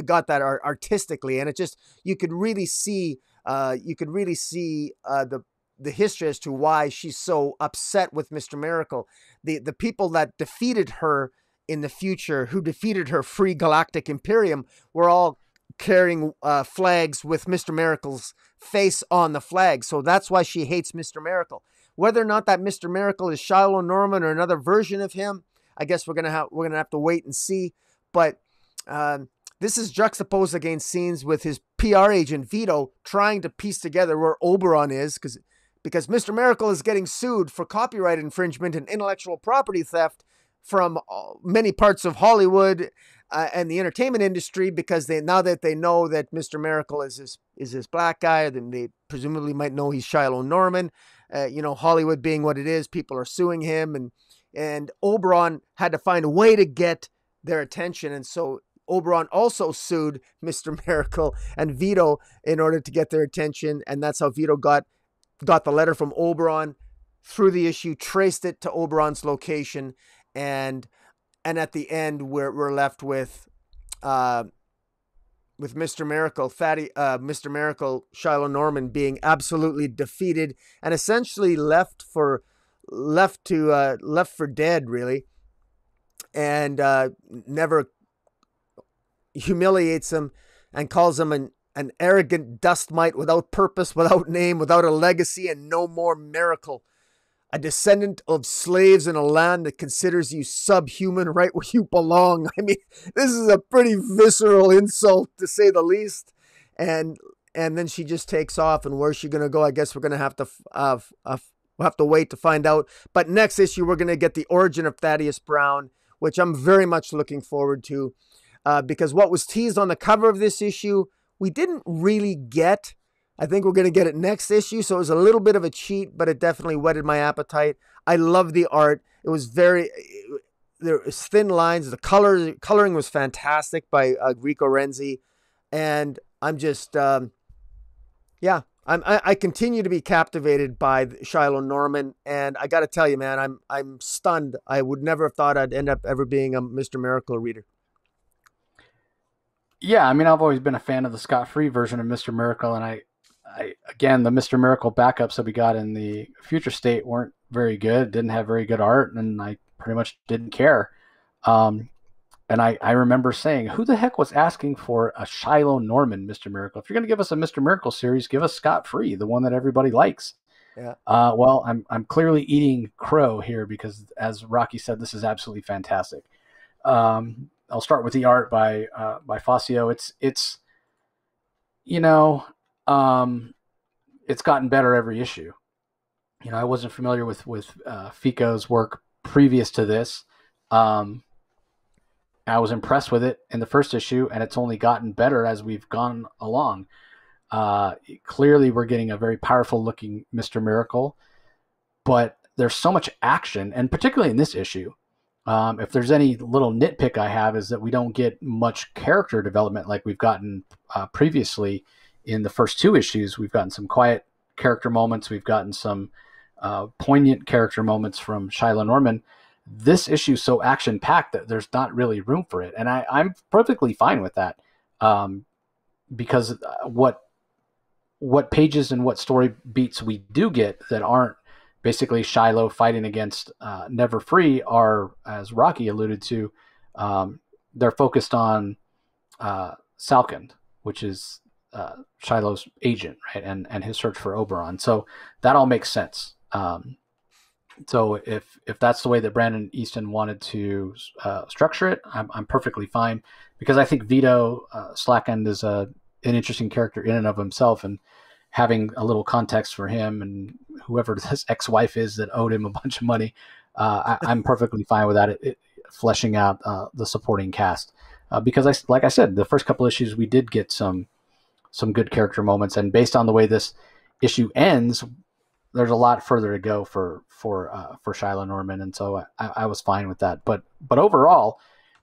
got that artistically, and it just, you could really see the history as to why she's so upset with Mr. Miracle. The people that defeated her in the future, who defeated her free galactic imperium, were all carrying flags with Mr. Miracle's face on the flag. So that's why she hates Mr. Miracle. Whether or not that Mr. Miracle is Shiloh Norman or another version of him, I guess we're gonna have to wait and see. But this is juxtaposed against scenes with his PR agent Vito trying to piece together where Oberon is, because Mr. Miracle is getting sued for copyright infringement and intellectual property theft from many parts of Hollywood and the entertainment industry, because now that they know that Mr. Miracle is this black guy, then they presumably might know he's Shiloh Norman. Hollywood being what it is, people are suing him, and Oberon had to find a way to get their attention, and so Oberon also sued Mr. Miracle and Vito in order to get their attention, and that's how Vito got the letter from Oberon through the issue, traced it to Oberon's location, and at the end we're left with Mr. Miracle, Mr. Miracle, Shiloh Norman being absolutely defeated and essentially left for dead, really, and Never humiliates him and calls him an arrogant dust mite without purpose, without name, without a legacy, and no more miracle. A descendant of slaves in a land that considers you subhuman, right where you belong. I mean, this is a pretty visceral insult, to say the least. And then she just takes off, and where's she going to go? I guess we're going to have to we'll have to wait to find out. But next issue, we're going to get the origin of Thaddeus Brown, which I'm very much looking forward to, because what was teased on the cover of this issue, we didn't really get. I think we're going to get it next issue, so it was a little bit of a cheat, but it definitely whetted my appetite. I love the art. It was there was thin lines. The coloring was fantastic by Rico Renzi, and I'm just, I continue to be captivated by Shiloh Norman, and I got to tell you, man, I'm stunned. I would never have thought I'd end up ever being a Mr. Miracle reader.
Yeah, I mean, I've always been a fan of the Scott Free version of Mr. Miracle, and again, the Mr. Miracle backups that we got in the Future State weren't very good, didn't have very good art, and I pretty much didn't care. And I remember saying, who the heck was asking for a Shiloh Norman Mr. Miracle? If you're going to give us a Mr. Miracle series, give us Scott Free, the one that everybody likes.
Yeah.
Well, I'm clearly eating crow here because, as Rocky said, this is absolutely fantastic. I'll start with the art by Ossio. It's it's gotten better every issue. I wasn't familiar with Fico's work previous to this. I was impressed with it in the first issue, and it's only gotten better as we've gone along. Clearly, we're getting a very powerful looking Mr. Miracle, but there's so much action, and particularly in this issue, if there's any little nitpick I have, is that we don't get much character development like we've gotten previously. In the first two issues, we've gotten some quiet character moments. We've gotten some poignant character moments from Shiloh Norman. This issue is so action-packed that there's not really room for it. And I'm perfectly fine with that, because what pages and what story beats we do get that aren't basically Shiloh fighting against Never Free are, as Rocky alluded to, they're focused on Salkind, which is Shiloh's agent, right, and his search for Oberon. So that all makes sense. So if that's the way that Brandon Easton wanted to structure it, I'm perfectly fine, because I think Vito Slackend is an interesting character in and of himself, and having a little context for him and whoever his ex-wife is that owed him a bunch of money, I'm perfectly fine with that. It fleshing out the supporting cast, because like I said, the first couple issues we did get some good character moments, and based on the way this issue ends, there's a lot further to go for Shiloh Norman, and so I was fine with that. But overall,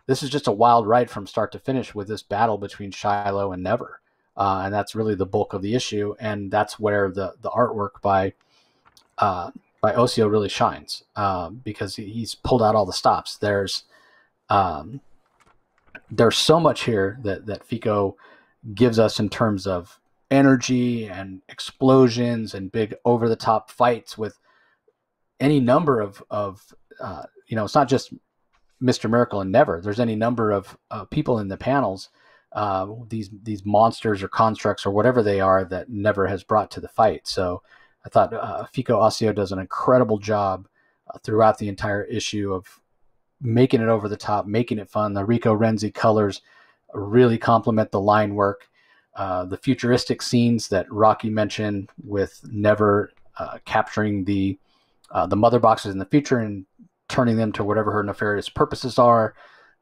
this is just a wild ride from start to finish with this battle between Shiloh and Never, and that's really the bulk of the issue, and that's where the artwork by Ossio really shines, because he's pulled out all the stops. There's so much here that Fico gives us in terms of energy and explosions and big over the top fights with any number of it's not just Mr. Miracle and Never. There's any number of people in the panels, these monsters or constructs or whatever they are that Never has brought to the fight. So I thought Fico Ossio does an incredible job throughout the entire issue of making it over the top, making it fun. The Rico Renzi colors really complement the line work. The futuristic scenes that Rocky mentioned with Never capturing the mother boxes in the future and turning them to whatever her nefarious purposes are,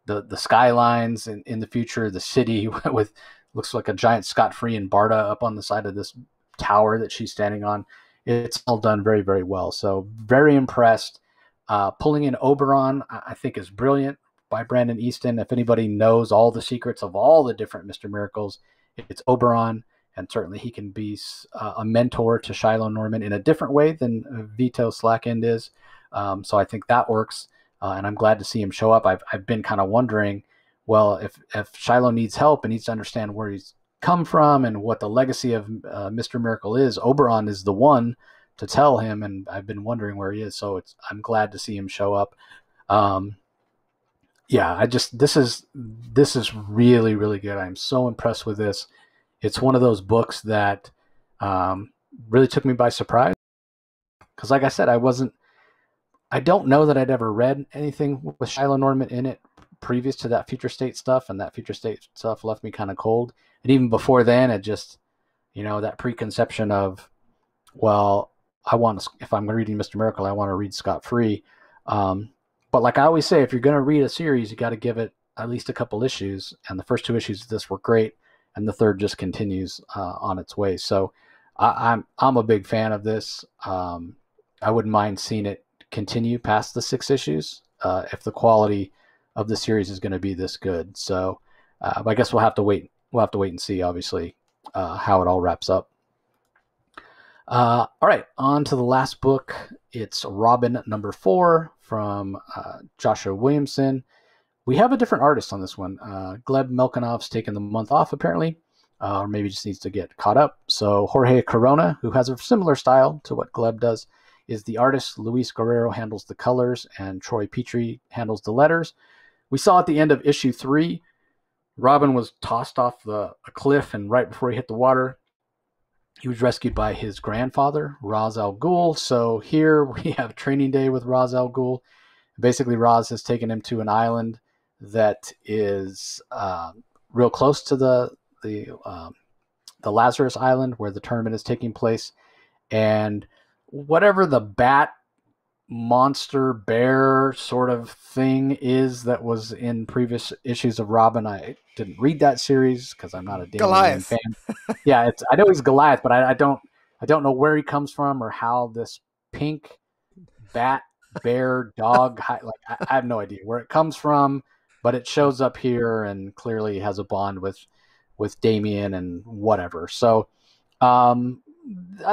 the skylines in the future, the city with looks like a giant Scott Free and Barda up on the side of this tower that she's standing on. It's all done very, very well. So very impressed. Pulling in Oberon, I think, is brilliant by Brandon Easton. If anybody knows all the secrets of all the different Mr. Miracles, it's Oberon, and certainly he can be a mentor to Shiloh Norman in a different way than Vito Slackend is. So I think that works, and I'm glad to see him show up. I've been kind of wondering, well, if Shiloh needs help and needs to understand where he's come from and what the legacy of Mr. Miracle is, Oberon is the one to tell him, and I've been wondering where he is. So I'm glad to see him show up. This is really, really good. I'm so impressed with this. It's one of those books that really took me by surprise, because like I said, I don't know that I'd ever read anything with Shiloh Norman in it previous to that Future State stuff, and that Future State stuff left me kind of cold. And even before then, it just, that preconception of, well, if I'm reading Mr. Miracle, I want to read Scott Free. But like I always say, if you're going to read a series, you got to give it at least a couple issues. And the first two issues of this were great, and the third just continues on its way. So I'm a big fan of this. I wouldn't mind seeing it continue past the 6 issues if the quality of the series is going to be this good. So I guess we'll have to wait. We'll have to wait and see, obviously, how it all wraps up. All right, on to the last book. It's Robin number 4 from Joshua Williamson. We have a different artist on this one. Gleb Melkonov's taken the month off, apparently, or maybe just needs to get caught up. So Jorge Corona, who has a similar style to what Gleb does, is the artist. Luis Guerrero handles the colors, and Troy Petrie handles the letters. We saw at the end of issue 3, Robin was tossed off a cliff, and right before he hit the water, he was rescued by his grandfather, Ra's al Ghul. So here we have training day with Ra's al Ghul. Basically, Ra's has taken him to an island that is real close to the Lazarus Island where the tournament is taking place. And whatever the bat monster bear sort of thing is that was in previous issues of Robin, I didn't read that series because I'm not a Damian fan. Yeah, I know he's Goliath, but I don't know where he comes from or how this pink bat bear dog I have no idea where it comes from, but it shows up here and clearly has a bond with Damian and whatever. So I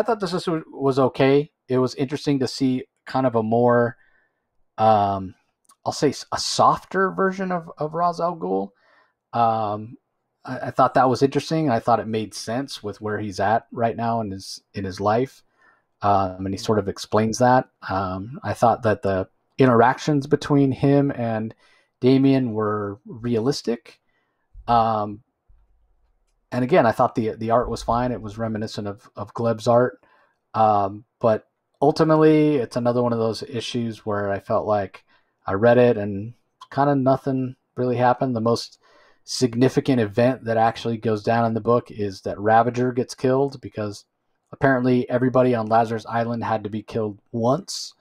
thought this was okay. It was interesting to see kind of a more I'll say a softer version of Ra's al Ghul. I thought that was interesting. I thought it made sense with where he's at right now in his life. And he sort of explains that. I thought that the interactions between him and Damian were realistic. and again, I thought the art was fine. It was reminiscent of Gleb's art. But ultimately, it's another one of those issues where I felt like I read it and kind of nothing really happened. The most significant event that actually goes down in the book is that Ravager gets killed, because apparently everybody on Lazarus Island had to be killed once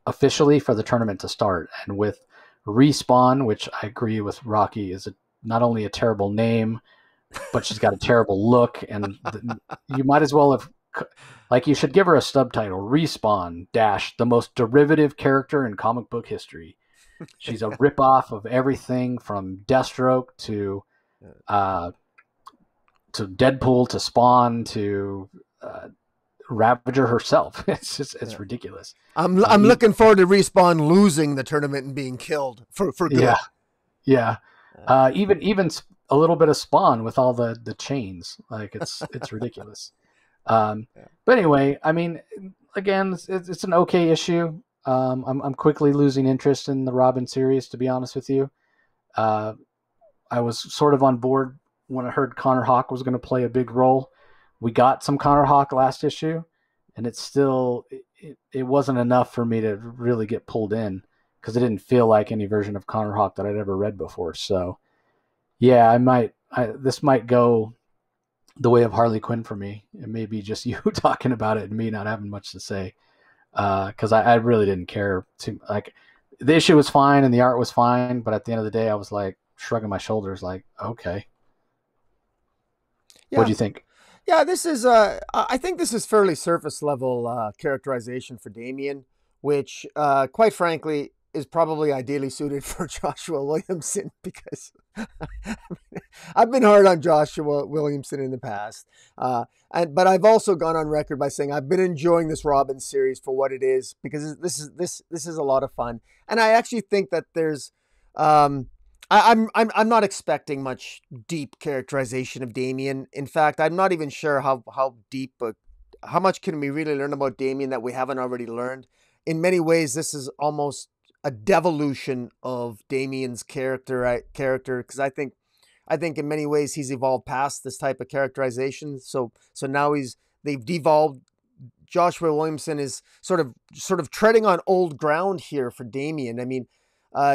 officially for the tournament to start. And with Respawn, which I agree with Rocky, is not only a terrible name, but she's got a terrible look. And you might as well have, like, you should give her a subtitle: Respawn dash the most derivative character in comic book history. She's a ripoff of everything from Deathstroke to Deadpool to Spawn to Ravager herself. It's ridiculous.
I'm looking forward to Respawn losing the tournament and being killed for good.
Yeah. Even a little bit of Spawn with all the chains. Like, it's ridiculous. But anyway, I mean, again, it's an okay issue. I'm quickly losing interest in the Robin series, to be honest with you. I was sort of on board when I heard Connor Hawke was going to play a big role. We got some Connor Hawke last issue, and it wasn't enough for me to really get pulled in, because it didn't feel like any version of Connor Hawke that I'd ever read before. So, yeah, this might go the way of Harley Quinn for me. It may be just you talking about it and me not having much to say, because I really didn't care. The issue was fine and the art was fine, but at the end of the day, I was like shrugging my shoulders, like, okay. Yeah. What do you think?
Yeah, this is I think this is fairly surface level characterization for Damian, which quite frankly is probably ideally suited for Joshua Williamson, because I've been hard on Joshua Williamson in the past, but I've also gone on record by saying I've been enjoying this Robin series for what it is, because this is a lot of fun, and I actually think that there's I'm not expecting much deep characterization of Damian. In fact, I'm not even sure how deep, but how much can we really learn about Damian that we haven't already learned. In many ways, this is almost a devolution of Damian's character, because I think in many ways he's evolved past this type of characterization. So now they've devolved. Joshua Williamson is sort of treading on old ground here for Damian. I mean,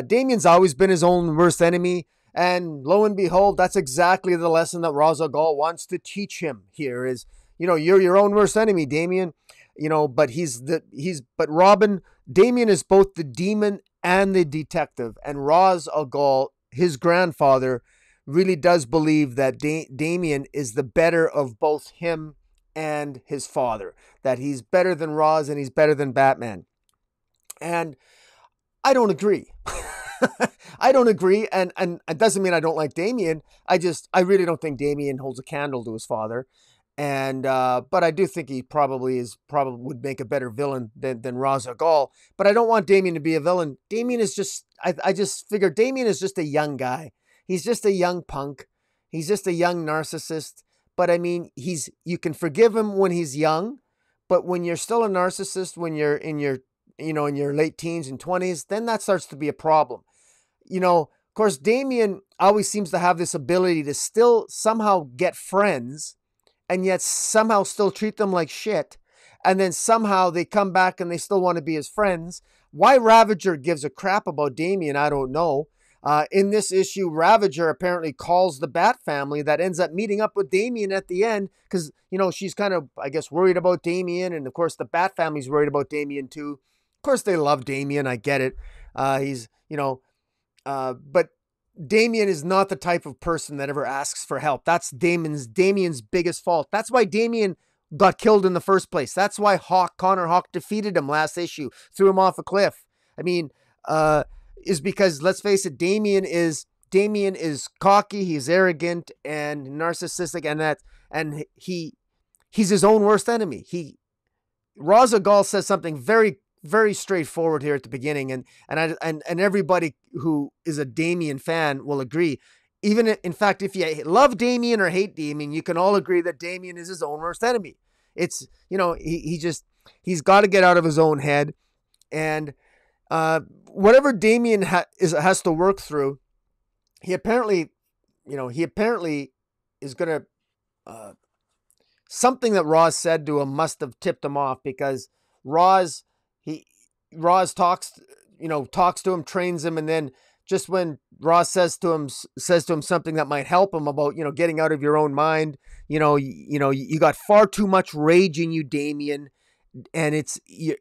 Damian's always been his own worst enemy, and lo and behold, that's exactly the lesson that Ra's al Ghul wants to teach him here is, you're your own worst enemy, Damian. But Robin, Damian is both the demon and the detective, and Ra's al Ghul, his grandfather, really does believe that Damian is the better of both him and his father, that he's better than Ra's and he's better than Batman. And I don't agree. I don't agree, and it doesn't mean I don't like Damian. I really don't think Damian holds a candle to his father, and but I do think he probably would make a better villain than Ra's al Ghul. But I don't want Damian to be a villain. Damian is just I just figure Damian is just a young guy. He's just a young punk. He's just a young narcissist. But I mean, you can forgive him when he's young, but when you're still a narcissist, when you're in your late teens and 20s, then that starts to be a problem. Of course, Damian always seems to have this ability to still somehow get friends and yet somehow still treat them like shit. And then somehow they come back and they still want to be his friends. Why Ravager gives a crap about Damian, I don't know. In this issue, Ravager apparently calls the Bat family that ends up meeting up with Damian at the end because, she's kind of, I guess, worried about Damian. And of course, the Bat family's worried about Damian too. Of course, they love Damian. I get it. But Damian is not the type of person that ever asks for help. That's Damian's biggest fault. That's why Damian got killed in the first place. That's why Connor Hawke defeated him last issue, threw him off a cliff. I mean, is because, let's face it, Damian is cocky, he's arrogant and narcissistic, and he's his own worst enemy. Ra's al Ghul says something very, very straightforward here at the beginning, and everybody who is a Damian fan will agree. Even in fact, if you love Damian or hate Damian, you can all agree that Damian is his own worst enemy. It's he's got to get out of his own head, and whatever Damian has to work through, he apparently is going to something that Ross said to him must have tipped him off, because Ross talks to him, trains him, and then just when Ross says to him something that might help him about, getting out of your own mind, you got far too much rage in you, Damian, and it's you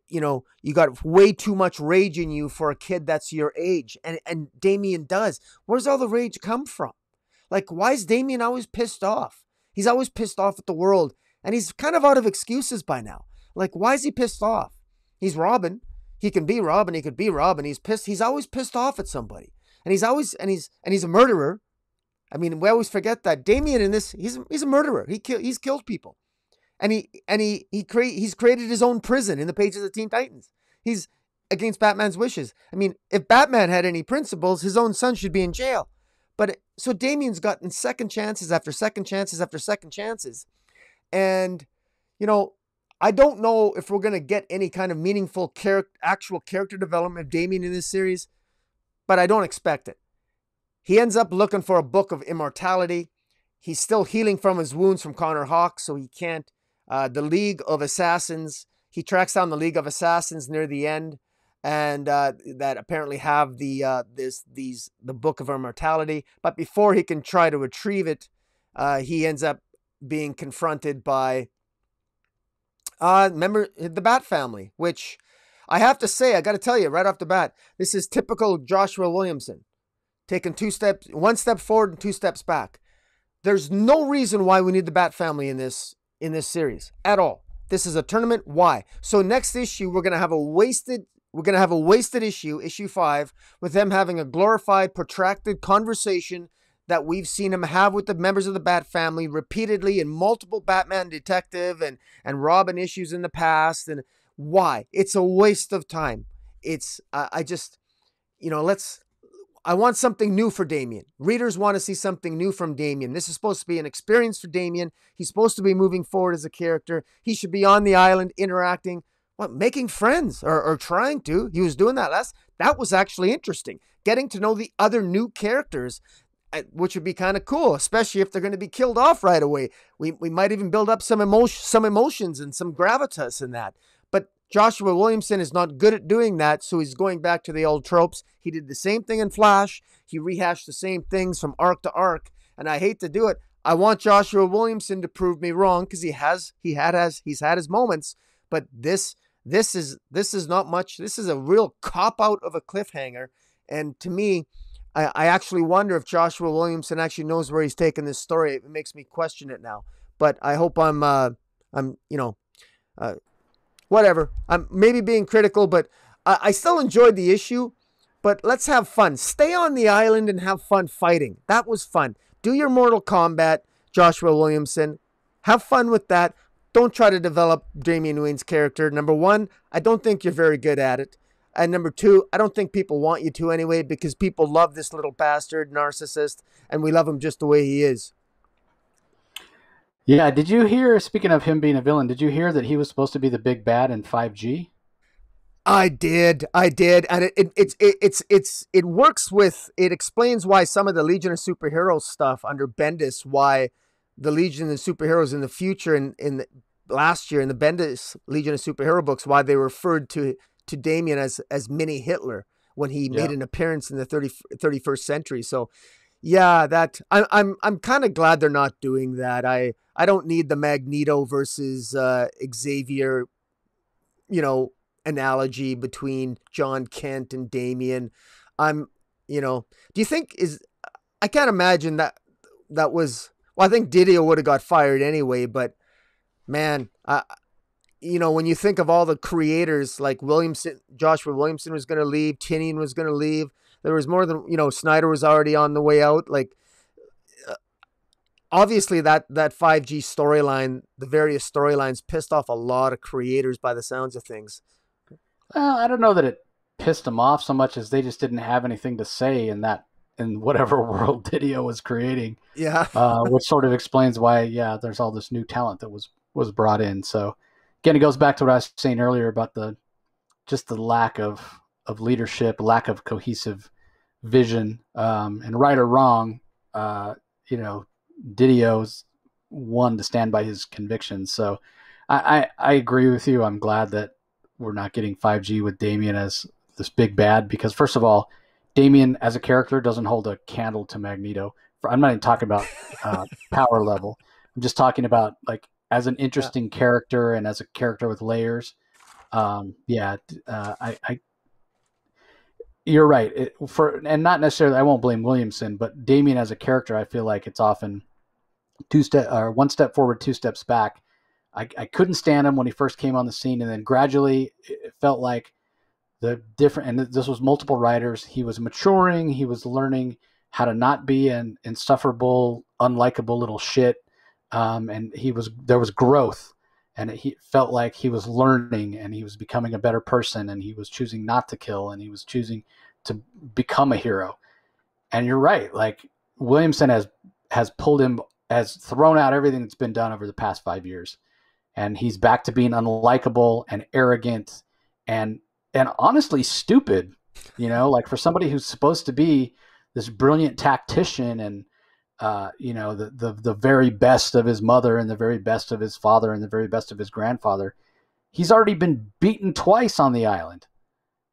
got way too much rage in you for a kid that's your age, and Damian does. Where's all the rage come from? Like, why is Damian always pissed off? He's always pissed off at the world, and he's kind of out of excuses by now. Like, why is he pissed off? He's Robin. He can be Robin. He could be Robin. He's pissed. He's always pissed off at somebody, and he's a murderer. I mean, we always forget that Damian in this, he's a murderer. He's killed people, and he's created his own prison in the pages of Teen Titans. He's against Batman's wishes. I mean, if Batman had any principles, his own son should be in jail. But so Damian's gotten second chances after second chances after second chances. And, I don't know if we're going to get any kind of meaningful actual character development of Damian in this series, but I don't expect it. He ends up looking for a book of immortality. He's still healing from his wounds from Connor Hawke, so he can't. The League of Assassins, he tracks down the League of Assassins near the end, and that apparently have the book of immortality. But before he can try to retrieve it, he ends up being confronted by remember the Bat family, which I have to say, I got to tell you right off the bat, this is typical Joshua Williamson, taking one step forward and two steps back. There's no reason why we need the Bat family in this series at all. This is a tournament. Why? So next issue, we're going to have a wasted issue, issue 5, with them having a glorified, protracted conversation that we've seen him have with the members of the Bat family repeatedly in multiple Batman Detective and Robin issues in the past. And why? It's a waste of time. It's, I want something new for Damian. Readers want to see something new from Damian. This is supposed to be an experience for Damian. He's supposed to be moving forward as a character. He should be on the island interacting, making friends or trying to. He was doing that last. That was actually interesting. Getting to know the other new characters, which would be kind of cool, especially if they're going to be killed off right away. We might even build up some emotions and some gravitas in that. But Joshua Williamson is not good at doing that, so he's going back to the old tropes. He did the same thing in Flash. He rehashed the same things from arc to arc, and I hate to do it. I want Joshua Williamson to prove me wrong, because he's had his moments, but this is not much. This is a real cop-out of a cliffhanger, and to me, I actually wonder if Joshua Williamson actually knows where he's taking this story. It makes me question it now. But I hope whatever. I'm maybe being critical, but I still enjoyed the issue. But let's have fun. Stay on the island and have fun fighting. That was fun. Do your Mortal Kombat, Joshua Williamson. Have fun with that. Don't try to develop Damian Wayne's character. Number one, I don't think you're very good at it. And number two, I don't think people want you to anyway, because people love this little bastard narcissist, and we love him just the way he is.
Yeah, did you hear, speaking of him being a villain, did you hear that he was supposed to be the big bad in 5G?
I did, and it works with, it explains why some of the Legion of Superheroes stuff under Bendis, why the Legion of Superheroes in the future, in last year in the Bendis Legion of Superhero books, why they referred to Damian as Mini Hitler when he made an appearance in the 31st century. So yeah, that I'm kind of glad they're not doing that. I don't need the Magneto versus Xavier, analogy between John Kent and Damian. Do you think I can't imagine that was, I think Didio would have got fired anyway, but man, when you think of all the creators, like Joshua Williamson was going to leave, Tinian was going to leave. There was more than, Snyder was already on the way out. Like, obviously that 5G storyline, the various storylines pissed off a lot of creators by the sounds of things.
Well, I don't know that it pissed them off so much as they just didn't have anything to say in whatever world Didio was creating.
Yeah.
Which sort of explains why, there's all this new talent that was brought in. So again, it goes back to what I was saying earlier about the lack of leadership, lack of cohesive vision, and right or wrong, Didio's one to stand by his convictions. So I agree with you. I'm glad that we're not getting 5G with Damian as this big bad, because first of all, Damian as a character doesn't hold a candle to Magneto. I'm not even talking about power level. I'm just talking about like as an interesting character and as a character with layers. You're right. And not necessarily, I won't blame Williamson, but Damian as a character, I feel like it's often one step forward, two steps back. I couldn't stand him when he first came on the scene, and then gradually it felt like the different, and this was multiple writers. He was maturing. He was learning how to not be an insufferable, unlikable little shit. And there was growth, and he felt like he was learning, and he was becoming a better person, and he was choosing not to kill, and he was choosing to become a hero. And you're right. Like Williamson has pulled him, has thrown out everything that's been done over the past 5 years. And he's back to being unlikable and arrogant and honestly stupid, like for somebody who's supposed to be this brilliant tactician and, the very best of his mother and the very best of his father and the very best of his grandfather. He's already been beaten twice on the island,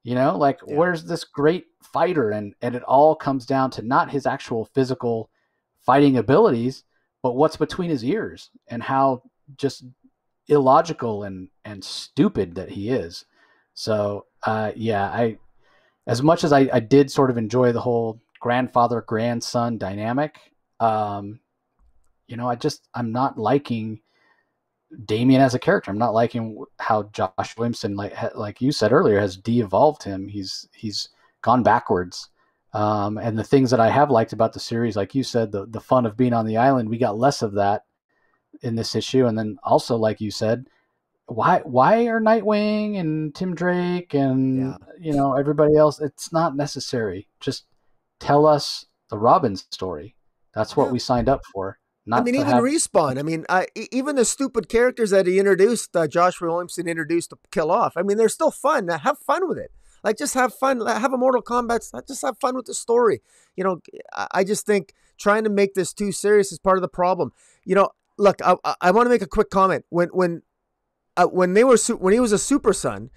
where's this great fighter? And it all comes down to not his actual physical fighting abilities, but what's between his ears and how just illogical and stupid that he is. So, as much as I did sort of enjoy the whole grandfather-grandson dynamic, I'm not liking Damian as a character. I'm not liking how Josh Williamson, like you said earlier, has de-evolved him. He's gone backwards. And the things that I have liked about the series, like you said, the fun of being on the island, we got less of that in this issue. And then also, like you said, why are Nightwing and Tim Drake and everybody else? It's not necessary. Just tell us the Robin story. That's what we signed up for.
Even Respawn. Even the stupid characters that he introduced, Josh Williamson introduced to kill off. They're still fun. Have fun with it. Like, just have fun. Have a Mortal Kombat. Just have fun with the story. I just think trying to make this too serious is part of the problem. Look, I want to make a quick comment. When he was a super son,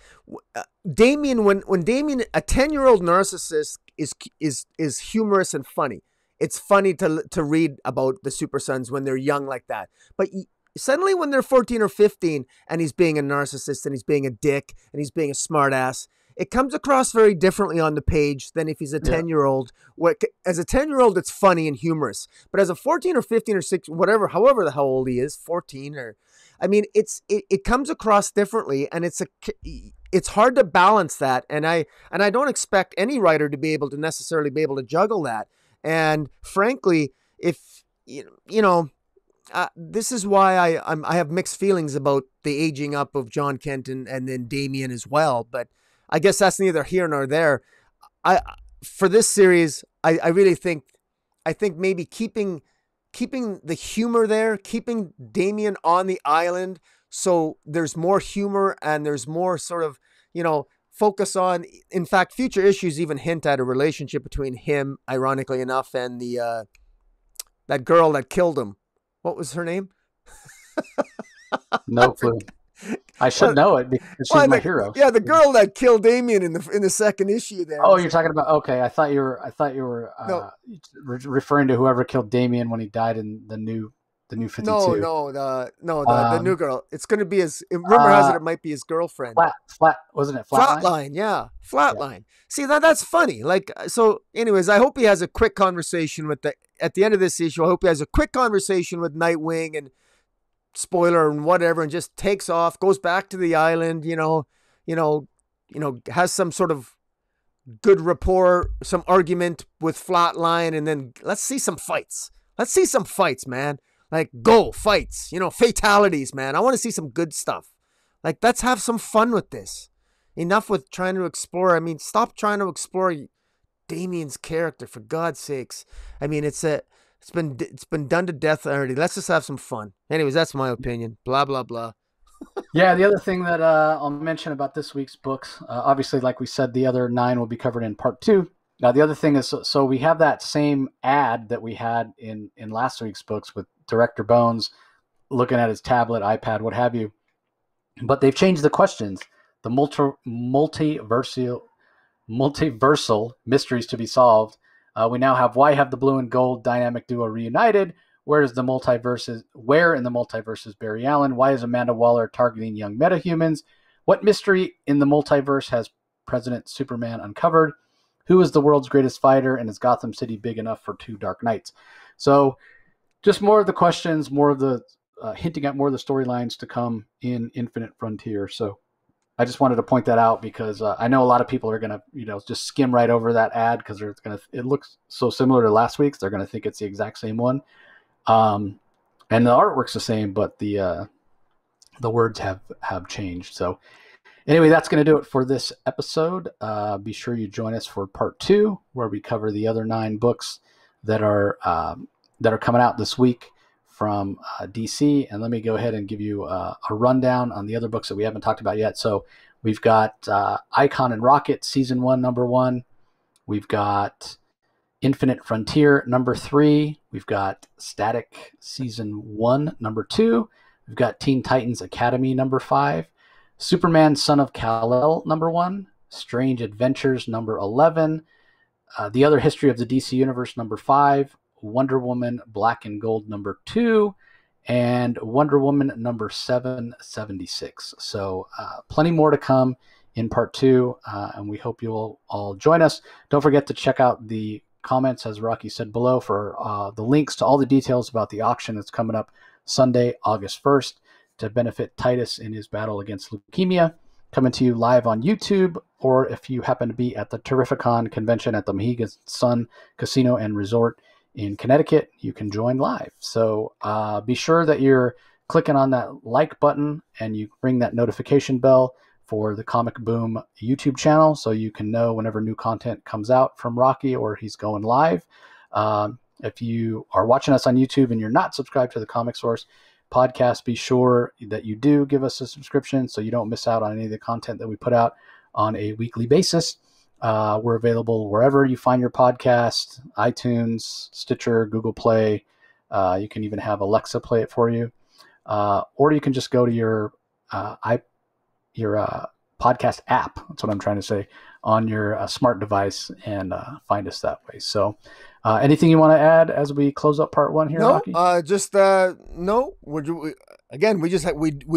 Damian, when Damian, a 10-year-old narcissist is humorous and funny. It's funny to read about the super sons when they're young like that. But suddenly when they're 14 or 15 and he's being a narcissist and he's being a dick and he's being a smartass, it comes across very differently on the page than if he's a 10-year-old. As a 10-year-old, it's funny and humorous. But as a 14 or 15 or 6, whatever, however the how old he is, 14 or, it comes across differently, and it's hard to balance that. And I don't expect any writer to be able to necessarily be able to juggle that. And frankly, if this is why I have mixed feelings about the aging up of John Kent and then Damian as well. But I guess that's neither here nor there. For this series, I really think maybe keeping the humor there, keeping Damian on the island, so there's more humor and there's more sort of focus on. In fact, future issues even hint at a relationship between him, ironically enough, and the that girl that killed him. What was her name?
No clue. I should know it because she's my hero.
Yeah, the girl that killed Damian in the second issue there.
Oh, you're talking about, okay. I thought you were referring to whoever killed Damian when he died in the new 52.
The new girl. It's going to be his. Rumor has it might be his girlfriend.
Wasn't it Flatline?
Flatline, yeah, Flatline. Yeah. See, that's funny. Like, so. Anyways, I hope he has a quick conversation with at the end of this issue. I hope he has a quick conversation with Nightwing and spoiler and whatever, and just takes off, goes back to the island. Has some sort of good rapport, some argument with Flatline, and then let's see some fights. Let's see some fights, man. Like, go fights, fatalities, man. I want to see some good stuff. Like, let's have some fun with this. Enough with trying to explore. Stop trying to explore Damian's character, for God's sakes. It's been done to death already. Let's just have some fun. Anyways, that's my opinion. Blah, blah, blah.
Yeah, the other thing that I'll mention about this week's books, obviously, like we said, the other 9 will be covered in part 2. Now, the other thing is, so we have that same ad that we had in last week's books with Director Bones looking at his tablet, iPad, what have you. But they've changed the questions. The multiversal mysteries to be solved. We now have, why have the blue and gold dynamic duo reunited? Where in the multiverse is Barry Allen? Why is Amanda Waller targeting young metahumans? What mystery in the multiverse has President Superman uncovered? Who is the world's greatest fighter? And is Gotham City big enough for 2 Dark Knights? So just more of the questions, more of the hinting at more of the storylines to come in Infinite Frontier. So I just wanted to point that out because I know a lot of people are going to, just skim right over that ad because it looks so similar to last week's. They're going to think it's the exact same one. And the artwork's the same, but the words have changed. So anyway, that's going to do it for this episode. Be sure you join us for part 2, where we cover the other 9 books that are coming out this week from DC. And let me go ahead and give you a rundown on the other books that we haven't talked about yet. So we've got Icon and Rocket Season 1, Number 1. We've got Infinite Frontier, Number 3. We've got Static Season 1, Number 2. We've got Teen Titans Academy, Number 5. Superman, Son of Kal-El, Number 1. Strange Adventures, Number 11. The Other History of the DC Universe, Number 5. Wonder Woman Black and Gold, Number 2. And Wonder Woman number 776. So plenty more to come in part 2, and we hope you'll all join us. Don't forget to check out the comments, as Rocky said below, for the links to all the details about the auction that's coming up Sunday, August 1st, to benefit Titus in his battle against leukemia. Coming to you live on YouTube, or if you happen to be at the Terrificon convention at the Mohegan Sun Casino and Resort in Connecticut, you can join live. So be sure that you're clicking on that like button and you ring that notification bell for the Comic Boom YouTube channel so you can know whenever new content comes out from Rocky or he's going live. If you are watching us on YouTube and you're not subscribed to the Comic Source podcast, be sure that you do give us a subscription so you don't miss out on any of the content that we put out on a weekly basis. We're available wherever you find your podcast, iTunes, Stitcher, Google Play. You can even have Alexa play it for you. Or you can just go to your podcast app, that's what I'm trying to say, on your smart device and find us that way. So anything you want to add as we close up part 1 here,
No,
Rocky?
no. We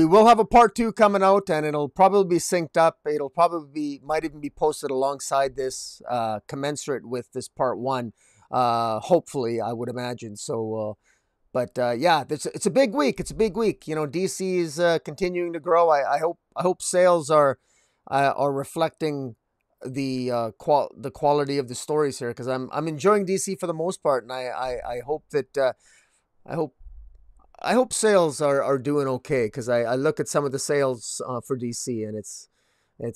will have a part 2 coming out, and it'll probably be synced up. Might even be posted alongside this, commensurate with this part 1. Hopefully, I would imagine. So, yeah, it's a big week. It's a big week. DC is continuing to grow. I hope sales are reflecting the quality of the stories here, because I'm enjoying DC for the most part, and I hope that I hope sales are doing okay, because I look at some of the sales for DC, and I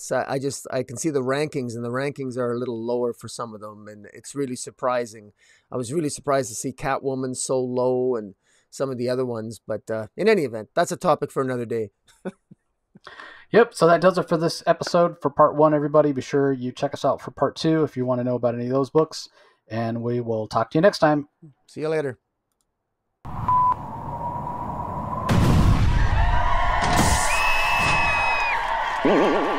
can see the rankings, and the rankings are a little lower for some of them, and it's really surprising. I was really surprised to see Catwoman so low and some of the other ones, but in any event, that's a topic for another day.
Yep, so that does it for this episode for part 1, everybody. Be sure you check us out for part 2 if you want to know about any of those books, and we will talk to you next time.
See you later.
Mm-hmm.